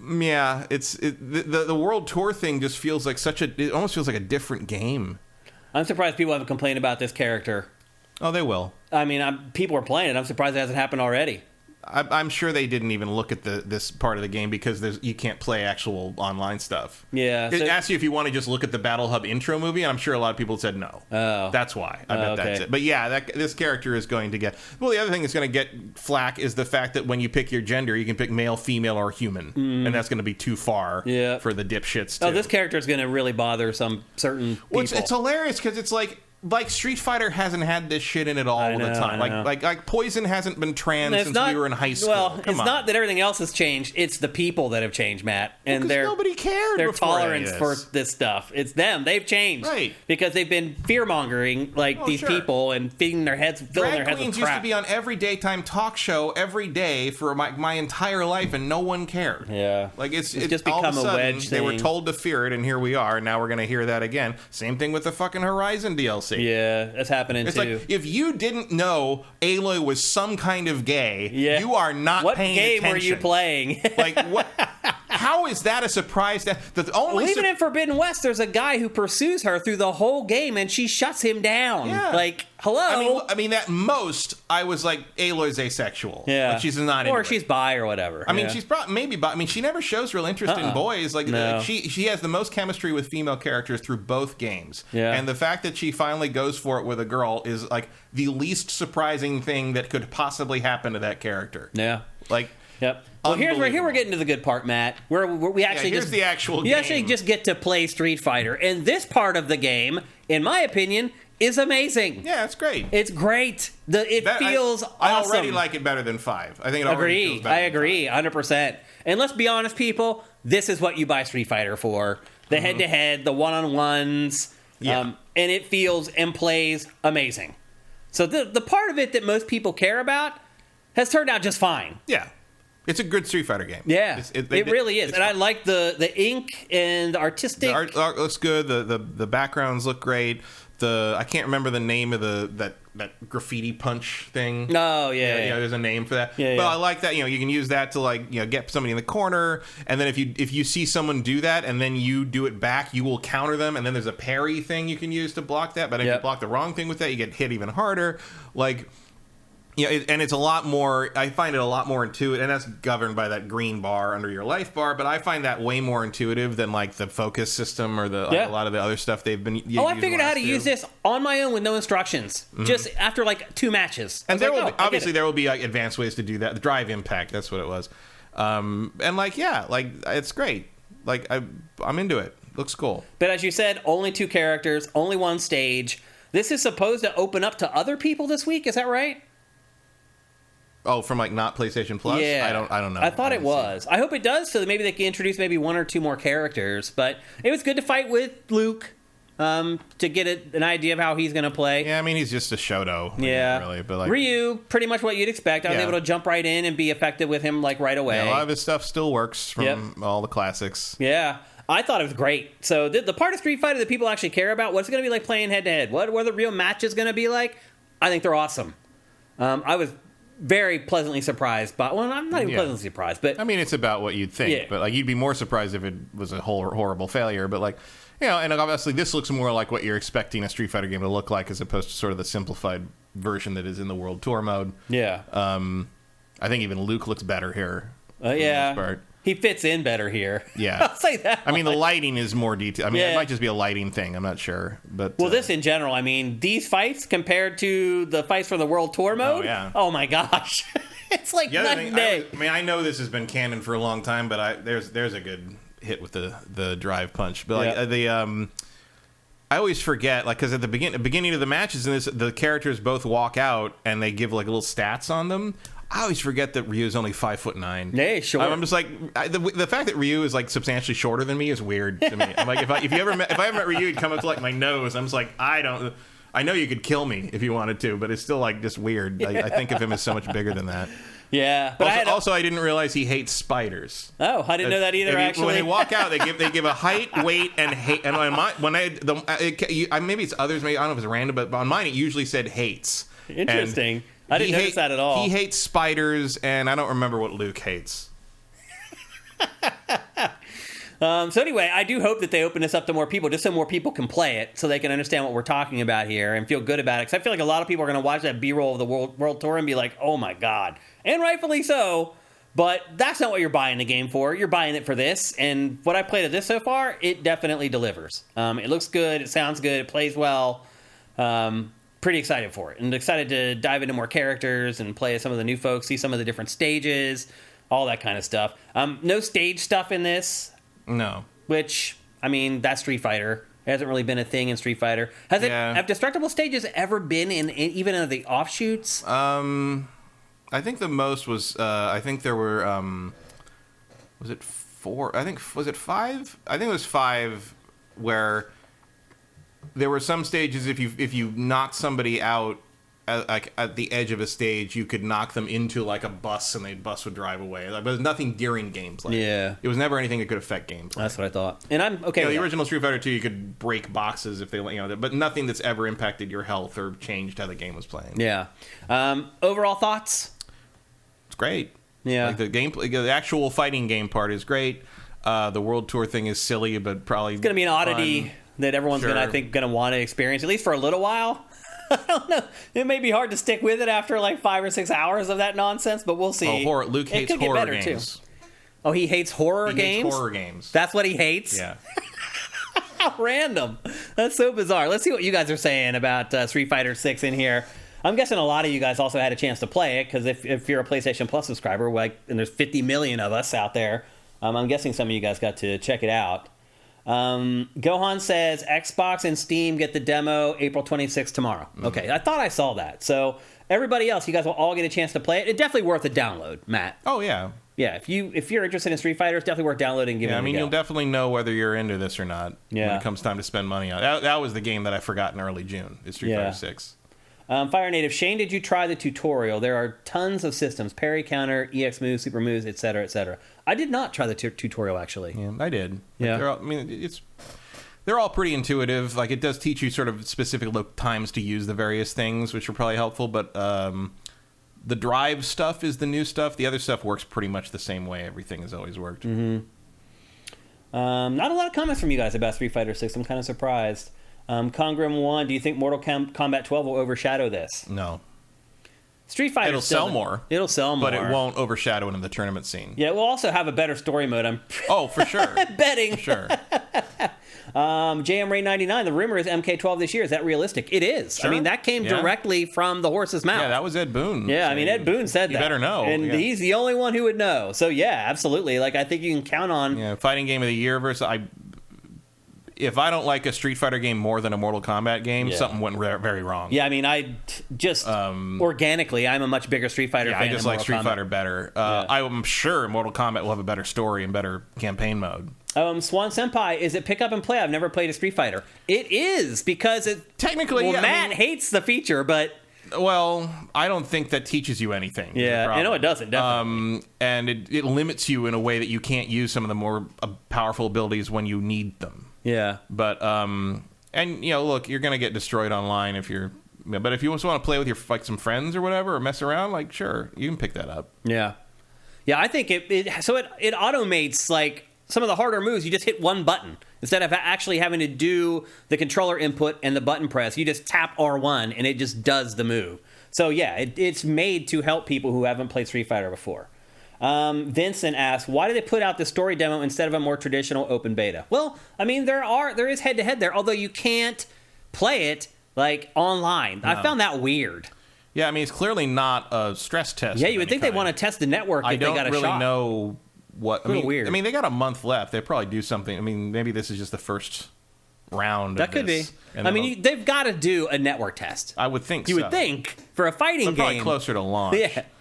yeah, the World Tour thing just feels like it almost feels like a different game. I'm surprised people haven't complained about this character. Oh, they will. I mean, people are playing it. I'm surprised it hasn't happened already. I'm sure they didn't even look at this part of the game because you can't play actual online stuff. Yeah. It asks you if you want to just look at the Battle Hub intro movie, and I'm sure a lot of people said no. Oh. That's why. I bet that's it. But yeah, this character is going to get... Well, the other thing that's going to get flack is the fact that when you pick your gender, you can pick male, female, or human. And that's going to be too far for the dipshits, too. Oh, this character is going to really bother some certain people. Well, it's hilarious because it's like... like Street Fighter hasn't had this shit in it all the time. Like Poison hasn't been trans since we were in high school. Well, it's not that everything else has changed. It's the people that have changed, Matt. And nobody cared. Their tolerance for this stuff. It's them. They've changed. Right. Because they've been fear-mongering these people and filling their heads with crap. Drag queens used to be on every daytime talk show every day for my entire life, and no one cared. Yeah. Like it's just all become of a a sudden, wedge they were thing. told to fear it, and here we are. And now we're going to hear that again. Same thing with the fucking Horizon DLC. Yeah, that's happening It's too. like, if you didn't know Aloy was some kind of gay, you are not paying attention. What game were you playing? Like, what? How is that a surprise? Even in Forbidden West, there's a guy who pursues her through the whole game, and she shuts him down. Yeah. Like, hello? I mean, at most, I was like, Aloy's asexual. Yeah. Like, she's not Or into she's it. bi or whatever. I mean, she's maybe bi. I mean, she never shows real interest in boys. Like, No. she has the most chemistry with female characters through both games. Yeah. And the fact that she finally goes for it with a girl is, like, the least surprising thing that could possibly happen to that character. Yeah. Like... Yep. Well, here we're getting to the good part, Matt. Where we actually here's the actual game. You actually just get to play Street Fighter, and this part of the game, in my opinion, is amazing. Yeah, it's great. It's great. It feels awesome. I already like it better than 5. I think it already feels better. I agree, 100%. And let's be honest, people. This is what you buy Street Fighter for: the head-to-head, the one-on-ones. Yeah. And it feels and plays amazing. So the part of it that most people care about has turned out just fine. Yeah. It's a good Street Fighter game. Yeah, it really is. And I like the ink and the artistic. The art looks good. The backgrounds look great. I can't remember the name of that graffiti punch thing. Oh, yeah. There's a name for that. Yeah, but yeah. I like that. You can use that to get somebody in the corner, and then if you see someone do that and then you do it back, you will counter them. And then there's a parry thing you can use to block that. But if you block the wrong thing with that, you get hit even harder. Like. Yeah, and it's a lot more. I find it a lot more intuitive, and that's governed by that green bar under your life bar. But I find that way more intuitive than like the focus system or a lot of the other stuff they've been. I figured out how to use this on my own with no instructions, just after like 2 matches. And there will be like advanced ways to do that. The drive impact, that's what it was. And it's great. Like I'm into it. Looks cool. But as you said, only 2 characters, only 1 stage. This is supposed to open up to other people this week. Is that right? Oh, from like not PlayStation Plus? Yeah. I don't know. I thought it was. I hope it does, so that maybe they can introduce maybe 1 or 2 more characters. But it was good to fight with Luke to get an idea of how he's going to play. Yeah, I mean, he's just a Shoto. Yeah. Really, but like Ryu, pretty much what you'd expect. I was able to jump right in and be effective with him like right away. Yeah, a lot of his stuff still works from all the classics. Yeah. I thought it was great. So the part of Street Fighter that people actually care about, what's it going to be like playing head-to-head? What are the real matches going to be like? I think they're awesome. I was very pleasantly surprised by... Well, I'm not even pleasantly surprised, but... I mean, it's about what you'd think, but like you'd be more surprised if it was a horrible failure, but like... and obviously this looks more like what you're expecting a Street Fighter game to look like as opposed to sort of the simplified version that is in the World Tour mode. Yeah. I think even Luke looks better here. Yeah. He fits in better here. Yeah. I'll say that. I mean, the lighting is more detailed. I mean, it might just be a lighting thing. I'm not sure. But this in general, I mean, these fights compared to the fights for the World Tour mode, oh my gosh. It's like night and day. I know this has been canon for a long time, but there's a good hit with the drive punch. But I always forget, like, because at the beginning of the matches, the characters both walk out and they give like little stats on them. I always forget that Ryu is only 5'9". Yeah, sure. I'm just like the fact that Ryu is like substantially shorter than me is weird to me. I'm like, if I ever met Ryu, he'd come up to like my nose. I'm just like, I know you could kill me if you wanted to, but it's still like just weird. I think of him as so much bigger than that. Yeah, but I didn't realize he hates spiders. Oh, I didn't know that either. Actually, when they walk out, they give a height, weight, and hate. And maybe it's others. Maybe I don't know if it's random, but on mine it usually said hates. Interesting. I didn't notice that at all. He hates spiders, and I don't remember what Luke hates. So anyway, I do hope that they open this up to more people, just so more people can play it, so they can understand what we're talking about here and feel good about it. Because I feel like a lot of people are going to watch that B-roll of the World Tour and be like, oh my God. And rightfully so. But that's not what you're buying the game for. You're buying it for this. And what I played of this so far, it definitely delivers. It looks good. It sounds good. It plays well. Pretty excited for it. And excited to dive into more characters and play as some of the new folks, see some of the different stages, all that kind of stuff. No stage stuff in this. No. Which, I mean, that's Street Fighter. hasn't really been a thing in Street Fighter. Have destructible stages ever been in even in the offshoots? I think the most was I think there were was it 4? I think was it 5? I think it was 5 where there were some stages if you knock somebody out at the edge of a stage, you could knock them into like a bus, and the bus would drive away. Like, but there's nothing during gameplay. Yeah, it was never anything that could affect gameplay. That's what I thought. And I'm okay. The original Street Fighter 2, you could break boxes if they, but nothing that's ever impacted your health or changed how the game was playing. Yeah. Overall thoughts? It's great. Yeah. Like the gameplay, the actual fighting game part is great. The World Tour thing is silly, but probably it's going to be an oddity fun. That everyone's going to want to experience, at least for a little while. I don't know. It may be hard to stick with it after like 5 or 6 hours of that nonsense, but we'll see. Luke hates horror games. Too. Oh, he hates horror games? Hates horror games. That's what he hates? Yeah. How random. That's so bizarre. Let's see what you guys are saying about Street Fighter 6 in here. I'm guessing a lot of you guys also had a chance to play it, because if you're a PlayStation Plus subscriber, and there's 50 million of us out there, I'm guessing some of you guys got to check it out. Gohan says Xbox and Steam get the demo April 26th tomorrow. Mm-hmm. Okay, I thought I saw that. So everybody else, you guys will all get a chance to play it. It's definitely worth a download, Matt. Oh yeah, yeah. If you're interested in Street Fighter, it's definitely worth downloading. And giving it a go. You'll definitely know whether you're into this or not when it comes time to spend money on it. That was the game that I forgot in early June. Is Street Fighter 6. Fire Native Shane, did you try the tutorial? There are tons of systems: parry, counter, EX moves, super moves, etc., etc. I did not try the tutorial actually. Yeah, I did. Yeah, they're all pretty intuitive. Like, it does teach you sort of specific times to use the various things, which are probably helpful. But the drive stuff is the new stuff. The other stuff works pretty much the same way everything has always worked. Mm-hmm. Not a lot of comments from you guys about Street Fighter 6. I'm kind of surprised. Congram 1, do you think Mortal Kombat 12 will overshadow this? No. Street Fighter It'll sell more. It'll sell more. But it won't overshadow it in the tournament scene. Yeah, it will also have a better story mode. For sure. Betting. For sure. JM Ray 99, the rumor is MK12 this year. Is that realistic? It is. Sure. I mean, that came directly from the horse's mouth. Yeah, that was Ed Boon. Yeah, I mean, Ed Boon said that. You better know. And he's the only one who would know. So, yeah, absolutely. Like, I think you can count on... Yeah, fighting game of the year versus... If I don't like a Street Fighter game more than a Mortal Kombat game, something went very wrong. Yeah, I mean, I just organically, I'm a much bigger Street Fighter fan. I just like Street Fighter better. I'm sure Mortal Kombat will have a better story and better campaign mode. Swan Senpai, is it pick up and play? I've never played a Street Fighter. It is, because it... Technically, Matt hates the feature, but... Well, I don't think that teaches you anything. Yeah, I know it doesn't, definitely. And it limits you in a way that you can't use some of the more powerful abilities when you need them. Yeah, but look, you're gonna get destroyed online if you're. But if you just want to play with your some friends or whatever, or mess around, like, sure, you can pick that up. Yeah. I think it automates like some of the harder moves. You just hit one button instead of actually having to do the controller input and the button press. You just tap R1 and it just does the move. So yeah, it's made to help people who haven't played Street Fighter before. Vincent asks, why did they put out the story demo instead of a more traditional open beta? Well, I mean, there is head-to-head there, although you can't play it, like, online. No. I found that weird. Yeah, I mean, it's clearly not a stress test. Yeah, you would think they want to test the network if they got a shot. I don't really know what... Weird. I mean, they got a month left. They probably do something. I mean, maybe this is just the first round that could be. I mean, they've got to do a network test. I would think You would think, for a fighting game. Probably closer to launch.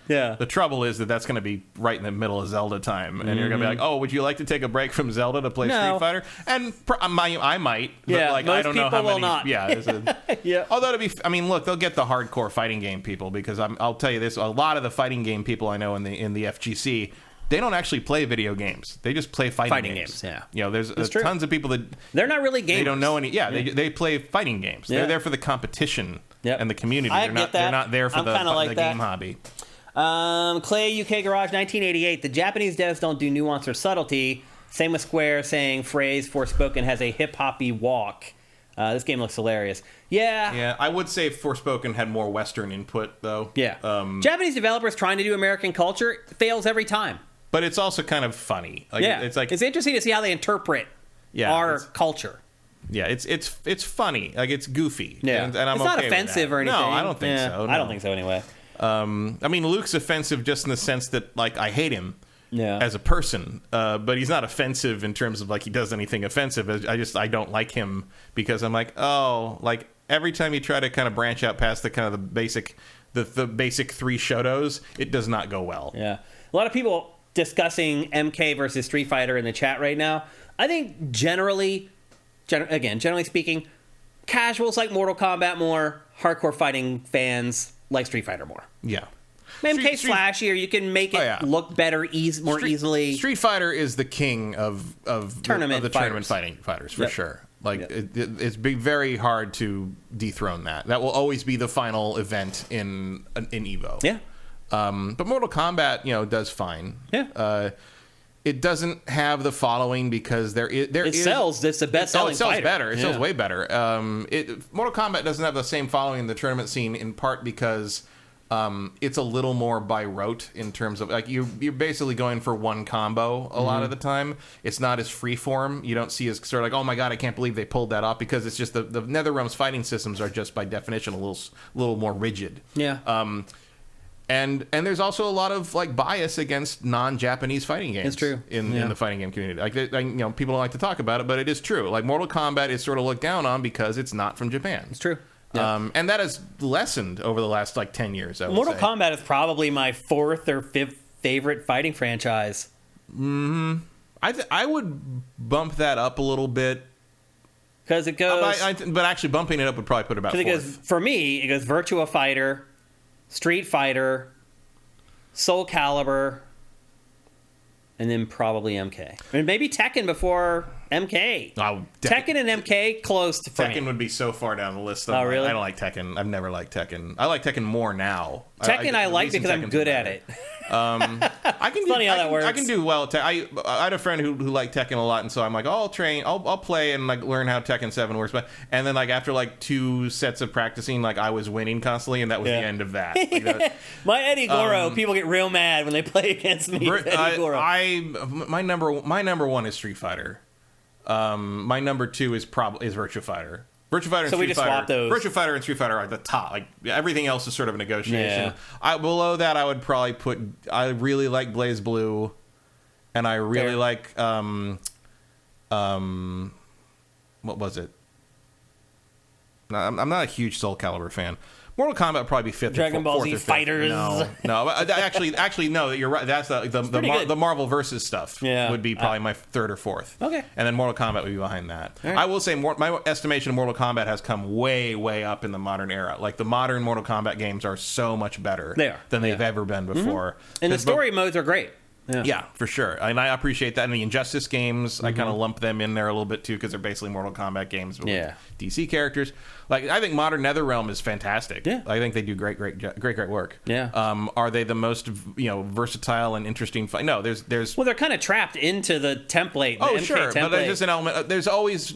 Yeah. The trouble is that's going to be right in the middle of Zelda time, and you're going to be like, "Oh, would you like to take a break from Zelda to play Street Fighter?" And I might, but most I don't know how many. Will not. Yeah. Although look, they'll get the hardcore fighting game people, because I'll tell you this: a lot of the fighting game people I know in the FGC, they don't actually play video games. They just play fighting games. Yeah. There's tons of people that they're not really gamers. They don't know any. Yeah, they play fighting games. They're there for the competition and the community. They're not there for the game hobby. Clay UK Garage 1988. The Japanese devs don't do nuance or subtlety. Same with Square saying phrase Forspoken has a hip-hoppy walk. This game looks hilarious. Yeah, I would say Forspoken had more Western input, though. Yeah. Japanese developers trying to do American culture fails every time. But it's also kind of funny. It's interesting to see how they interpret our culture. Yeah, it's funny. Like, it's goofy. Yeah, and I'm it's not offensive or anything. No, I don't think so. No. I don't think so anyway. I mean, Luke's offensive just in the sense that, like, I hate him. as a person, but he's not offensive in terms of like he does anything offensive. I don't like him because I'm like, oh, like every time you try to kind of branch out past the kind of the basic three Shotos, it does not go well. Yeah, a lot of people discussing MK versus Street Fighter in the chat right now. I think generally speaking, casuals like Mortal Kombat more. Hardcore fighting fans like Street Fighter more. Yeah. MK's flashier. You can make it look better, more easily. Street Fighter is the king of tournament fighters for sure. Like it's be very hard to dethrone that. That will always be the final event in Evo. Yeah. But Mortal Kombat, does fine. Yeah. It doesn't have the following because it sells. It's the best selling fighter. It sells better. It sells sells way better. Mortal Kombat doesn't have the same following in the tournament scene in part because it's a little more by rote in terms of like you're basically going for one combo a lot of the time. It's not as freeform. You don't see as sort of like, oh my god, I can't believe they pulled that off, because it's just the NetherRealm's fighting systems are just by definition a little more rigid. Yeah. And there's also a lot of like bias against non-Japanese fighting games. It's true. In the fighting game community. Like people don't like to talk about it, but it is true. Like Mortal Kombat is sort of looked down on because it's not from Japan. It's true. Yeah. And that has lessened over the last 10 years. Mortal Kombat is probably my fourth or fifth favorite fighting franchise. I would bump that up a little bit. Because it goes... but actually bumping it up would probably put it about fourth. For me, it goes Virtua Fighter, Street Fighter, Soul Calibur, and then probably MK. I mean, maybe Tekken before MK. Tekken and MK close to Tekken would be so far down the list. Oh, really? I don't like Tekken. I've never liked Tekken. I like Tekken more now. Tekken I like because I'm good at it. I can funny how that works. I can do well. I had a friend who liked Tekken a lot, and so I'm like, I'll play and like learn how Tekken 7 works. But and then like after like 2 sets of practicing, like I was winning constantly, and that was the end of that. My Eddie Goro, people get real mad when they play against me. Eddie Goro. My number one is Street Fighter. My number 2 is Virtua Fighter. Virtua Fighter and Street Fighter. Virtua Fighter and Street Fighter are at the top. Like everything else is sort of a negotiation. Yeah. Below that, I would probably put. I really like Blaze Blue, and I really like what was it? No, I'm not a huge Soul Calibur fan. Mortal Kombat would probably be fifth. Dragon Ball Z Fighters. No. Actually, no. You're right. That's the Marvel versus stuff. Yeah. Would be probably my third or fourth. Okay. And then Mortal Kombat would be behind that. Right. I will say, my estimation of Mortal Kombat has come way, way up in the modern era. Like the modern Mortal Kombat games are so much better than they've ever been before. And the story modes are great. Yeah, for sure. And I appreciate that. And the Injustice games, I kind of lump them in there a little bit too, because they're basically Mortal Kombat games with DC characters. Like I think modern NetherRealm is fantastic. Yeah. I think they do great work. Yeah. Are they the most versatile and interesting fight? No, there's well, they're kind of trapped into the template. The MK sure, template. but there's just an element. There's always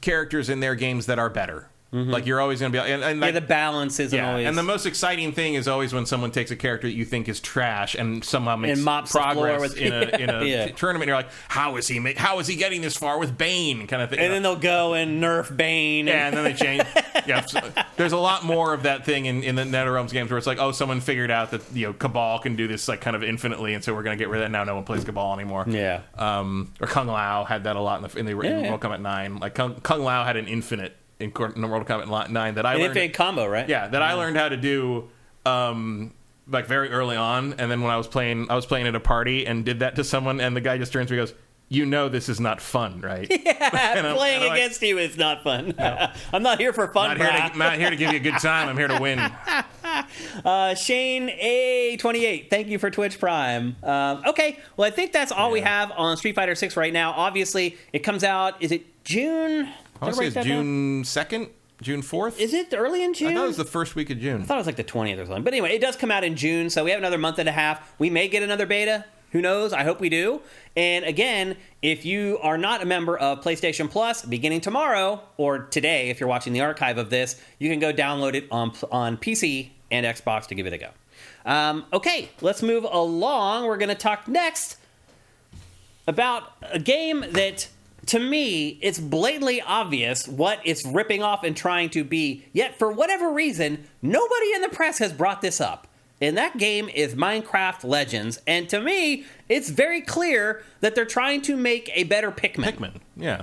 characters in their games that are better. Like you're always going to be, and like, the balance isn't always. And the most exciting thing is always when someone takes a character that you think is trash and somehow makes progress in a tournament. And you're like, how is he getting this far with Bane, kind of thing. And then they'll go and nerf Bane. Yeah, and then they change. So there's a lot more of that thing in the NetherRealms games where it's like, oh, someone figured out that Cabal can do this like kind of infinitely, and so we're going to get rid of that. Now no one plays Cabal anymore. Yeah. Or Kung Lao had that a lot in Mortal Kombat 9. Like Kung Lao had an infinite in Mortal Kombat 9 that I learned. Infinite combo, right? Yeah, that I learned how to do like very early on, and then when I was playing at a party and did that to someone, and the guy just turns to me and goes, this is not fun, right? Yeah, playing against you is not fun. No. I'm not here for fun, not here to give you a good time. I'm here to win. Shane A28, thank you for Twitch Prime. Okay, well, I think that's all we have on Street Fighter 6 right now. Obviously, it comes out, is it June? I want to say it's June 2nd, June 4th. Is it early in June? I thought it was the first week of June. I thought it was like the 20th or something. But anyway, it does come out in June, so we have another month and a half. We may get another beta. Who knows? I hope we do. And again, if you are not a member of PlayStation Plus, beginning tomorrow, or today, if you're watching the archive of this, you can go download it on PC and Xbox to give it a go. Okay, let's move along. We're going to talk next about a game that, to me, it's blatantly obvious what it's ripping off and trying to be, yet for whatever reason, nobody in the press has brought this up. And that game is Minecraft Legends. And to me, it's very clear that they're trying to make a better Pikmin. Yeah.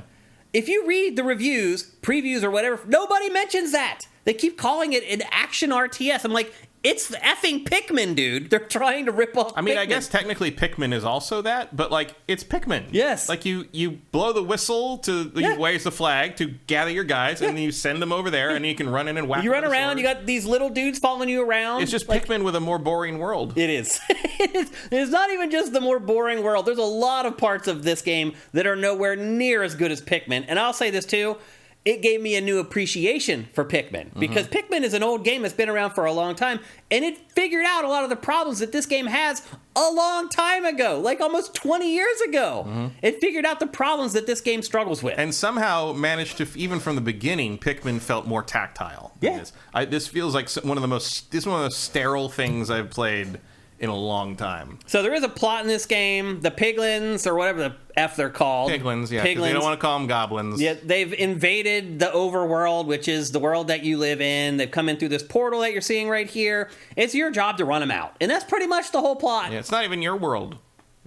If you read the reviews, previews, or whatever, nobody mentions that. They keep calling it an action RTS. I'm like, it's effing Pikmin, dude. They're trying to rip off I mean, Pikmin. I guess technically Pikmin is also that, but, like, it's Pikmin. Yes. Like, you blow the whistle you raise the flag to gather your guys, and then you send them over there, and you can run in and whack You them run with a around, sword. you got these little dudes following you around. It's just Pikmin with a more boring world. It is. It's not even just the more boring world. There's a lot of parts of this game that are nowhere near as good as Pikmin. And I'll say this, too. It gave me a new appreciation for Pikmin, because Pikmin is an old game that's been around for a long time, and it figured out a lot of the problems that this game has a long time ago, like almost 20 years ago. It figured out the problems that this game struggles with. And somehow managed to, even from the beginning, Pikmin felt more tactile. Yeah. This feels like one of the most sterile things I've played in a long time. So there is a plot in this game. The piglins, or whatever the F they're called. Piglins, yeah. 'Cause they don't want to call them goblins. Yeah, they've invaded the overworld, which is the world that you live in. They've come in through this portal that you're seeing right here. It's your job to run them out. And that's pretty much the whole plot. Yeah, it's not even your world.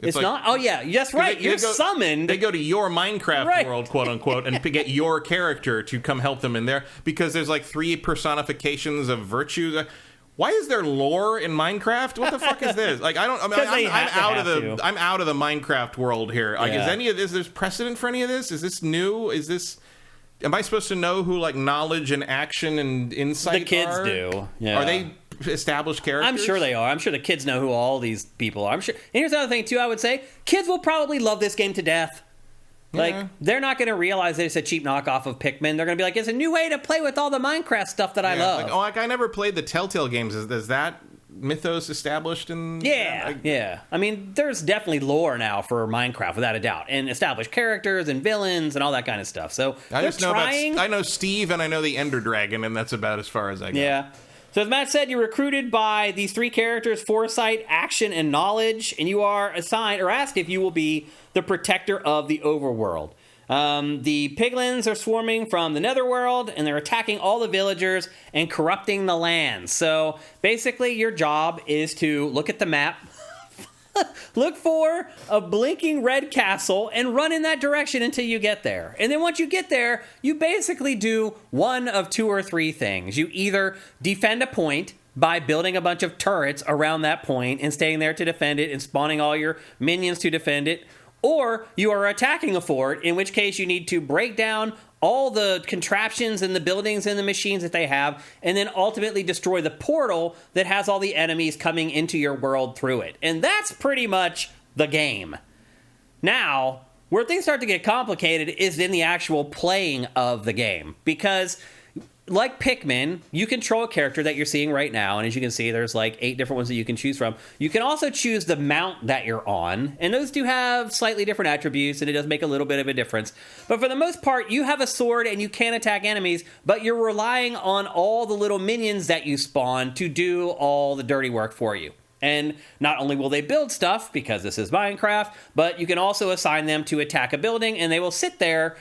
It's like, not? Oh, yeah. That's right. You're summoned. They go to your Minecraft world, quote unquote, and get your character to come help them in there, because there's like 3 personifications of virtues. Why is there lore in Minecraft? What the fuck is this? Like, I'm out of the Minecraft world here. Like, is any of this? There's precedent for any of this? Is this new? Am I supposed to know who, like, knowledge and action and insight The kids are? do. Yeah. Are they established characters? I'm sure they are. I'm sure the kids know who all these people are. I'm sure. And here's another thing too. I would say kids will probably love this game to death. Like, they're not going to realize that it's a cheap knockoff of Pikmin. They're going to be like, it's a new way to play with all the Minecraft stuff that I love. Like, I never played the Telltale games. Is that mythos established in... Yeah. I mean, there's definitely lore now for Minecraft, without a doubt. And established characters and villains and all that kind of stuff. So, I know Steve and I know the Ender Dragon, and that's about as far as I go. Yeah. So as Matt said, you're recruited by these 3 characters, Foresight, Action, and Knowledge, and you are assigned or asked if you will be the protector of the overworld. The piglins are swarming from the netherworld, and they're attacking all the villagers and corrupting the land. So basically, your job is to look at the map, look for a blinking red castle, and run in that direction until you get there. And then once you get there, you basically do one of 2 or 3 things. You either defend a point by building a bunch of turrets around that point and staying there to defend it and spawning all your minions to defend it, or you are attacking a fort, in which case you need to break down all the contraptions and the buildings and the machines that they have, and then ultimately destroy the portal that has all the enemies coming into your world through it. And that's pretty much the game. Now, where things start to get complicated is in the actual playing of the game, because like Pikmin, you control a character that you're seeing right now, and as you can see, there's like 8 different ones that you can choose from. You can also choose the mount that you're on, and those do have slightly different attributes, and it does make a little bit of a difference. But for the most part, you have a sword and you can attack enemies, but you're relying on all the little minions that you spawn to do all the dirty work for you. And not only will they build stuff, because this is Minecraft, but you can also assign them to attack a building, and they will sit there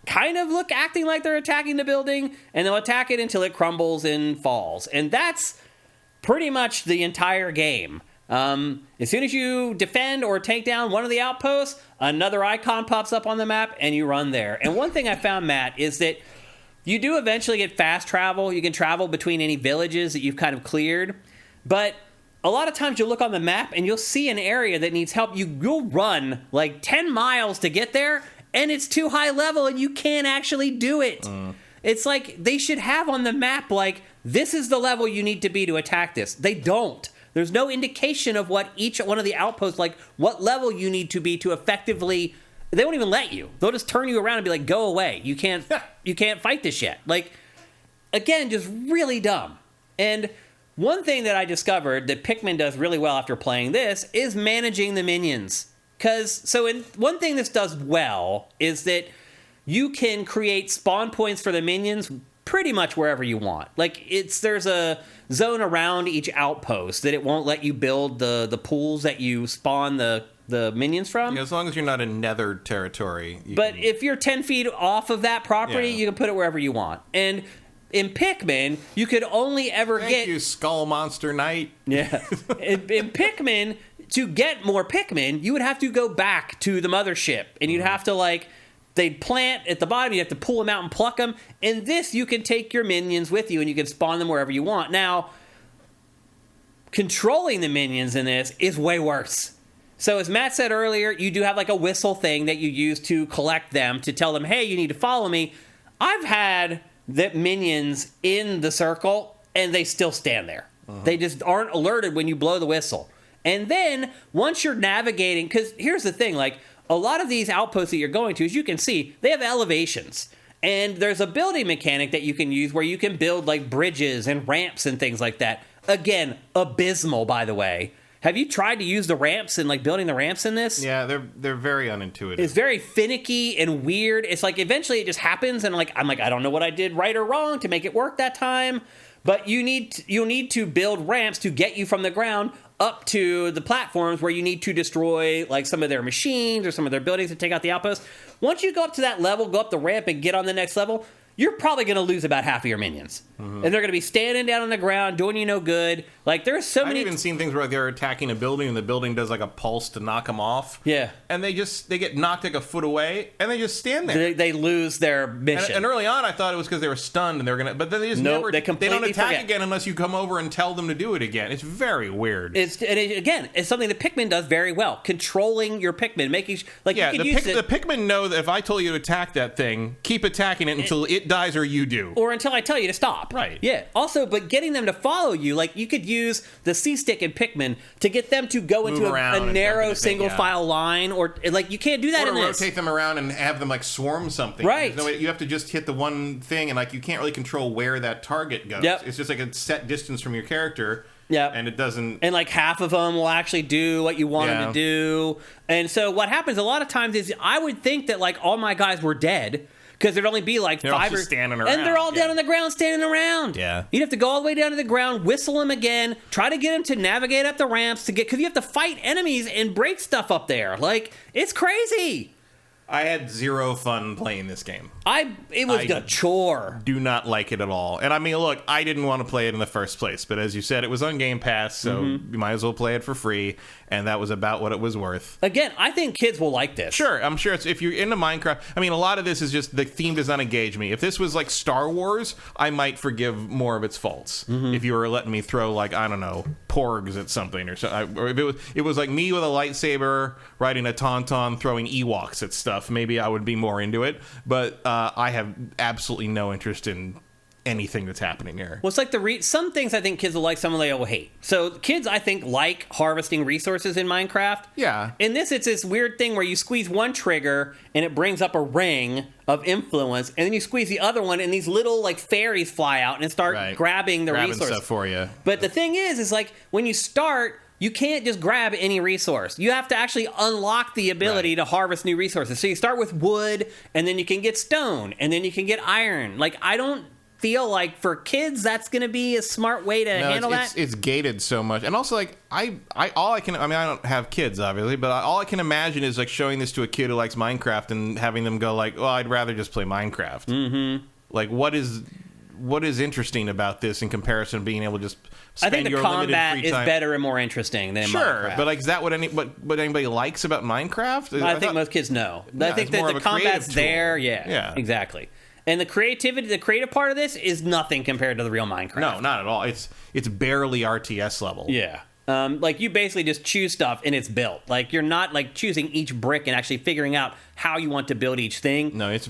kind of acting like they're attacking the building, and they'll attack it until it crumbles and falls. And that's pretty much the entire game. As soon as you defend or take down one of the outposts, another icon pops up on the map, and you run there. And one thing I found, Matt, is that you do eventually get fast travel. You can travel between any villages that you've kind of cleared. But a lot of times you'll look on the map, and you'll see an area that needs help. You'll run like 10 miles to get there, and it's too high level, and you can't actually do it. It's like they should have on the map, like, this is the level you need to be to attack this. They don't. There's no indication of what each one of the outposts, like, what level you need to be to effectively... They won't even let you. They'll just turn you around and be like, go away. You can't fight this yet. Like, again, just really dumb. And one thing that I discovered that Pikmin does really well after playing this is managing the minions. One thing this does well is that you can create spawn points for the minions pretty much wherever you want. Like, there's a zone around each outpost that it won't let you build the pools that you spawn the minions from. Yeah, as long as you're not in nether territory. But if you're 10 feet off of that property, you can put it wherever you want. And in Pikmin, you could only ever Thank you, Skull Monster Knight. Yeah. in Pikmin, to get more Pikmin, you would have to go back to the mothership, and you'd have to, like, they'd plant at the bottom, you have to pull them out and pluck them. In this, you can take your minions with you, and you can spawn them wherever you want. Now, controlling the minions in this is way worse. So as Matt said earlier, you do have like a whistle thing that you use to collect them, to tell them, hey, you need to follow me. I've had the minions in the circle, and they still stand there. They just aren't alerted when you blow the whistle. And then, once you're navigating, because here's the thing, like, a lot of these outposts that you're going to, as you can see, they have elevations. And there's a building mechanic that you can use where you can build, like, bridges and ramps and things like that. Again, abysmal, by the way. Have you tried to use the ramps and, like, building the ramps in this? Yeah, they're very unintuitive. It's very finicky and weird. It's like, eventually it just happens, and, like, I'm like, I don't know what I did right or wrong to make it work that time. But you'll need to build ramps to get you from the ground up to the platforms where you need to destroy, like, some of their machines or some of their buildings to take out the outposts. Once you go up to that level, go up the ramp and get on the next level, you're probably going to lose about half of your minions. And they're going to be standing down on the ground, doing you no good. Like, there's so many... I've even seen things where they're attacking a building and the building does, like, a pulse to knock them off. Yeah. And they get knocked, like, a foot away, and they just stand there. They lose their mission. And early on, I thought it was because they were stunned and they were going to... But then they just never... They don't attack forget. again unless you come over and tell them to do it again. It's very weird. Again, it's something that Pikmin does very well. Controlling your Pikmin, making... Like, yeah, you can use it... the Pikmin know that if I told you to attack that thing, keep attacking it until it dies or you do. Or until I tell you to stop. Right. Yeah. Also, but getting them to follow you, like, you could use the C-stick in Pikmin to get them to go into a narrow single-file line, or, like, you can't do that in this. Or rotate them around and have them, like, swarm something. Right. No, you have to just hit the one thing, and, like, you can't really control where that target goes. Yep. It's just, like, a set distance from your character. Yeah, and it doesn't... And, like, half of them will actually do what you want them to do. And so what happens a lot of times is I would think that, like, all my guys were dead, because there'd only be like they're five all just standing around. And they're all down on the ground standing around. Yeah. You'd have to go all the way down to the ground, whistle them again, try to get them to navigate up the ramps to get... Because you have to fight enemies and break stuff up there. Like, it's crazy. I had zero fun playing this game. It was a chore. Do not like it at all. And I mean, look, I didn't want to play it in the first place, but as you said, it was on Game Pass, so you might as well play it for free, and that was about what it was worth. Again, I think kids will like this. Sure, I'm sure if you're into Minecraft, I mean, a lot of this is just the theme does not engage me. If this was like Star Wars, I might forgive more of its faults. If you were letting me throw, like, I don't know, porgs at something or something. Or if it was like me with a lightsaber riding a tauntaun throwing Ewoks at stuff, maybe I would be more into it. But I have absolutely no interest in anything that's happening here. Well, it's like some things I think kids will like, some they will hate. So kids, I think, like harvesting resources in Minecraft. Yeah. In this, it's this weird thing where you squeeze one trigger and it brings up a ring of influence, and then you squeeze the other one and these little, like, fairies fly out and start grabbing resources stuff for you. But the thing is like, when you start, you can't just grab any resource. You have to actually unlock the ability to harvest new resources. So you start with wood, and then you can get stone, and then you can get iron. Like, I don't feel like for kids that's going to be a smart way to handle that. It's gated so much, and also, like, I don't have kids obviously, but all I can imagine is like showing this to a kid who likes Minecraft and having them go like, "Well, I'd rather just play Minecraft." Like, what is interesting about this in comparison to being able to just spend I think the your combat limited free time? is better and more interesting than Minecraft. But like, is that what anybody likes about Minecraft? I think most kids know. I think that the combat's there. Yeah, exactly. And the creative part of this is nothing compared to the real Minecraft. No, not at all. It's barely RTS level. Yeah. Like, you basically just choose stuff and it's built. Like, you're not, like, choosing each brick and actually figuring out how you want to build each thing. No, it's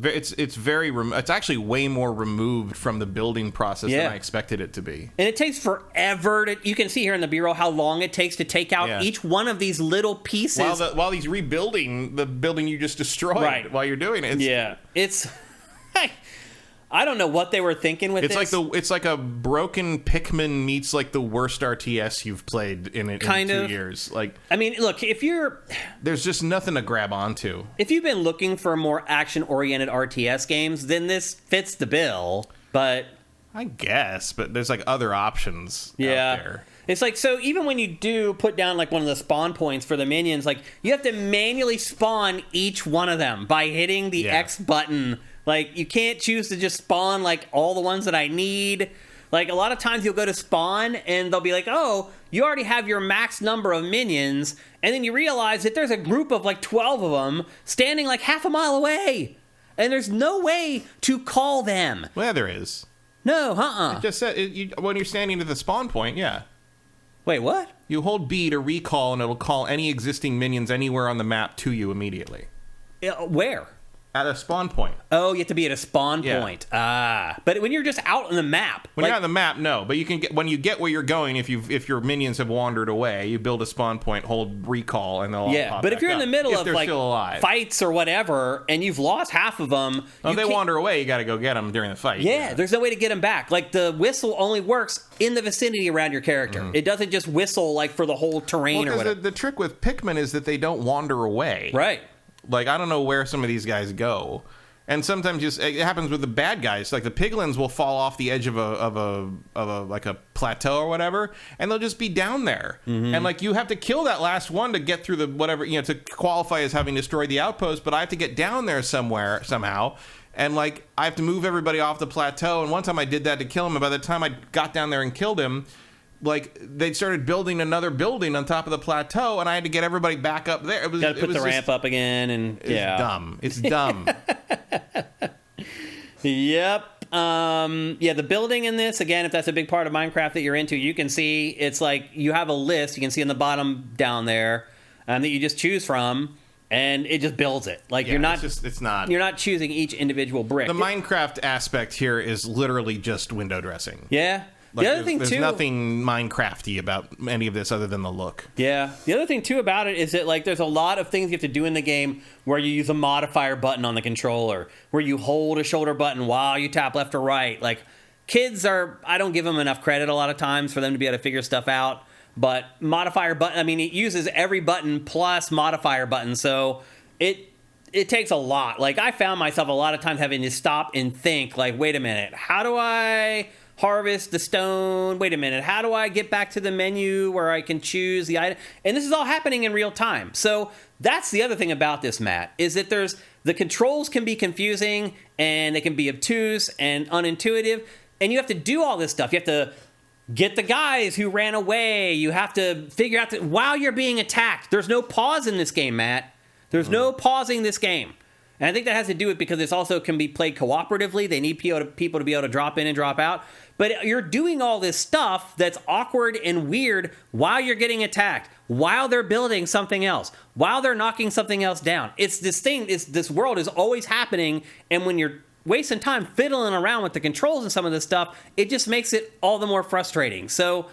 actually way more removed from the building process than I expected it to be. And it takes forever you can see here in the B-roll how long it takes to take out each one of these little pieces. While he's rebuilding the building you just destroyed while you're doing it. It's I don't know what they were thinking with this. It's like a broken Pikmin meets like the worst RTS you've played in 2 years. Like, I mean, look, there's just nothing to grab onto. If you've been looking for more action-oriented RTS games, then this fits the bill. But I guess, but there's like other options out there. It's like, so even when you do put down like one of the spawn points for the minions, like, you have to manually spawn each one of them by hitting the X button Like, you can't choose to just spawn, like, all the ones that I need. Like, a lot of times you'll go to spawn, and they'll be like, oh, you already have your max number of minions, and then you realize that there's a group of, like, 12 of them standing, like, half a mile away. And there's no way to call them. Well, there is. No, It just said, when you're standing at the spawn point, yeah. Wait, what? You hold B to recall, and it'll call any existing minions anywhere on the map to you immediately. Where? At a spawn point. Oh, you have to be at a spawn point. But when you're just out on the map. When you're on the map, no. But you can get when you get where you're going, if your minions have wandered away, you build a spawn point, hold recall, and they'll all pop but if you're in the middle of like fights or whatever, and you've lost half of them, if they wander away, you got to go get them during the fight. Yeah, there's no way to get them back. Like the whistle only works in the vicinity around your character. Mm-hmm. It doesn't just whistle like for the whole terrain or whatever. The trick with Pikmin is that they don't wander away. Right. Like, I don't know where some of these guys go. And sometimes it happens with the bad guys. Like, the piglins will fall off the edge of a plateau or whatever, and they'll just be down there. Mm-hmm. And, like, you have to kill that last one to get through the whatever, to qualify as having destroyed the outpost, but I have to get down there somehow. And, like, I have to move everybody off the plateau. And one time I did that to kill him, and by the time I got down there and killed him, like, they started building another building on top of the plateau, and I had to get everybody back up there. Got to put the ramp up again, and it's dumb. It's dumb. Yep. The building in this, again, if that's a big part of Minecraft that you're into, you can see it's like you have a list. You can see in the bottom down there that you just choose from, and it just builds it. Like you're not you're not choosing each individual brick. The Minecraft aspect here is literally just window dressing. Yeah. Like, the other thing, there's too, nothing Minecrafty about any of this other than the look. Yeah. The other thing, too, about it is that, like, there's a lot of things you have to do in the game where you use a modifier button on the controller, where you hold a shoulder button while you tap left or right. Like, I don't give them enough credit a lot of times for them to be able to figure stuff out. But modifier button, I mean, it uses every button plus modifier button, so it takes a lot. Like, I found myself a lot of times having to stop and think, like, wait a minute, how do I harvest the stone? Wait a minute, how do I get back to the menu where I can choose the item? And this is all happening in real time. So that's the other thing about this, Matt, is that the controls can be confusing and they can be obtuse and unintuitive, and you have to do all this stuff. You have to get the guys who ran away. You have to figure out that while you're being attacked. There's no pause in this game, Matt. There's no pausing this game. And I think that has to do with because this also can be played cooperatively. They need people to be able to drop in and drop out. But you're doing all this stuff that's awkward and weird while you're getting attacked, while they're building something else, while they're knocking something else down. It's this world is always happening, and when you're wasting time fiddling around with the controls and some of this stuff, it just makes it all the more frustrating. So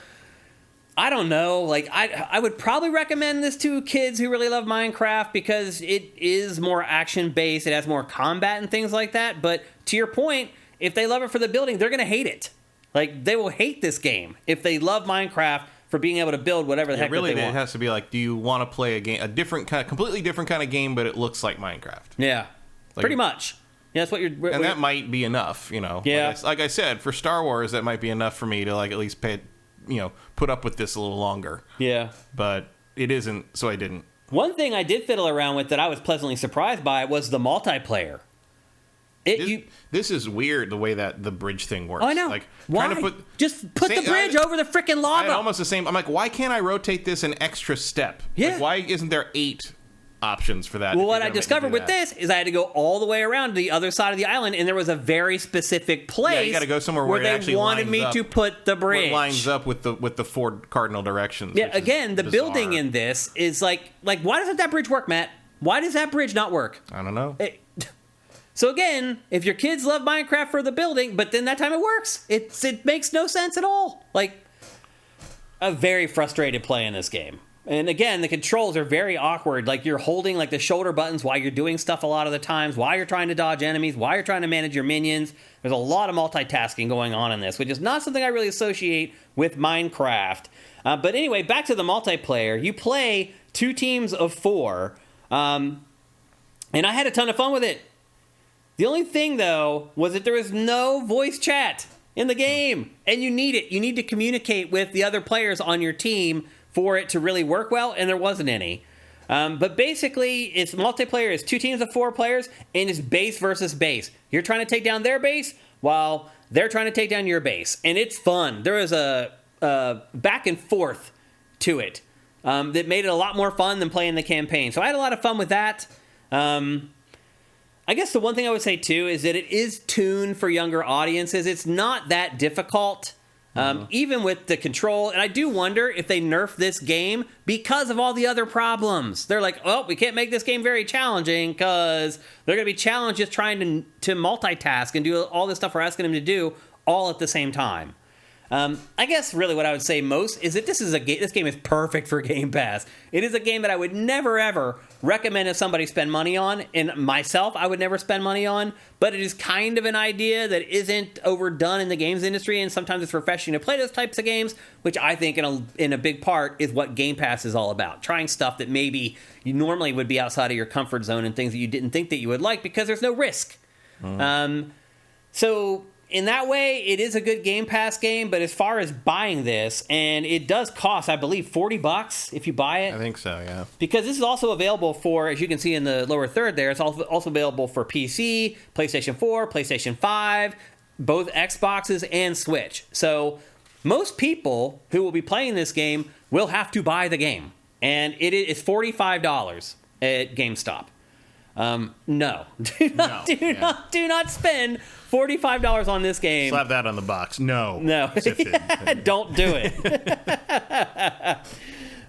I don't know. Like, I would probably recommend this to kids who really love Minecraft because it is more action-based. It has more combat and things like that. But to your point, if they love it for the building, they're going to hate it. Like, they will hate this game if they love Minecraft for being able to build whatever the heck really, they want. It has to be like, do you want to play a game, completely different kind of game, but it looks like Minecraft? Yeah, like, pretty much. Yeah, that's what you're. And that might be enough, Yeah. Like I said, for Star Wars, that might be enough for me to like at least put up with this a little longer. Yeah. But it isn't, so I didn't. One thing I did fiddle around with that I was pleasantly surprised by was the multiplayer. This is weird the way that the bridge thing works. Oh, I know. Like, why? Trying to just put the bridge over the freaking lava. Almost the same. I'm like, why can't I rotate this an extra step? Yeah. Like, why isn't there 8 options for that? Well, what I discovered with this is I had to go all the way around to the other side of the island, and there was a very specific place. Yeah, you got to go somewhere where they wanted me to put the bridge. Where it lines up with the 4 cardinal directions. Yeah, again, the building in this is like why doesn't that bridge work, Matt? Why does that bridge not work? I don't know. So again, if your kids love Minecraft for the building, but then that time it works, it makes no sense at all. Like, a very frustrated play in this game. And again, the controls are very awkward. Like, you're holding like the shoulder buttons while you're doing stuff a lot of the times, while you're trying to dodge enemies, while you're trying to manage your minions. There's a lot of multitasking going on in this, which is not something I really associate with Minecraft. But anyway, back to the multiplayer. You play 2 teams of 4, and I had a ton of fun with it. The only thing, though, was that there was no voice chat in the game, and you need it. You need to communicate with the other players on your team for it to really work well, and there wasn't any. But basically, it's multiplayer. It's 2 teams of 4 players, and it's base versus base. You're trying to take down their base while they're trying to take down your base. And it's fun. There is a back and forth to it that made it a lot more fun than playing the campaign. So I had a lot of fun with that. I guess the one thing I would say, too, is that it is tuned for younger audiences. It's not that difficult, even with the control. And I do wonder if they nerf this game because of all the other problems. They're like, oh, we can't make this game very challenging because they're going to be challenged just trying to multitask and do all this stuff we're asking them to do all at the same time. I guess really what I would say most is that this game is perfect for Game Pass. It is a game that I would never, ever recommend if somebody spend money on, and myself, I would never spend money on, but it is kind of an idea that isn't overdone in the games industry, and sometimes it's refreshing to play those types of games, which I think in a big part is what Game Pass is all about. Trying stuff that maybe you normally would be outside of your comfort zone and things that you didn't think that you would like because there's no risk. So in that way, it is a good Game Pass game, but as far as buying this, and it does cost, I believe, $40 if you buy it. I think so, yeah. Because this is also available for, as you can see in the lower third there, it's also available for PC, PlayStation 4, PlayStation 5, both Xboxes, and Switch. So most people who will be playing this game will have to buy the game. And it is $45 at GameStop. No. Do not spend $45 on this game. Slap that on the box. No. Don't do it.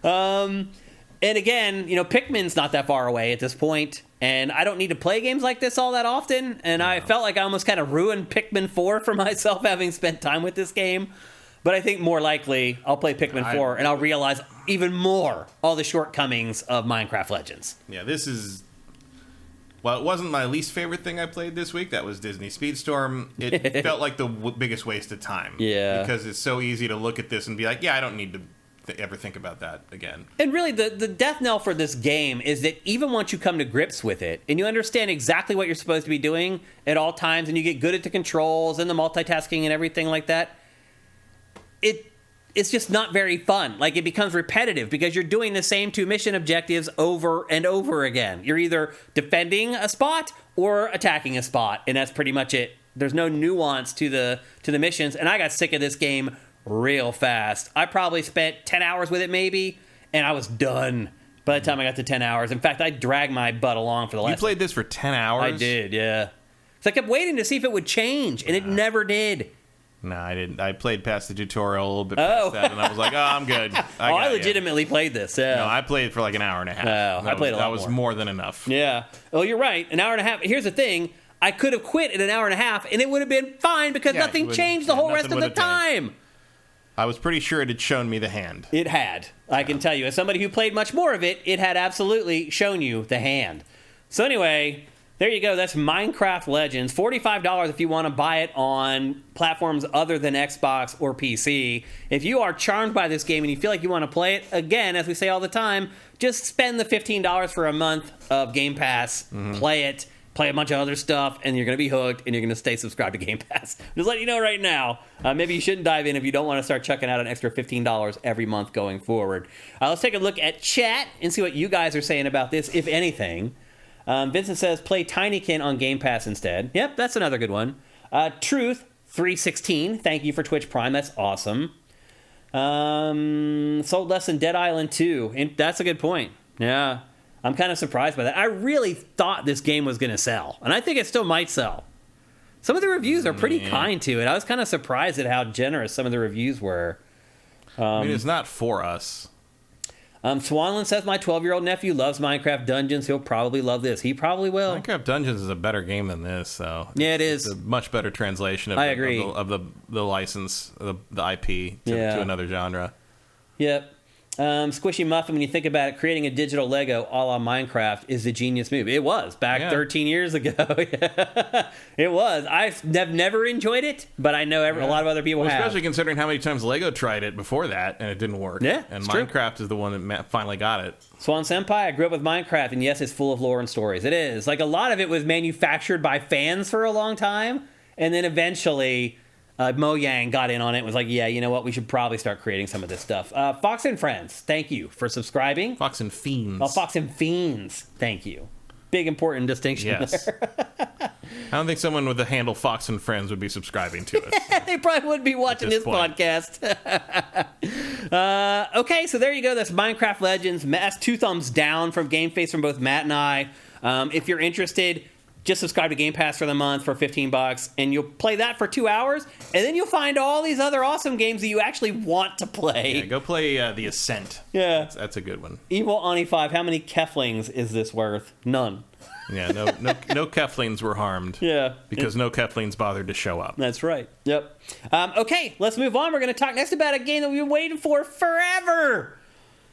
And again, Pikmin's not that far away at this point, and I don't need to play games like this all that often, and I felt like I almost kind of ruined Pikmin 4 for myself having spent time with this game. But I think more likely I'll play Pikmin 4 and I'll realize even more all the shortcomings of Minecraft Legends. Yeah, this is... Well, it wasn't my least favorite thing I played this week. That was Disney Speedstorm. It felt like the biggest waste of time. Yeah. Because it's so easy to look at this and be like, yeah, I don't need to ever think about that again. And really, the death knell for this game is that even once you come to grips with it, and you understand exactly what you're supposed to be doing at all times, and you get good at the controls and the multitasking and everything like that, it's just not very fun. Like, it becomes repetitive because you're doing the same two mission objectives over and over again. You're either defending a spot or attacking a spot, and that's pretty much it. There's no nuance to the missions, and I got sick of this game real fast. I probably spent 10 hours with it maybe, and I was done by the time I got to 10 hours. In fact, I dragged my butt along for the last... You played this for 10 hours? I did, yeah. So I kept waiting to see if it would change, and it never did. No, I didn't. I played past the tutorial a little bit past that, and I was like, oh, I'm good. I legitimately played this, yeah. No, I played for like an hour and a half. I played a lot more. That was more than enough. Yeah. Well, you're right. An hour and a half. Here's the thing. I could have quit in an hour and a half, and it would have been fine because nothing changed the whole rest of the time. I was pretty sure it had shown me the hand. It had. I can tell you. As somebody who played much more of it, it had absolutely shown you the hand. So anyway... There you go. That's Minecraft Legends. $45 if you want to buy it on platforms other than Xbox or PC. If you are charmed by this game and you feel like you want to play it, again, as we say all the time, just spend the $15 for a month of Game Pass. Play it. Play a bunch of other stuff, and you're going to be hooked, and you're going to stay subscribed to Game Pass. Just letting you know right now. Maybe you shouldn't dive in if you don't want to start chucking out an extra $15 every month going forward. Let's take a look at chat and see what you guys are saying about this, if anything. Vincent says, play Tinykin on Game Pass instead. Yep, that's another good one. Truth316, thank you for Twitch Prime. That's awesome. Sold less than Dead Island 2. And that's a good point. Yeah, I'm kind of surprised by that. I really thought this game was going to sell, and I think it still might sell. Some of the reviews are pretty kind to it. I was kind of surprised at how generous some of the reviews were. I mean, it's not for us. Swanland says, my 12-year-old nephew loves Minecraft Dungeons. He'll probably love this. He probably will. Minecraft Dungeons is a better game than this, so... Yeah, it is. It's a much better translation of, I agree. of the license, the IP, to another genre. Yep. Squishy Muffin, when you think about it, creating a digital Lego a la Minecraft is a genius move. It was back 13 years ago. It was. I've never enjoyed it, but I know a lot of other people have. Especially considering how many times Lego tried it before that, and it didn't work. Yeah, and Minecraft is the one that finally got it. Swan Senpai, I grew up with Minecraft, and yes, it's full of lore and stories. It is. Like, a lot of it was manufactured by fans for a long time, and then eventually... Mojang got in on it and was like, yeah, you know what? We should probably start creating some of this stuff. Fox and Friends, thank you for subscribing. Fox and Fiends. Oh, Fox and Fiends, thank you. big important distinction Yes. there. I don't think someone with the handle Fox and Friends would be subscribing to us. They probably wouldn't be watching this point. podcast. Okay, so there you go. That's Minecraft Legends. That's 2 thumbs down from GameFace from both Matt and I. If you're interested, just subscribe to Game Pass for the month for $15, and you'll play that for 2 hours, and then you'll find all these other awesome games that you actually want to play. Yeah, go play The Ascent. Yeah. That's a good one. Evil Ani 5, how many Keflings is this worth? None. Yeah, no Keflings were harmed. Yeah. Because no Keflings bothered to show up. That's right. Yep. Okay, let's move on. We're going to talk next about a game that we've been waiting for forever.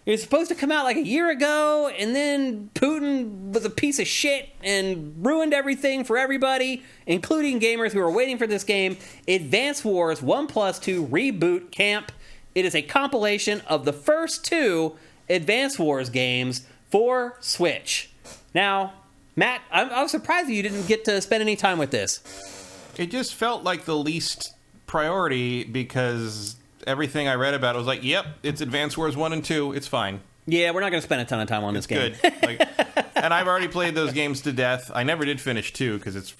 It was supposed to come out like a year ago, and then Putin was a piece of shit and ruined everything for everybody, including gamers who were waiting for this game. Advance Wars 1+2 Reboot Camp. It is a compilation of the first 2 Advance Wars games for Switch. Now, Matt, I was surprised that you didn't get to spend any time with this. It just felt like the least priority because everything I read about it was like, yep, it's Advance Wars 1 and 2. It's fine. Yeah, we're not going to spend a ton of time on this game. Good. And I've already played those games to death. I never did finish 2 because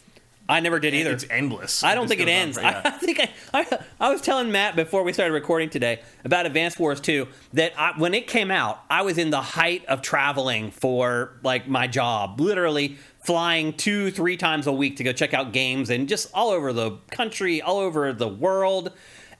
I never did either. It's endless. I don't think it ends. I think I was telling Matt before we started recording today about Advance Wars 2 that when it came out, I was in the height of traveling for like my job, literally flying 2-3 times a week to go check out games and just all over the country, all over the world.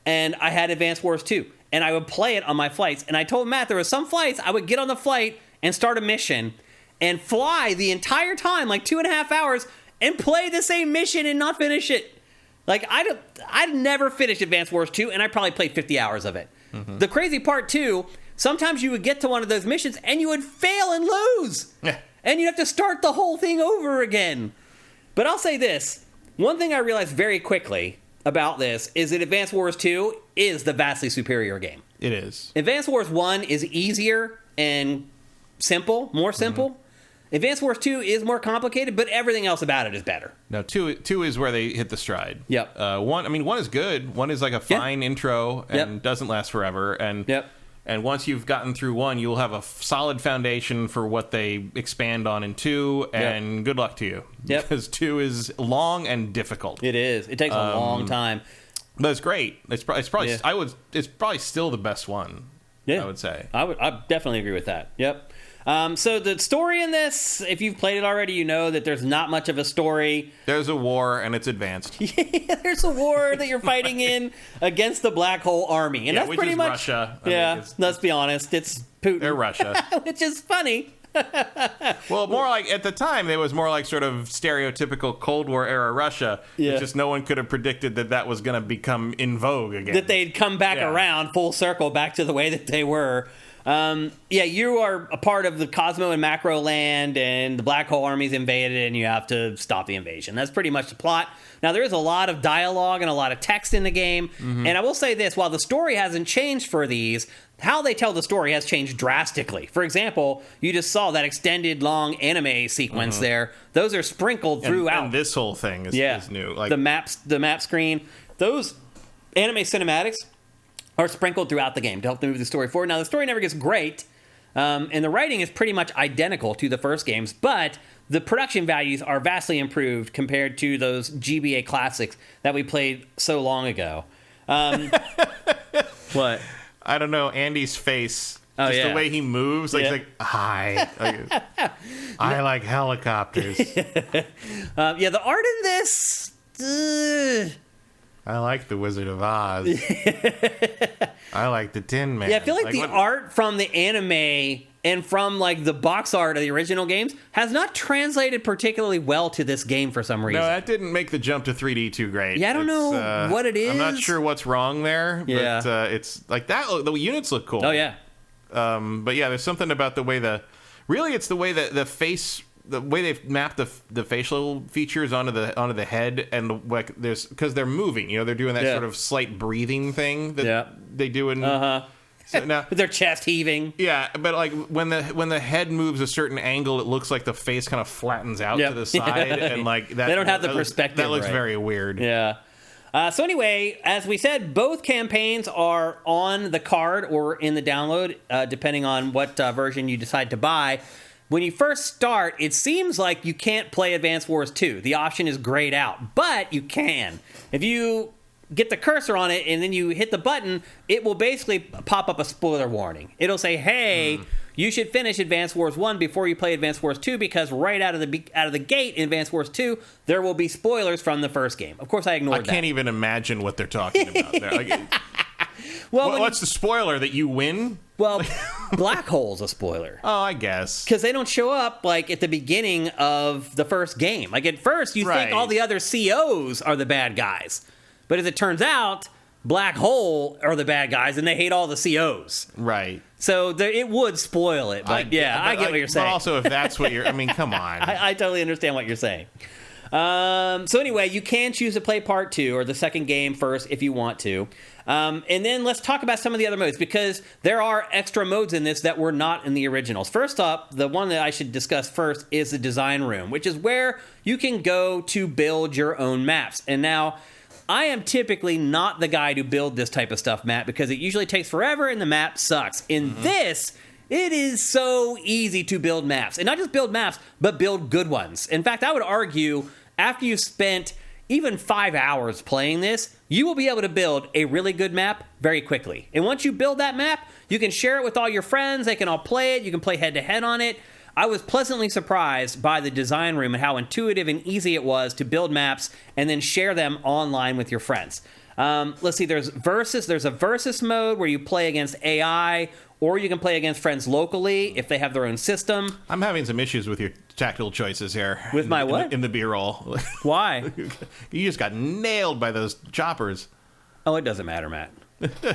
And I had Advance Wars 2, and I would play it on my flights. And I told Matt there were some flights I would get on the flight and start a mission and fly the entire time, like 2.5 hours, and play the same mission and not finish it. Like, I'd never finished Advance Wars 2, and I probably played 50 hours of it. Mm-hmm. The crazy part, too, sometimes you would get to one of those missions, and you would fail and lose. Yeah. And you'd have to start the whole thing over again. But I'll say this. One thing I realized very quickly about this is that Advance Wars 2 is the vastly superior game. It is. Advance Wars 1 is easier and simple, more simple. Mm-hmm. Advance Wars 2 is more complicated, but everything else about it is better. No, two is where they hit the stride. Yep. One is good. One is like a fine intro and doesn't last forever. And once you've gotten through 1, you'll have a solid foundation for what they expand on in 2, and good luck to you. Yep. Because 2 is long and difficult. It is. It takes a long time. But it's great. It's probably it's probably still the best one. Yeah. I would say. I definitely agree with that. Yep. So the story in this, if you've played it already, you know that there's not much of a story. There's a war, and it's advanced. Yeah, there's a war that you're fighting in against the Black Hole Army. And that's which pretty is much Russia. Let's be honest. It's Putin. They're Russia. Which is funny. Well, more like, at the time, it was more like sort of stereotypical Cold War era Russia. Yeah. It's just no one could have predicted that was going to become in vogue again. That they'd come back around full circle back to the way that they were. You are a part of the Cosmo and Macro land, and the Black Hole Army's invaded, and you have to stop the invasion. That's pretty much the plot. Now, there is a lot of dialogue and a lot of text in the game, and I will say this, while the story hasn't changed for these, how they tell the story has changed drastically. For example, you just saw that extended long anime sequence there. Those are sprinkled throughout. And this whole thing is new. Like the map screen. Those anime cinematics are sprinkled throughout the game to help them move the story forward. Now, the story never gets great, and the writing is pretty much identical to the first games, but the production values are vastly improved compared to those GBA classics that we played so long ago. What? I don't know, Andy's face. Oh, just the way he moves. Like, he's like, hi. I like helicopters. The art in this... I like the Wizard of Oz. I like the Tin Man. Yeah, I feel like the art from the anime and from like the box art of the original games has not translated particularly well to this game for some reason. No, that didn't make the jump to 3D too great. Yeah, I don't know what it is. I'm not sure what's wrong there. Yeah. But it's like that. The units look cool. Oh, yeah. But yeah, there's something about the way it's the way that the face... The way they've mapped the facial features onto the head, and like because they're moving, they're doing that sort of slight breathing thing that they do in. So now with their chest heaving. Yeah, but like when the head moves a certain angle, it looks like the face kind of flattens out to the side, and like that. They don't have the perspective. That looks right. very weird. Yeah. So anyway, as we said, both campaigns are on the card or in the download, depending on what version you decide to buy. when you first start, it seems like you can't play Advance Wars 2. The option is grayed out, but you can. If you get the cursor on it and then you hit the button, it will basically pop up a spoiler warning. It'll say, hey, you should finish Advance Wars 1 before you play Advance Wars 2, because right out of the gate in Advance Wars 2, there will be spoilers from the first game. Of course, I ignored that. I can't even imagine what they're talking about there. Like, well, what's the spoiler? That you win? Well, Black Hole's a spoiler. Oh, I guess. Because they don't show up, like, at the beginning of the first game. Like, at first, you think all the other COs are the bad guys. But as it turns out, Black Hole are the bad guys, and they hate all the COs. Right. So it would spoil it. But, I get what you're saying. But also, if that's what you're... I mean, come on. I totally understand what you're saying. So anyway, you can choose to play part 2 or the second game first if you want to. And then let's talk about some of the other modes, because there are extra modes in this that were not in the originals. First up, the one that I should discuss first is the design room, which is where you can go to build your own maps. And now, I am typically not the guy to build this type of stuff, Matt, because it usually takes forever and the map sucks. In this, it is so easy to build maps. And not just build maps, but build good ones. In fact, I would argue, after you've spent even 5 hours playing this, you will be able to build a really good map very quickly. And once you build that map, you can share it with all your friends. They can all play it. You can play head-to-head on it. I was pleasantly surprised by the design room and how intuitive and easy it was to build maps and then share them online with your friends. Let's see, there's a versus mode where you play against AI, or you can play against friends locally if they have their own system. I'm having some issues with your tactical choices here. With my what? In the B-roll. Why? You just got nailed by those choppers. Oh, it doesn't matter, Matt.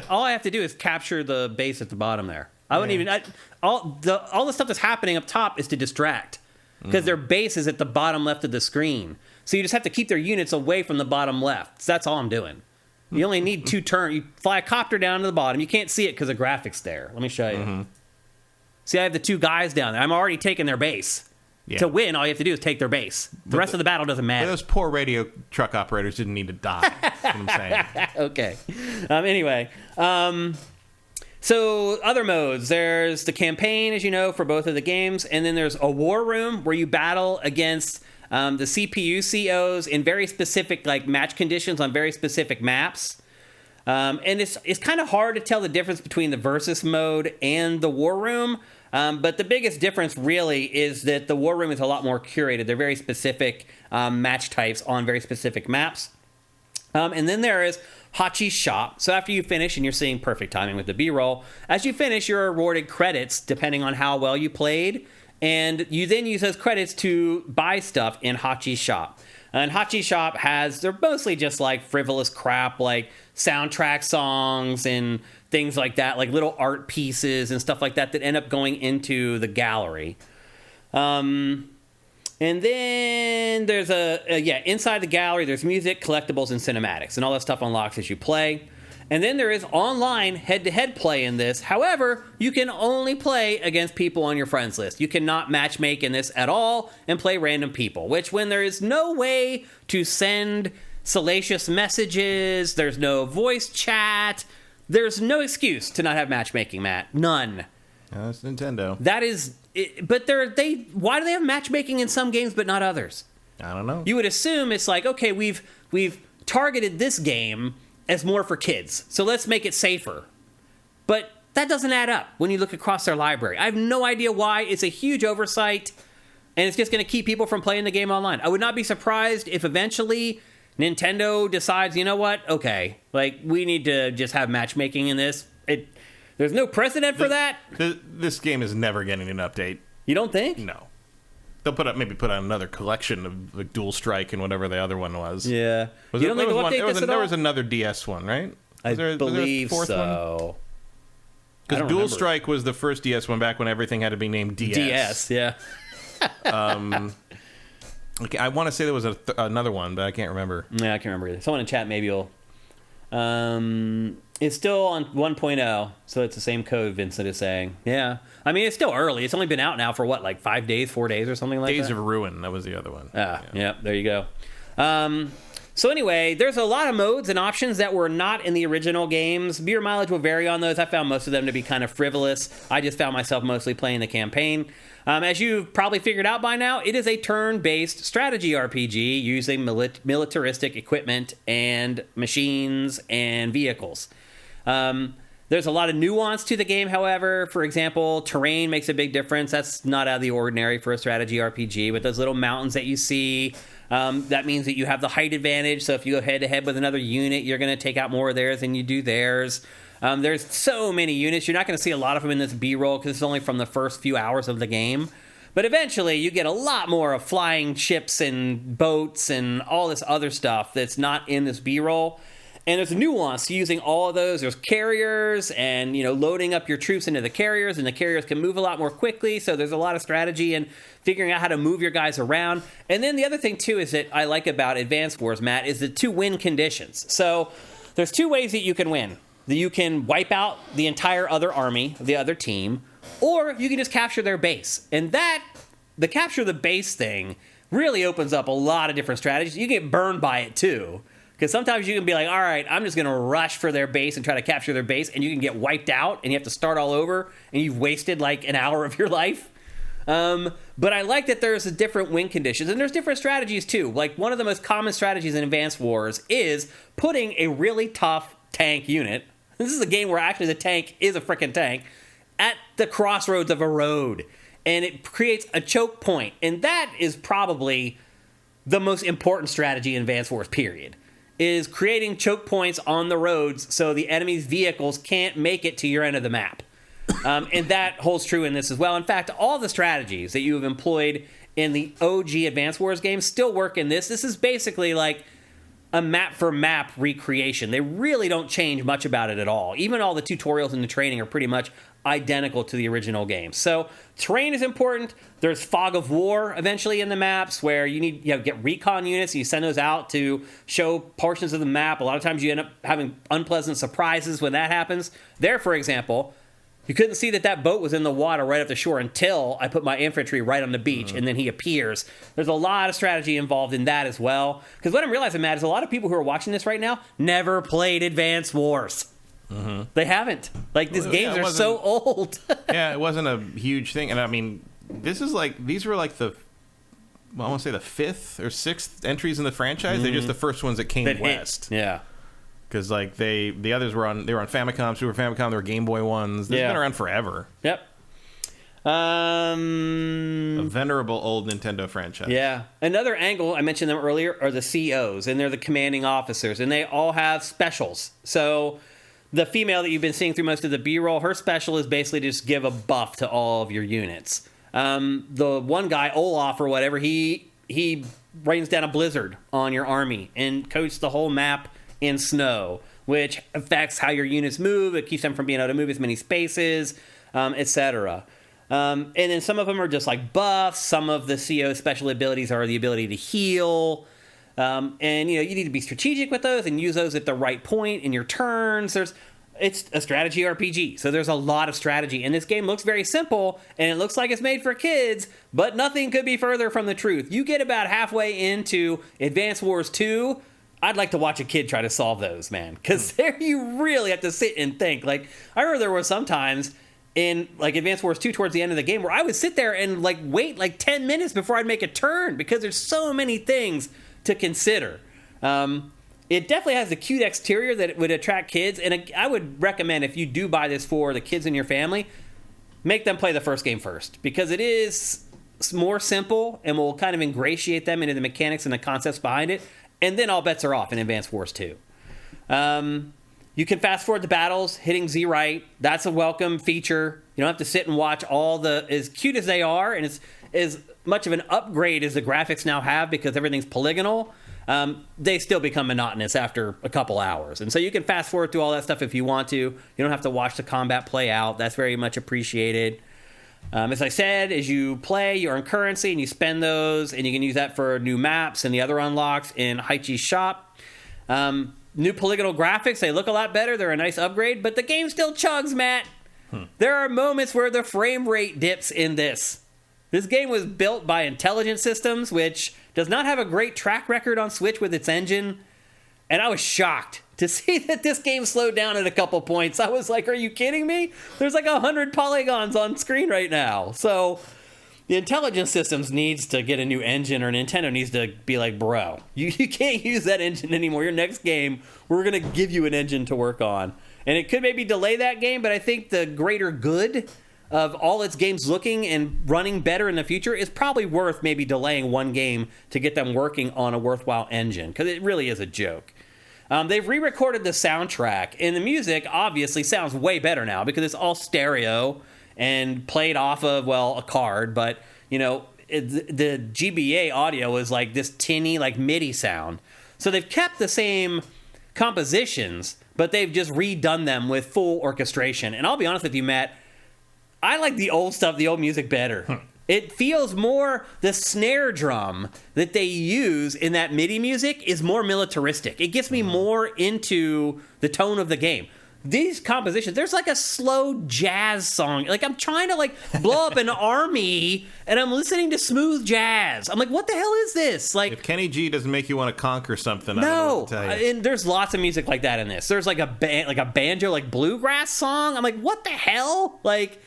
All I have to do is capture the base at the bottom there. I wouldn't even... all the stuff that's happening up top is to distract, because their base is at the bottom left of the screen. So you just have to keep their units away from the bottom left. So that's all I'm doing. You only need 2 turns. You fly a copter down to the bottom. You can't see it because the graphics there. Let me show you. See, I have the 2 guys down there. I'm already taking their base. Yeah. To win, all you have to do is take their base. The rest of the battle doesn't matter. Those poor radio truck operators didn't need to die. That's what I'm saying. Okay. Anyway. So, other modes. There's the campaign, as you know, for both of the games. And then there's a war room where you battle against the CPU COs in very specific match conditions on very specific maps. And it's kind of hard to tell the difference between the versus mode and the war room. But the biggest difference really is that the war room is a lot more curated. They're very specific match types on very specific maps. And then there is Hachi's Shop. So after you finish, and you're seeing perfect timing with the B-roll, as you finish, you're awarded credits depending on how well you played. And you then use those credits to buy stuff in Hachi's Shop. And Hachi's Shop they're mostly just frivolous crap, like soundtrack songs and things like that, like little art pieces and stuff like that end up going into the gallery. And then there's inside the gallery, there's music, collectibles, and cinematics, and all that stuff unlocks as you play. And then there is online head-to-head play in this. However, you can only play against people on your friends list. You cannot matchmake in this at all and play random people, which when there is no way to send salacious messages, there's no voice chat, there's no excuse to not have matchmaking, Matt. None. No, it's Nintendo. That is... But why do they have matchmaking in some games but not others? I don't know. You would assume it's okay, we've targeted this game as more for kids, so let's make it safer. But that doesn't add up when you look across their library. I have no idea why. It's a huge oversight, and it's just going to keep people from playing the game online. I would not be surprised if eventually Nintendo decides, you know what, okay, we need to just have matchmaking in this. There's no precedent for that. This game is never getting an update. You don't think? No. They'll maybe put out another collection of Dual Strike and whatever the other one was. Yeah. You don't think they'll update this at all? There was another DS one, right? I believe so. Because Dual Strike was the first DS one back when everything had to be named DS. DS, yeah. I want to say there was another one, but I can't remember. Yeah, I can't remember either. Someone in chat maybe will... It's still on 1.0, so it's the same code Vincent is saying. Yeah. I mean, it's still early. It's only been out now for, 4 days or something like that? Days of Ruin, that was the other one. Yeah, there you go. So anyway, there's a lot of modes and options that were not in the original games. Beer mileage will vary on those. I found most of them to be kind of frivolous. I just found myself mostly playing the campaign. As you've probably figured out by now, it is a turn-based strategy RPG using militaristic equipment and machines and vehicles. There's a lot of nuance to the game, however. For example, terrain makes a big difference. That's not out of the ordinary for a strategy RPG. With those little mountains that you see, that means that you have the height advantage. So if you go head-to-head with another unit, you're going to take out more of theirs than you do theirs. There's so many units. You're not going to see a lot of them in this B-roll because it's only from the first few hours of the game. But eventually, you get a lot more of flying ships and boats and all this other stuff that's not in this B-roll. And there's a nuance to using all of those. There's carriers and, loading up your troops into the carriers, and the carriers can move a lot more quickly. So there's a lot of strategy in figuring out how to move your guys around. And then the other thing, too, is that I like about Advance Wars, Matt, is the 2 win conditions. So there's 2 ways that you can win. You can wipe out the entire other army, the other team, or you can just capture their base. And the capture the base thing really opens up a lot of different strategies. You get burned by it, too. Because sometimes you can be like, all right, I'm just going to rush for their base and try to capture their base, and you can get wiped out, and you have to start all over, and you've wasted like an hour of your life. But I like that there's a different win conditions, and there's different strategies too. Like one of the most common strategies in Advanced Wars is putting a really tough tank unit. This is a game where actually the tank is a freaking tank at the crossroads of a road, and it creates a choke point, and that is probably the most important strategy in Advanced Wars, period. Is creating choke points on the roads so the enemy's vehicles can't make it to your end of the map. And that holds true in this as well. In fact, all the strategies that you have employed in the OG Advance Wars games still work in this. This is basically like a map-for-map recreation. They really don't change much about it at all. Even all the tutorials and the training are pretty much identical to the original game. So terrain is important. There's fog of war eventually in the maps where you get recon units and you send those out to show portions of the map. A lot of times you end up having unpleasant surprises when that happens. There, for example, you couldn't see that boat was in the water right up the shore until I put my infantry right on the beach, and then he appears. There's a lot of strategy involved in that as well. Because what I'm realizing, Matt, is a lot of people who are watching this right now never played Advance Wars. Mm-hmm. They haven't. Like, these games are so old. Yeah, it wasn't a huge thing. And I mean, these were like I want to say the 5th or 6th entries in the franchise. They're just the first ones that came west. Yeah. Because like the others were on Famicom, Super Famicom, they were Game Boy ones. They've been around forever. Yep. A venerable old Nintendo franchise. Yeah. Another angle, I mentioned them earlier, are the COs, and they're the commanding officers, and they all have specials. So the female that you've been seeing through most of the B-roll, her special is basically to just give a buff to all of your units. The one guy, Olaf or whatever, he rains down a blizzard on your army and coats the whole map in snow, which affects how your units move. It keeps them from being able to move as many spaces, etc. And then some of them are just like buffs. Some of the CO special abilities are the ability to heal. And you need to be strategic with those and use those at the right point in your turns. It's a strategy RPG, so there's a lot of strategy. And this game looks very simple, and it looks like it's made for kids, but nothing could be further from the truth. You get about halfway into Advance Wars 2, I'd like to watch a kid try to solve those, man, because there you really have to sit and think. Like, I remember there were some times in like Advance Wars 2 towards the end of the game where I would sit there and like wait like 10 minutes before I'd make a turn because there's so many things to consider. It definitely has the cute exterior that it would attract kids, and I would recommend if you do buy this for the kids in your family, make them play the first game first, because it is more simple and will kind of ingratiate them into the mechanics and the concepts behind it, and then all bets are off in Advance Wars 2. You can fast forward the battles, hitting Z right. That's a welcome feature. You don't have to sit and watch as cute as they are, and it's as much of an upgrade as the graphics now have because everything's polygonal. They still become monotonous after a couple hours. And so you can fast forward through all that stuff if you want to. You don't have to watch the combat play out. That's very much appreciated. As I said, as you play, you earn currency and you spend those, and you can use that for new maps and the other unlocks in Haichi's shop. New polygonal graphics, they look a lot better. They're a nice upgrade, but the game still chugs, Matt. There are moments where the frame rate dips in this. This game was built by Intelligent Systems, which does not have a great track record on Switch with its engine. And I was shocked to see that this game slowed down at a couple points. I was like, are you kidding me? There's like 100 polygons on screen right now. So the Intelligent Systems needs to get a new engine, or Nintendo needs to be like, bro, you can't use that engine anymore. Your next game, we're going to give you an engine to work on. And it could maybe delay that game, but I think the greater good of all its games looking and running better in the future is probably worth maybe delaying one game to get them working on a worthwhile engine, because it really is a joke. They've re-recorded the soundtrack, and the music obviously sounds way better now because it's all stereo and played off of, well, a card, but, you know, the GBA audio is like this tinny, like MIDI sound. So they've kept the same compositions, but they've just redone them with full orchestration. And I'll be honest with you, Matt, I like the old stuff, the old music better. It feels more, the snare drum that they use in that MIDI music is more militaristic. It gets me more into the tone of the game. These compositions, there's like a slow jazz song. Like, I'm trying to like blow up an army and I'm listening to smooth jazz. I'm like, what the hell is this? Like, if Kenny G doesn't make you want to conquer something, I no. don't know what to tell you. And there's lots of music like that in this. There's like a banjo, like bluegrass song. I'm like, what the hell? Like,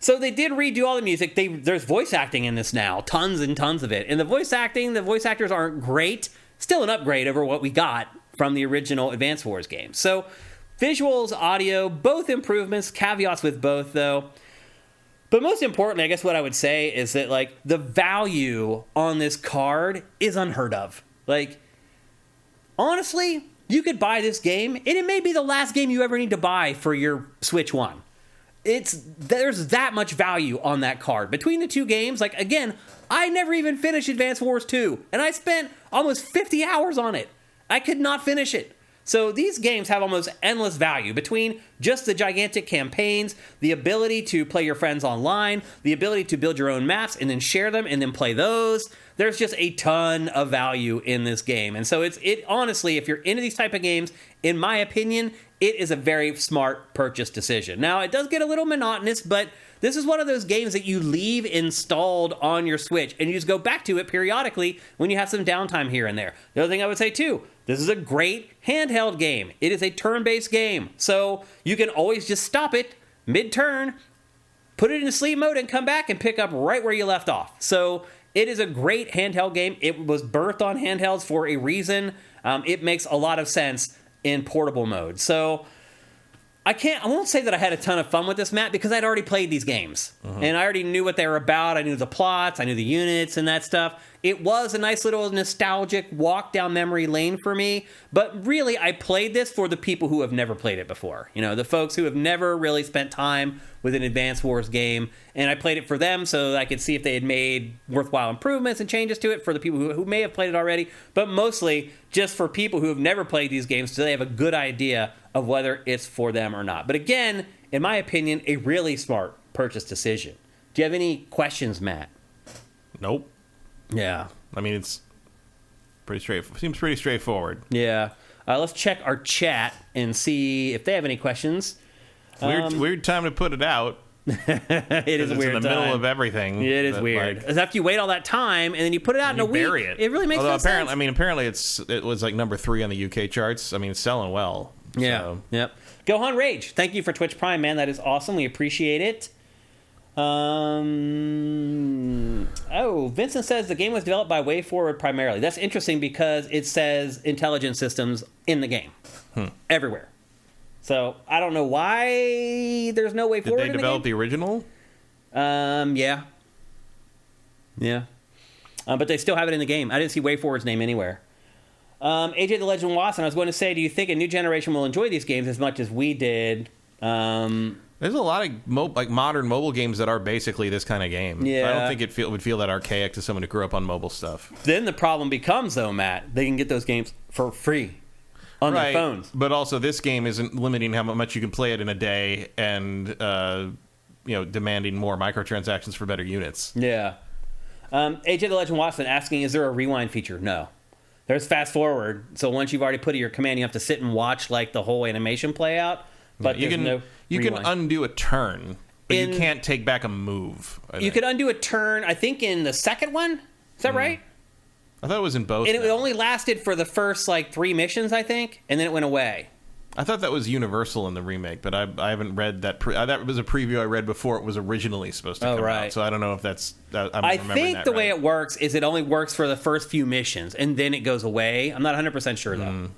so they did redo all the music. There's voice acting in this now, tons and tons of it. And the voice actors aren't great. Still an upgrade over what we got from the original Advance Wars game. So visuals, audio, both improvements, caveats with both though. But most importantly, I guess what I would say is that like the value on this card is unheard of. Like, honestly, you could buy this game and it may be the last game you ever need to buy for your Switch 1. There's that much value on that card. Between the two games, like, again, I never even finished Advance Wars 2, and I spent almost 50 hours on it. I could not finish it. So these games have almost endless value between just the gigantic campaigns, the ability to play your friends online, the ability to build your own maps and then share them and then play those. There's just a ton of value in this game. And so it honestly, if you're into these type of games, in my opinion, it is a very smart purchase decision. Now, it does get a little monotonous, but this is one of those games that you leave installed on your Switch, and you just go back to it periodically when you have some downtime here and there. The other thing I would say, too, this is a great handheld game. It is a turn-based game, so you can always just stop it mid-turn, put it into sleep mode, and come back and pick up right where you left off. So it is a great handheld game. It was birthed on handhelds for a reason. It makes a lot of sense in portable mode. So I won't say that I had a ton of fun with this, Matt, because I'd already played these games. And I already knew what they were about. I knew the plots, I knew the units and that stuff. It was a nice little nostalgic walk down memory lane for me. But really, I played this for the people who have never played it before. You know, the folks who have never really spent time with an Advance Wars game. And I played it for them so that I could see if they had made worthwhile improvements and changes to it for the people who may have played it already. But mostly just for people who have never played these games so they have a good idea of whether it's for them or not. But again, in my opinion, a really smart purchase decision. Do you have any questions, Matt? Nope. Yeah. I mean, it's seems pretty straightforward. Yeah. Let's check our chat and see if they have any questions. Weird time to put it out. It is a weird in the time. middle of everything. It is weird. Like, after you wait all that time and then you put it out in a week, bury it. It really makes no sense. I mean, apparently it was like number 3 on the UK charts. I mean, it's selling well. Yeah. So. Yep. Gohan Rage, thank you for Twitch Prime, man. That is awesome. We appreciate it. Vincent says the game was developed by WayForward primarily. That's interesting because it says Intelligent Systems in the game. Everywhere. So I don't know why there's no WayForward in the game. Did they develop the original? Yeah. Yeah. But they still have it in the game. I didn't see WayForward's name anywhere. AJ the Legend Watson, I was going to say, do you think a new generation will enjoy these games as much as we did? There's a lot of modern mobile games that are basically this kind of game. Yeah. So I don't think it would feel that archaic to someone who grew up on mobile stuff. Then the problem becomes, though, Matt, they can get those games for free on their phones. But also, this game isn't limiting how much you can play it in a day and demanding more microtransactions for better units. Yeah. AJ the Legend Watson asking, is there a rewind feature? No. There's fast forward. So once you've already put in your command, you have to sit and watch like the whole animation play out. But you can undo a turn But you can't take back a move. You could undo a turn, I think, in the second one. Is that right? I thought it was in both. And it only lasted for the first, 3 missions, I think, and then it went away. I thought that was universal in the remake, but I haven't read that. That was a preview I read before it was originally supposed to come out. So I don't know if that's. I think the way it works is it only works for the first few missions, and then it goes away. I'm not 100% sure, though.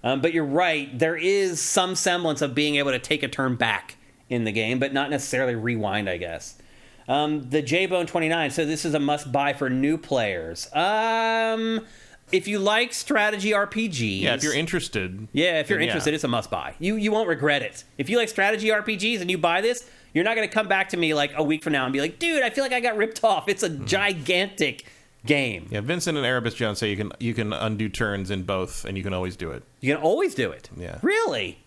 But you're right. There is some semblance of being able to take a turn back in the game, but not necessarily rewind, I guess. The J-Bone29, so this is a must-buy for new players. If you like strategy RPGs... Yeah, if you're interested. Yeah, if you're interested, it's a must-buy. You won't regret it. If you like strategy RPGs and you buy this, you're not going to come back to me a week from now and be like, dude, I feel like I got ripped off. It's a gigantic game. Yeah, Vincent and Erebus Jones say you can undo turns in both, and you can always do it. You can always do it? Yeah. Really?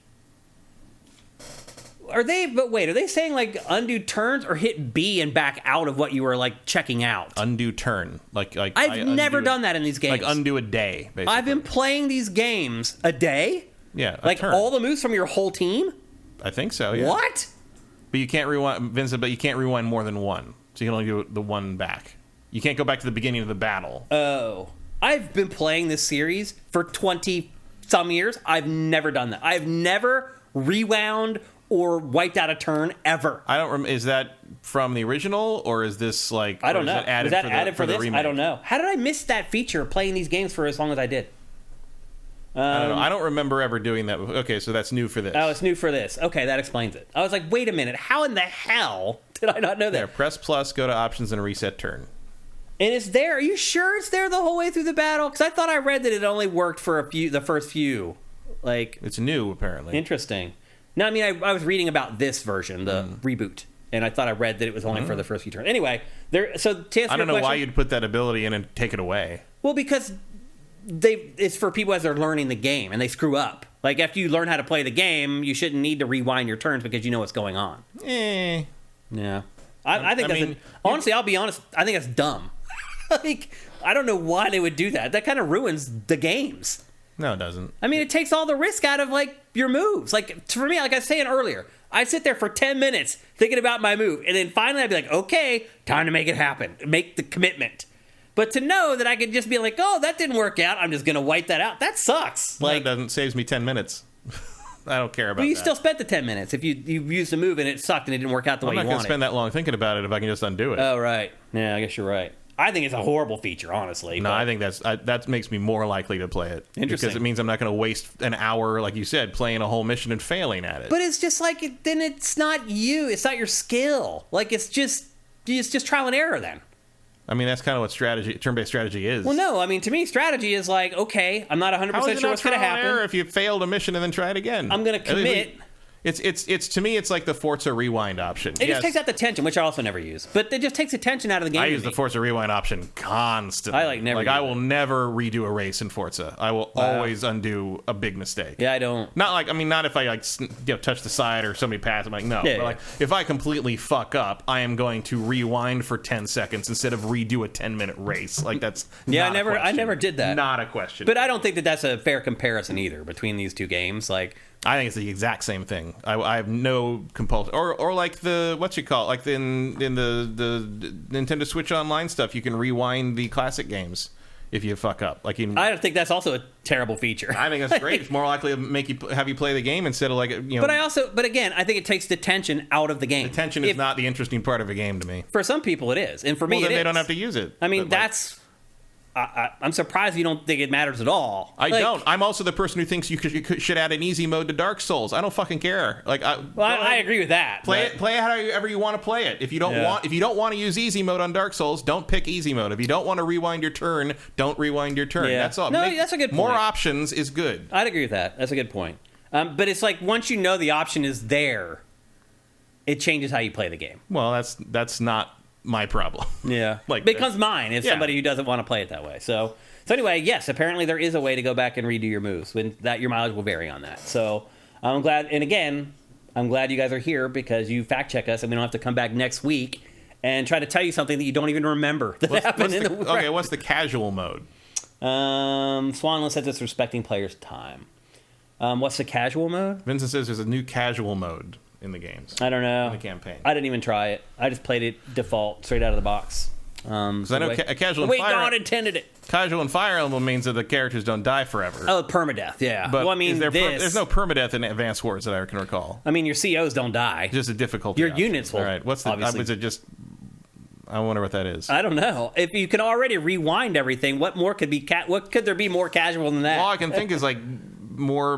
Are they saying undo turns or hit B and back out of what you were checking out? Undo turn. I've never done that in these games. Undo a day, basically. I've been playing these games a day? Yeah, turn. All the moves from your whole team? I think so, yeah. What? But you can't rewind, Vincent, but you can't rewind more than one. So you can only do the one back. You can't go back to the beginning of the battle. Oh. I've been playing this series for 20-some years. I've never done that. I've never rewound or wiped out a turn ever. I don't remember. Is that from the original, or is this I don't know. Is that added for this? remake? I don't know. How did I miss that feature playing these games for as long as I did? I don't know. I don't remember ever doing that. Okay, so that's new for this. Oh, it's new for this. Okay, that explains it. I was like, wait a minute. How in the hell did I not know that? There, press plus, go to options, and reset turn. And it's there. Are you sure it's there the whole way through the battle? Because I thought I read that it only worked for the first few. It's new, apparently. Interesting. No, I mean, I was reading about this version, the reboot, and I thought I read that it was only for the first few turns. Anyway, I don't know why you'd put that ability in and take it away. Well, because it's for people as they're learning the game, and they screw up. After you learn how to play the game, you shouldn't need to rewind your turns because you know what's going on. Yeah. I think honestly, I'll be honest, I think that's dumb. I don't know why they would do that. That kind of ruins the games. No, it doesn't. I mean, it takes all the risk out of, your moves. For me, like I was saying earlier, I'd sit there for 10 minutes thinking about my move, and then finally I'd be like, okay, time to make it happen. Make the commitment. But to know that I could just be like, oh, that didn't work out, I'm just going to wipe that out, that sucks. It doesn't saves me 10 minutes. I don't care about that. But you still spent the 10 minutes if you used a move and it sucked and it didn't work out the way you wanted. I'm not going to spend that long thinking about it if I can just undo it. Oh, right. Yeah, I guess you're right. I think it's a horrible feature, honestly. No, I think that makes me more likely to play it. Interesting. Because it means I'm not going to waste an hour, like you said, playing a whole mission and failing at it. But it's just then it's not you. It's not your skill. It's just trial and error then. I mean, that's kind of what turn-based strategy is. Well, no. I mean, to me, strategy is okay, I'm not 100% sure what's going to happen. Error if you failed a mission and then try it again. I'm going to commit. It's to me, it's like the Forza Rewind option. It just takes out the tension, which I also never use. But it just takes the tension out of the game. I use the Forza Rewind option constantly. I will never redo a race in Forza. I will always undo a big mistake. Yeah, I don't. Not if I touch the side or somebody passes. I'm like, no. Yeah, but if I completely fuck up, I am going to rewind for 10 seconds instead of redo a 10-minute race. That's yeah. I never did that. Not a question. But I don't think that's a fair comparison either between these two games. I think it's the exact same thing. I have no compulsion, or like the in the Nintendo Switch Online stuff, you can rewind the classic games if you fuck up. I don't think that's also a terrible feature. I think that's great. It's more likely to have you play the game instead of But again, I think it takes the tension out of the game. The tension is not the interesting part of a game to me. For some people, it is, and for me, then they don't have to use it. I mean, that's. I'm surprised you don't think it matters at all. I don't. I'm also the person who thinks you should add an easy mode to Dark Souls. I don't fucking care. I agree with that. Play it however you want to play it. If you don't want to use easy mode on Dark Souls, don't pick easy mode. If you don't want to rewind your turn, don't rewind your turn. Yeah. That's all. No, that's a good point. More options is good. I'd agree with that. That's a good point. But it's once you know the option is there, it changes how you play the game. Well, that's not my problem. Yeah. It becomes mine if somebody who doesn't want to play it that way. So anyway, yes, apparently there is a way to go back and redo your moves. Your mileage will vary on that. So I'm glad, and again, I'm glad you guys are here because you fact check us and we don't have to come back next week and try to tell you something that you don't even remember that happened Okay, what's the casual mode? Swanland says it's respecting players' time. What's the casual mode? Vincent says there's a new casual mode. in the games. I don't know. In the campaign. I didn't even try it. I just played it default, straight out of the box. Because I know a casual the way and fire, God intended it. Casual and Fire Emblem means that the characters don't die forever. Oh, permadeath, yeah. But well, I mean, there's no permadeath in Advance Wars that I can recall. I mean, your COs don't die. Just a difficulty. Your option. units will. All right. What's the? Obviously. Was it just? I wonder what that is. I don't know. If you can already rewind everything, what more could be? What could there be more casual than that? All I can think is like more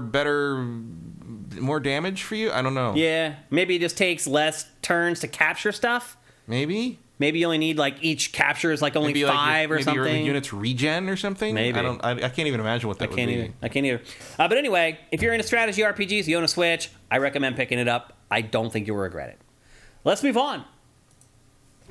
damage for you. I don't know. Yeah, maybe it just takes less turns to capture stuff. Maybe you only need like each capture is like only maybe 5 or something. Maybe your units regen or something. Maybe I can't even imagine what that would be. I can't either. But anyway, if you're into strategy RPGs, you own a Switch, I recommend picking it up. I don't think you'll regret it. Let's move on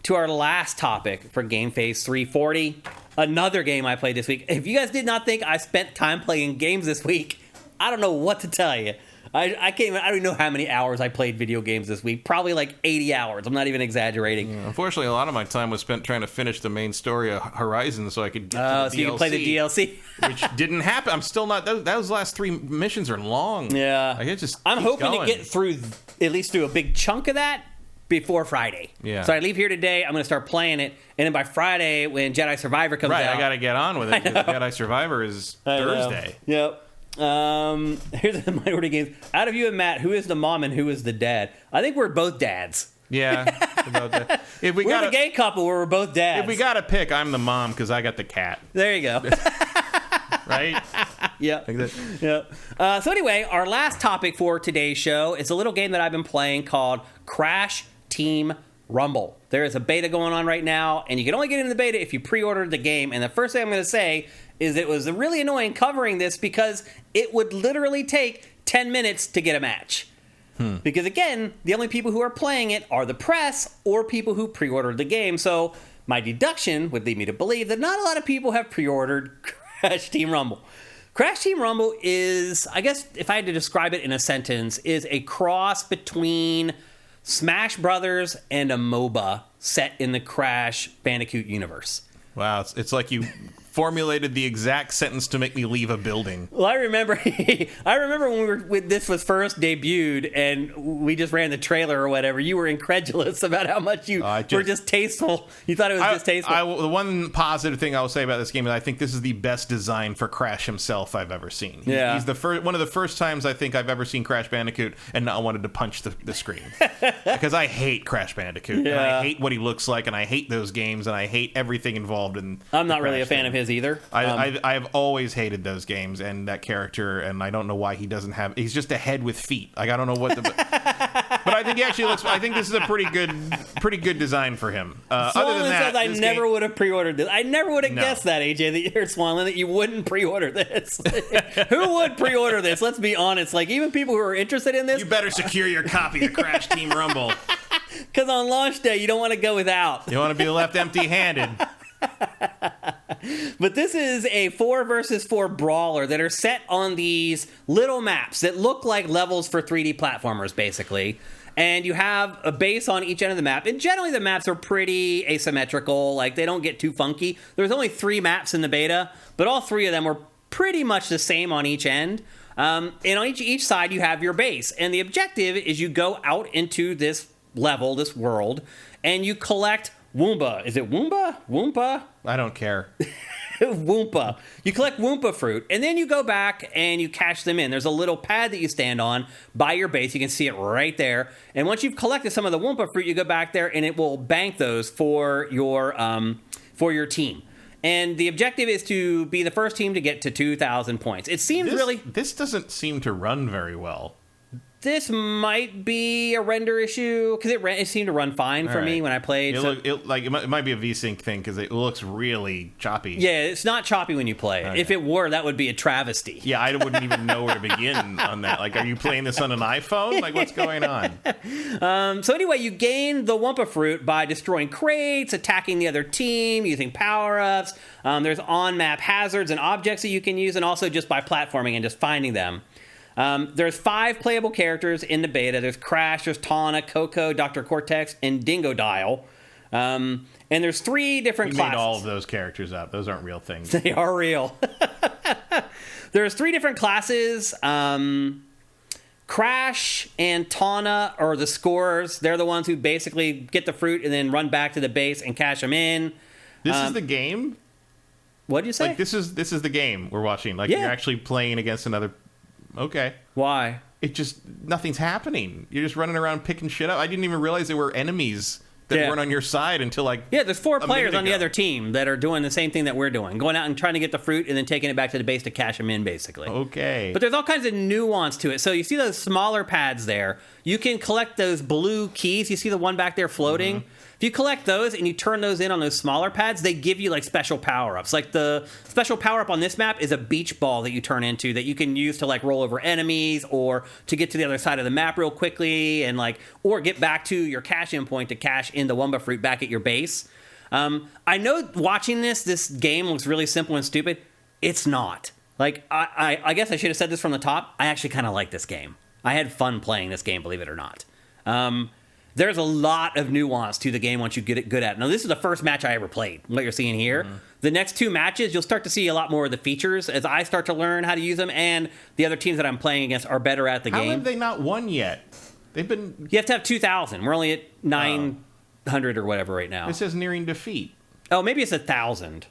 to our last topic for GameFace 340. Another game I played this week. If you guys did not think I spent time playing games this week, I don't know what to tell you. I don't even know how many hours I played video games this week. Probably like 80 hours. I'm not even exaggerating. Yeah, unfortunately, a lot of my time was spent trying to finish the main story of Horizon so I could get to the DLC. So you can play the DLC. Which didn't happen. I'm still not... Those last 3 missions are long. Yeah. Like, it just I'm hoping going. to get through, at least through a big chunk of that before Friday. Yeah. So I leave here today. I'm going to start playing it. And then by Friday, when Jedi Survivor comes out... Right, I got to get on with it because Jedi Survivor is Thursday. Yep. Here's the minority games. Out of you and Matt, who is the mom and who is the dad? I think we're both dads. Yeah, about that. We're the gay couple where we're both dads. If we got to pick, I'm the mom because I got the cat. There you go. Right? Yeah. Like that. Yeah. So anyway, our last topic for today's show is a little game that I've been playing called Crash Team Rumble. There is a beta going on right now, and you can only get into the beta if you pre-ordered the game. And the first thing I'm going to say is it was really annoying covering this because it would literally take 10 minutes to get a match. Because again, the only people who are playing it are the press or people who pre-ordered the game. So my deduction would lead me to believe that not a lot of people have pre-ordered Crash Team Rumble. Crash Team Rumble is, I guess if I had to describe it in a sentence, is a cross between Smash Brothers and a MOBA set in the Crash Bandicoot universe. Wow, it's like you formulated the exact sentence to make me leave a building. Well, I remember when this was first debuted and we just ran the trailer or whatever, you were incredulous about how much you were distasteful. You thought it was distasteful. The one positive thing I will say about this game is I think this is the best design for Crash himself I've ever seen. He's one of the first times I think I've ever seen Crash Bandicoot and not wanted to punch the screen. Because I hate Crash Bandicoot. And I hate what he looks like, and I hate those games, and I hate everything involved in I'm not really a fan of his either. I've always hated those games and that character, and I don't know why he doesn't have. He's just a head with feet. Like I don't know what the. But I think he actually looks. I think this is a pretty good design for him. Other than that, I never would have pre-ordered this. I never would have guessed that, AJ, that you're Swanland, that you wouldn't pre-order this. Who would pre-order this? Let's be honest. Like even people who are interested in this, you better secure your copy of Crash Team Rumble. Because on launch day, you don't want to go without. You want to be left empty-handed. But this is a 4 versus 4 brawler that are set on these little maps that look like levels for 3D platformers, basically. And you have a base on each end of the map. And generally the maps are pretty asymmetrical. Like, they don't get too funky. There's only 3 maps in the beta, but all 3 of them were pretty much the same on each end. And on each side, you have your base. And the objective is you go out into this level, this world, and you collect Woomba. Is it Woomba? Woompa? I don't care. Woompa. You collect Woompa fruit, and then you go back and you cash them in. There's a little pad that you stand on by your base. You can see it right there. And once you've collected some of the Woompa fruit, you go back there, and it will bank those for your team. And the objective is to be the first team to get to 2,000 points. It seems This doesn't seem to run very well. This might be a render issue because it seemed to run fine for me when I played. It might be a VSync thing because it looks really choppy. Yeah, it's not choppy when you play it. Okay. If it were, that would be a travesty. Yeah, I wouldn't even know where to begin on that. Like, are you playing this on an iPhone? Like, what's going on? So anyway, you gain the Wumpa Fruit by destroying crates, attacking the other team, using power-ups. There's on-map hazards and objects that you can use, and also just by platforming and just finding them. There's 5 playable characters in the beta. There's Crash, there's Tawna, Coco, Dr. Cortex, and Dingo Dial. And there's 3 different classes. You made all of those characters up. Those aren't real things. They are real. There's 3 different classes. Crash and Tawna are the scorers. They're the ones who basically get the fruit and then run back to the base and cash them in. This is the game? What did you say? Like, this is the game we're watching. Like, you're actually playing against another... Okay. Why? It just... Nothing's happening. You're just running around picking shit up. I didn't even realize there were enemies that weren't on your side until, like... Yeah, there's 4 players on the other team that are doing the same thing that we're doing. Going out and trying to get the fruit and then taking it back to the base to cash them in, basically. Okay. But there's all kinds of nuance to it. So you see those smaller pads there. You can collect those blue keys. You see the one back there floating? Mm-hmm. If you collect those and you turn those in on those smaller pads, they give you like special power-ups. Like the special power-up on this map is a beach ball that you turn into that you can use to like roll over enemies or to get to the other side of the map real quickly and like, or get back to your cash-in point to cash in the Wumba fruit back at your base. I know watching this game looks really simple and stupid. It's not. Like, I guess I should have said this from the top. I actually kind of like this game. I had fun playing this game, believe it or not. There's a lot of nuance to the game once you get it good at it. Now, this is the first match I ever played, what you're seeing here. Mm-hmm. The next 2 matches, you'll start to see a lot more of the features as I start to learn how to use them, and the other teams that I'm playing against are better at the game. How have they not won yet? They've been... You have to have 2,000. We're only at 900 or whatever right now. It says nearing defeat. Oh, maybe it's 1,000.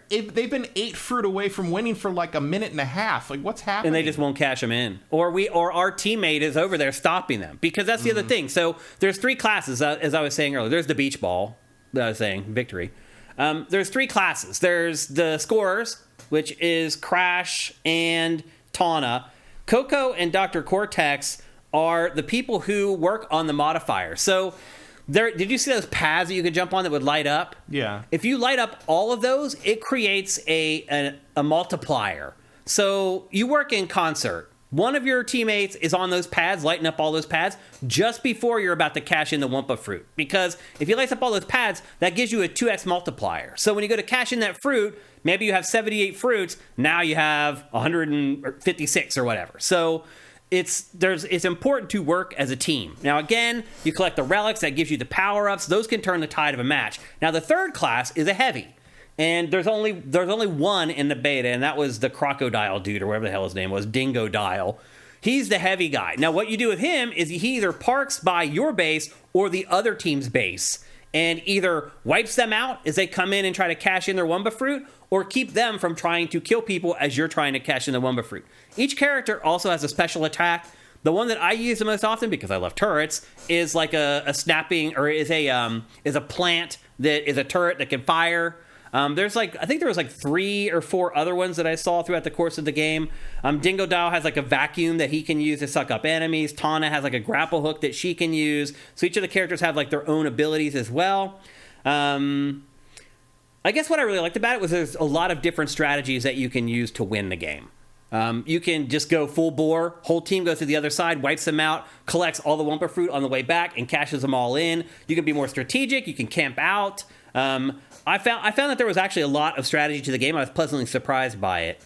They've been 8 fruit away from winning for like a minute and a half. Like, what's happening? And they just won't cash them in. Or our teammate is over there stopping them. Because that's the other thing. So there's 3 classes, as I was saying earlier. There's the beach ball, that I was saying, victory. There's 3 classes. There's the scorers, which is Crash and Tawna. Coco and Dr. Cortex are the people who work on the modifier. So... did you see those pads that you could jump on that would light up? Yeah. If you light up all of those, it creates a multiplier. So you work in concert. One of your teammates is on those pads, lighting up all those pads, just before you're about to cash in the Wumpa fruit. Because if you light up all those pads, that gives you a 2x multiplier. So when you go to cash in that fruit, maybe you have 78 fruits, now you have 156 or whatever. So... It's important to work as a team. Now, again, you collect the relics. That gives you the power-ups. Those can turn the tide of a match. Now, the third class is a heavy. And there's only one in the beta, and that was the Crocodile dude, or whatever the hell his name was, Dingo Dial. He's the heavy guy. Now, what you do with him is he either parks by your base or the other team's base, and either wipes them out as they come in and try to cash in their Wumba fruit, or keep them from trying to kill people as you're trying to cash in the Wumba fruit. Each character also has a special attack. The one that I use the most often, because I love turrets, is like a snapping, or is a plant that is a turret that can fire. There's I think there was 3 or 4 other ones that I saw throughout the course of the game. Dingo Dial has like a vacuum that he can use to suck up enemies. Tawna has like a grapple hook that she can use. So each of the characters have like their own abilities as well. I guess what I really liked about it was there's a lot of different strategies that you can use to win the game. You can just go full bore, whole team goes to the other side, wipes them out, collects all the Wumpa fruit on the way back, and cashes them all in. You can be more strategic, you can camp out. I found that there was actually a lot of strategy to the game. I was pleasantly surprised by it.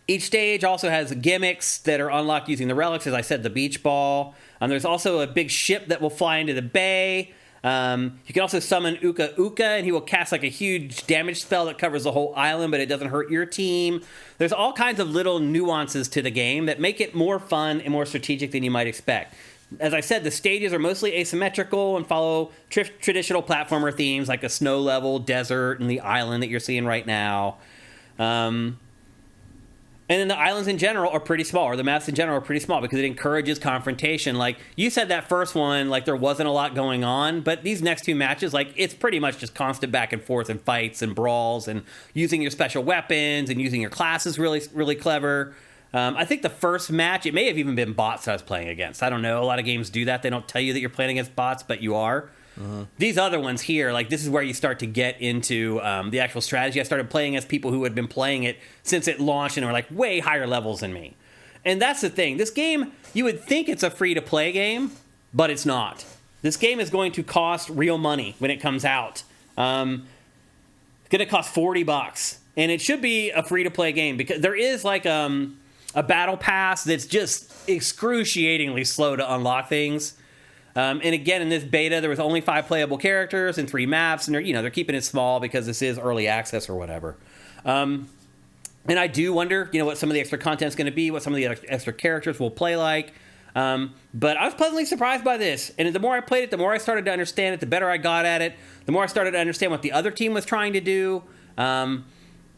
Each stage also has gimmicks that are unlocked using the relics, as I said, the beach ball. There's also a big ship that will fly into the bay. You can also summon Uka Uka, and he will cast like a huge damage spell that covers the whole island, but it doesn't hurt your team. There's all kinds of little nuances to the game that make it more fun and more strategic than you might expect. As I said, the stages are mostly asymmetrical and follow traditional platformer themes like a snow level, desert, and the island that you're seeing right now. And then the islands in general are pretty small, or the maps in general are pretty small because it encourages confrontation. Like, you said that first one, like, there wasn't a lot going on, but these next 2 matches, like, it's pretty much just constant back and forth and fights and brawls and using your special weapons and using your classes really, really clever. I think the first match, it may have even been bots I was playing against. I don't know. A lot of games do that. They don't tell you that you're playing against bots, but you are. These other ones here, like, this is where you start to get into the actual strategy. I started playing as people who had been playing it since it launched and were like way higher levels than me. And that's the thing. This game, you would think it's a free-to-play game, but it's not. This game is going to cost real money when it comes out. It's going to cost $40, and it should be a free-to-play game because there is like a battle pass that's just excruciatingly slow to unlock things. And again, in this beta, there was only 5 playable characters and 3 maps, and they're keeping it small because this is early access or whatever. And I do wonder, what some of the extra content's going to be, what some of the extra characters will play like. But I was pleasantly surprised by this. And the more I played it, the more I started to understand it, the better I got at it, the more I started to understand what the other team was trying to do. And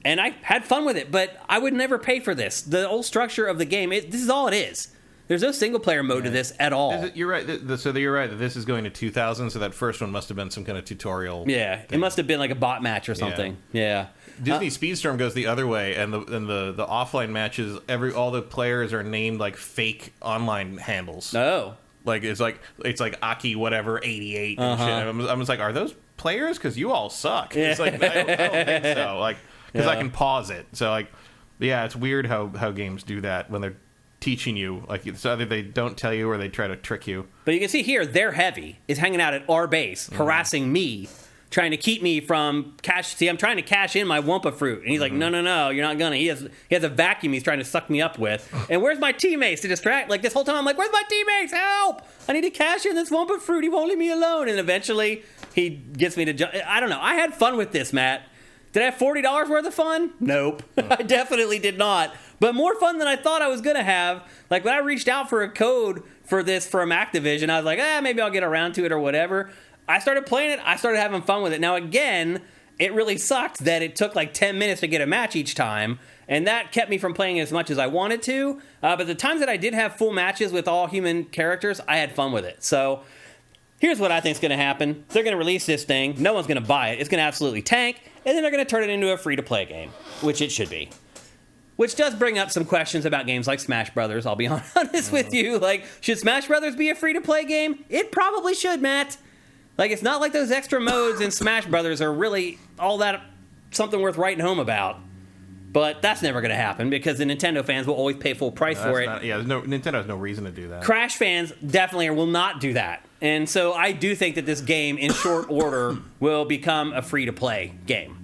I had fun with it, but I would never pay for this. The whole structure of the game, this is all it is. There's no single-player mode to this at all. You're right. So you're right that this is going to 2000, so that first one must have been some kind of tutorial. Yeah, thing. It must have been like a bot match or something. Yeah. Disney Speedstorm goes the other way, and the offline matches, all the players are named like fake online handles. Oh. Like it's like Aki whatever 88 and shit. I'm just like, are those players? Because you all suck. Yeah. It's like I don't think so. Like because I can pause it. So like, yeah, it's weird how games do that when they're teaching you. Like it's either they don't tell you or they try to trick you. But you can see here, their heavy is hanging out at our base, harassing me, trying to keep me from cash. See, I'm trying to cash in my Wumpa fruit, and he's like, no, you're not gonna. He has a vacuum he's trying to suck me up with. And where's my teammates to distract? Like this whole time, I'm like, where's my teammates? Help! I need to cash in this Wumpa fruit. He won't leave me alone. And eventually, he gets me to jump. I don't know. I had fun with this, Matt. Did I have $40 worth of fun? Nope. I definitely did not. But more fun than I thought I was going to have. Like, when I reached out for a code for this from Activision, I was like, maybe I'll get around to it or whatever. I started playing it. I started having fun with it. Now, again, it really sucked that it took like 10 minutes to get a match each time. And that kept me from playing as much as I wanted to. But the times that I did have full matches with all human characters, I had fun with it. So here's what I think is going to happen. They're going to release this thing. No one's going to buy it. It's going to absolutely tank. And then they're going to turn it into a free-to-play game, which it should be. Which does bring up some questions about games like Smash Brothers, I'll be honest with you. Like, should Smash Brothers be a free-to-play game? It probably should, Matt. Like, it's not like those extra modes in Smash Brothers are really all that something worth writing home about. But that's never going to happen because the Nintendo fans will always pay full price for it. Nintendo has no reason to do that. Crash fans definitely will not do that. And so I do think that this game, in short order, will become a free-to-play game.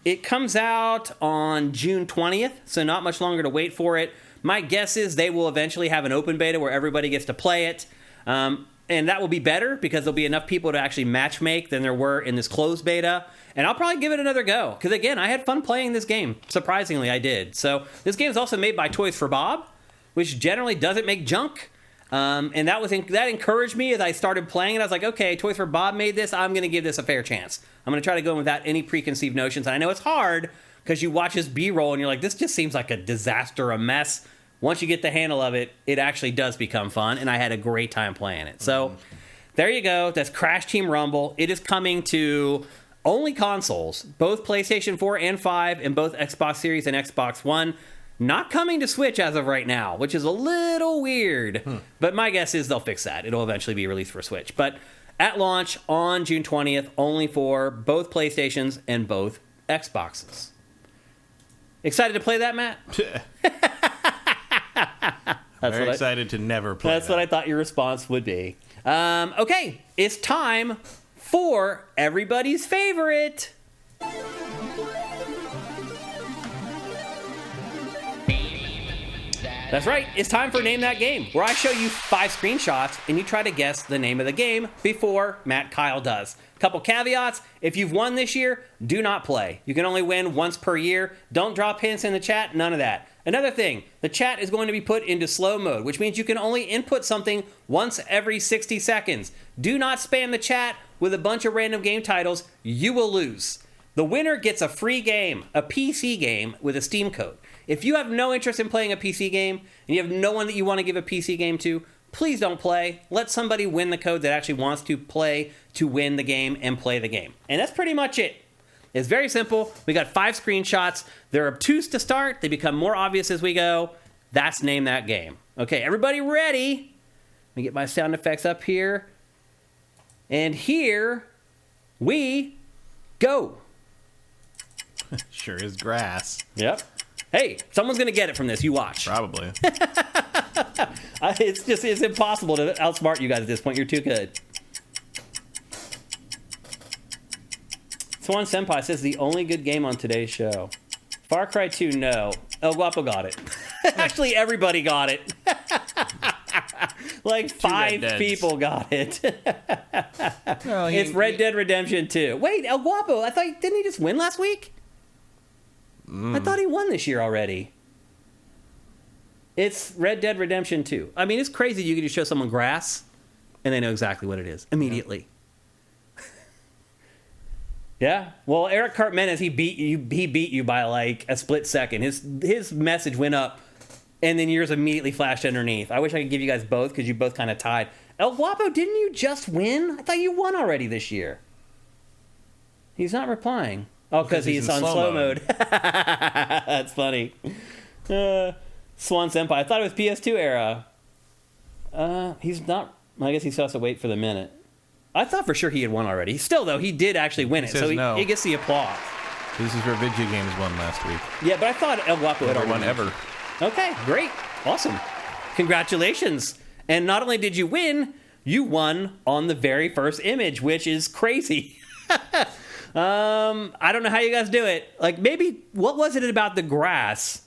It comes out on June 20th, so not much longer to wait for it. My guess is they will eventually have an open beta where everybody gets to play it. And that will be better because there'll be enough people to actually matchmake than there were in this closed beta. And I'll probably give it another go. Because again, I had fun playing this game. Surprisingly, I did. So this game is also made by Toys for Bob, which generally doesn't make junk. And that encouraged me as I started playing it. I was like, okay, Toys for Bob made this. I'm going to give this a fair chance. I'm going to try to go in without any preconceived notions. And I know it's hard because you watch this B-roll and you're like, this just seems like a disaster, a mess. Once you get the handle of it, it actually does become fun, and I had a great time playing it. So there you go. That's Crash Team Rumble. It is coming to only consoles, both PlayStation 4 and 5, and both Xbox Series and Xbox One. Not coming to Switch as of right now, which is a little weird. But my guess is they'll fix that. It'll eventually be released for Switch. But at launch on June 20th, only for both PlayStations and both Xboxes. Excited to play that, Matt? Very excited to never play That's that. what I thought your response would be. Okay, it's time for everybody's favorite. That's right, it's time for Name That Game, where I show you 5 screenshots and you try to guess the name of the game before Matt Kyle does. Couple caveats: if you've won this year, do not play. You can only win once per year. Don't drop hints in the chat, none of that. Another thing, the chat is going to be put into slow mode, which means you can only input something once every 60 seconds. Do not spam the chat with a bunch of random game titles. You will lose. The winner gets a free game, a PC game with a Steam code. If you have no interest in playing a PC game and you have no one that you want to give a PC game to, please don't play. Let somebody win the code that actually wants to play to win the game and play the game. And that's pretty much it. It's very simple. We got 5 screenshots. They're obtuse to start. They become more obvious as we go. That's Name That Game. Okay, everybody ready? Let me get my sound effects up here. And here we go. Sure is grass. Yep. Hey, someone's going to get it from this. You watch. Probably. It's impossible to outsmart you guys at this point. You're too good. Swan Senpai says the only good game on today's show. Far Cry 2, no. El Guapo got it. Actually, everybody got it. Like 5 people got it. It's Red Dead Redemption 2. Wait, El Guapo, didn't he just win last week? I thought he won this year already. It's Red Dead Redemption 2. I mean, it's crazy you can just show someone grass and they know exactly what it is immediately. Yeah. Well, Eric Cartmenez, he beat you by like a split second. His message went up, and then yours immediately flashed underneath. I wish I could give you guys both because you both kind of tied. El Guapo, didn't you just win? I thought you won already this year. He's not replying. Oh, because he's on slow mode. That's funny. Swan Senpai. I thought it was PS2 era. He's not. I guess he still has to wait for the minute. I thought for sure he had won already. Still, though, he did actually win it, so he gets the applause. This is where Video Games won last week. Yeah, but I thought El Guapo had already won ever. Okay, great. Awesome. Congratulations. And not only did you win, you won on the very first image, which is crazy. I don't know how you guys do it. Like, maybe, what was it about the grass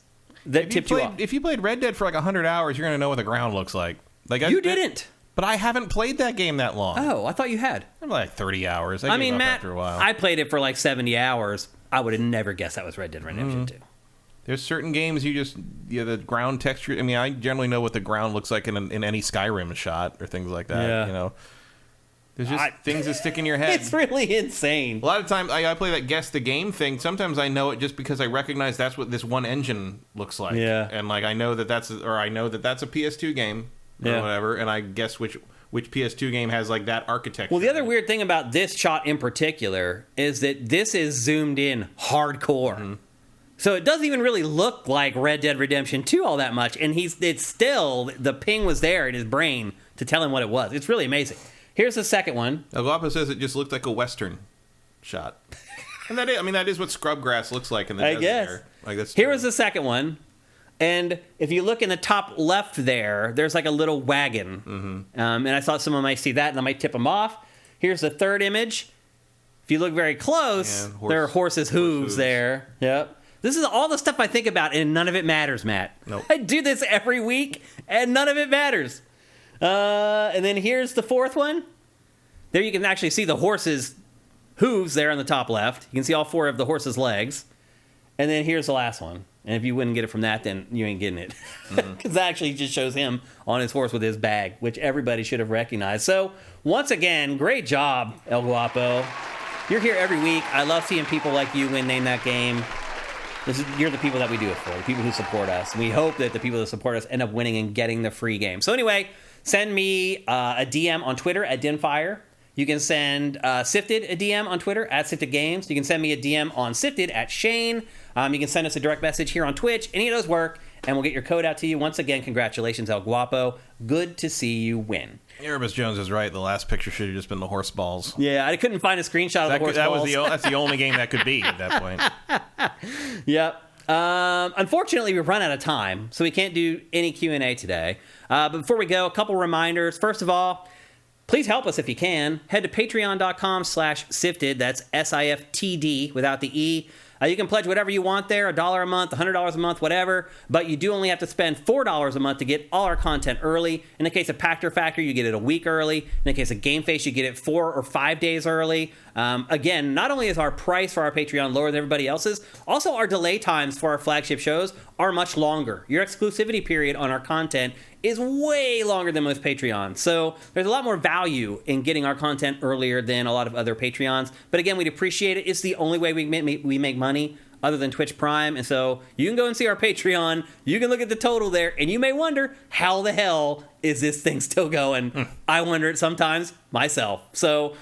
that tipped you off? If you played Red Dead for like 100 hours, you're going to know what the ground looks like. You didn't. But I haven't played that game that long. Oh, I thought you had. I'm like 30 hours. I mean, Matt, after a while. I played it for like 70 hours. I would have never guessed that was Red Dead Redemption 2. There's certain games the ground texture. I mean, I generally know what the ground looks like in any Skyrim shot or things like that. Yeah. You know, there's just things that stick in your head. It's really insane. A lot of times I play that guess the game thing. Sometimes I know it just because I recognize that's what this one engine looks like. Yeah. And like I know that that's a PS2 game or whatever, and I guess which PS2 game has like that architecture. Well, the other weird thing about this shot in particular is that this is zoomed in hardcore. Mm-hmm. So it doesn't even really look like Red Dead Redemption 2 all that much, and it's still, the ping was there in his brain to tell him what it was. It's really amazing. Here's the second one. El Guapo says it just looked like a Western shot. And that is what scrubgrass looks like in the desert. I guess. There. Like that's Here was the second one. And if you look in the top left there's like a little wagon. Mm-hmm. And I thought someone might see that and I might tip them off. Here's the third image. If you look very close, there are horses' hooves there. Yep. This is all the stuff I think about, and none of it matters, Matt. Nope. I do this every week, and none of it matters. And then here's the fourth one. There you can actually see the horse's hooves there on the top left. You can see all four of the horse's legs. And then here's the last one. And if you wouldn't get it from that, then you ain't getting it. Because that actually just shows him on his horse with his bag, which everybody should have recognized. So, once again, great job, El Guapo. You're here every week. I love seeing people like you win Name That Game. You're the people that we do it for, the people who support us. We hope that the people that support us end up winning and getting the free game. So anyway, send me a DM on Twitter at Dinfire. You can send Sifted a DM on Twitter at Sifted Games. You can send me a DM on Sifted at Shane. You can send us a direct message here on Twitch. Any of those work, and we'll get your code out to you. Once again, congratulations, El Guapo. Good to see you win. Erebus Jones is right. The last picture should have just been the horse balls. Yeah, I couldn't find a screenshot of the horse balls. That's the only game that could be at that point. Yep. Unfortunately, we've run out of time, so we can't do any Q&A today. But before we go, a couple reminders. First of all, please help us if you can. Head to patreon.com/sifted. That's SIFTD without the E. You can pledge whatever you want there, $1 a month, $100 a month, whatever. But you do only have to spend $4 a month to get all our content early. In the case of Pactor Factor, you get it a week early. In the case of GameFace, you get it 4 or 5 days early. Again, not only is our price for our Patreon lower than everybody else's, also our delay times for our flagship shows are much longer. Your exclusivity period on our content is way longer than most Patreons. So there's a lot more value in getting our content earlier than a lot of other Patreons. But again, we'd appreciate it. It's the only way we make money other than Twitch Prime. And so you can go and see our Patreon. You can look at the total there, and you may wonder, how the hell is this thing still going? I wonder it sometimes myself. So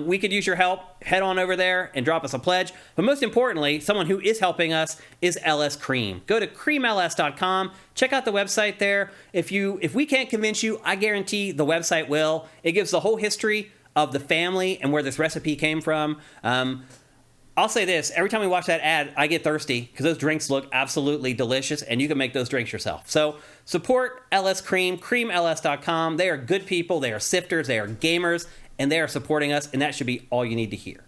we could use your help. Head on over there and drop us a pledge. But most importantly, someone who is helping us is LS Cream. Go to creamls.com. Check out the website there. If we can't convince you, I guarantee the website will. It gives the whole history of the family and where this recipe came from. I'll say this, every time we watch that ad, I get thirsty because those drinks look absolutely delicious, and you can make those drinks yourself. So support LS Cream, creamls.com. They are good people. They are sifters. They are gamers, and they are supporting us, and that should be all you need to hear.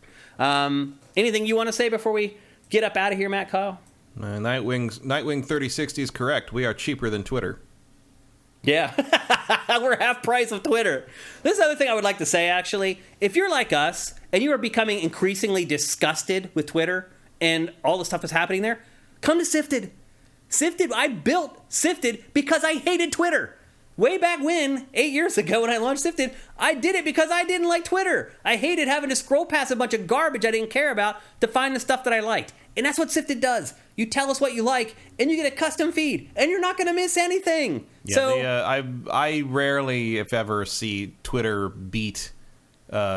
Anything you want to say before we get up out of here, Matt Kyle? Nightwing 3060 is correct. We are cheaper than Twitter. Yeah, we're half price of Twitter. This is the other thing I would like to say, actually. If you're like us and you are becoming increasingly disgusted with Twitter and all the stuff that's happening there, come to Sifted. I built Sifted because I hated Twitter. Way back when, 8 years ago when I launched Sifted, I did it because I didn't like Twitter. I hated having to scroll past a bunch of garbage I didn't care about to find the stuff that I liked. And that's what Sifted does. You tell us what you like, and you get a custom feed, and you're not going to miss anything. Yeah, so I rarely, if ever, see Twitter beat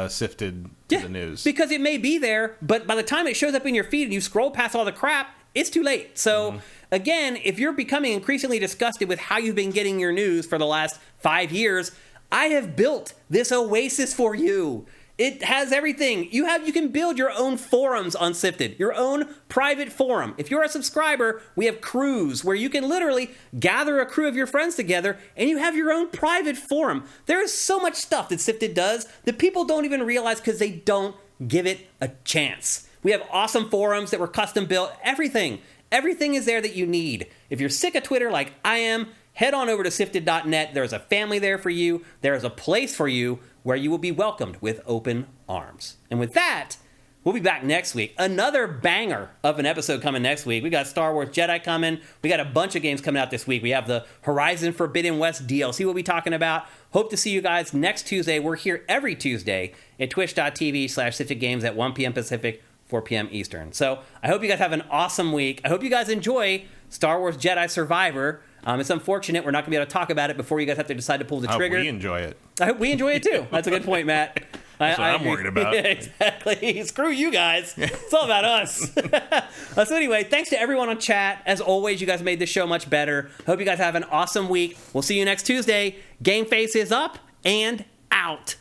Sifted to the news. Because it may be there, but by the time it shows up in your feed and you scroll past all the crap, it's too late. So, again, if you're becoming increasingly disgusted with how you've been getting your news for the last 5 years, I have built this oasis for you. It has everything. You can build your own forums on Sifted, your own private forum. If you're a subscriber, we have crews where you can literally gather a crew of your friends together and you have your own private forum. There is so much stuff that Sifted does that people don't even realize because they don't give it a chance. We have awesome forums that were custom built. Everything is there that you need. If you're sick of Twitter like I am, head on over to sifted.net. There's a family there for you. There is a place for you where you will be welcomed with open arms. And with that, we'll be back next week. Another banger of an episode coming next week. We got Star Wars Jedi coming. We got a bunch of games coming out this week. We have the Horizon Forbidden West DLC we'll be talking about. Hope to see you guys next Tuesday. We're here every Tuesday at twitch.tv/SiftedGames at 1 p.m. Pacific, 4 p.m. Eastern. So I hope you guys have an awesome week. I hope you guys enjoy Star Wars Jedi Survivor. It's unfortunate we're not going to be able to talk about it before you guys have to decide to pull the trigger. We enjoy it. I hope we enjoy it too. That's a good point, Matt. That's what I'm worried about. Yeah, exactly. Screw you guys. It's all about us. So anyway, thanks to everyone on chat. As always, you guys made this show much better. Hope you guys have an awesome week. We'll see you next Tuesday. GameFace is up and out.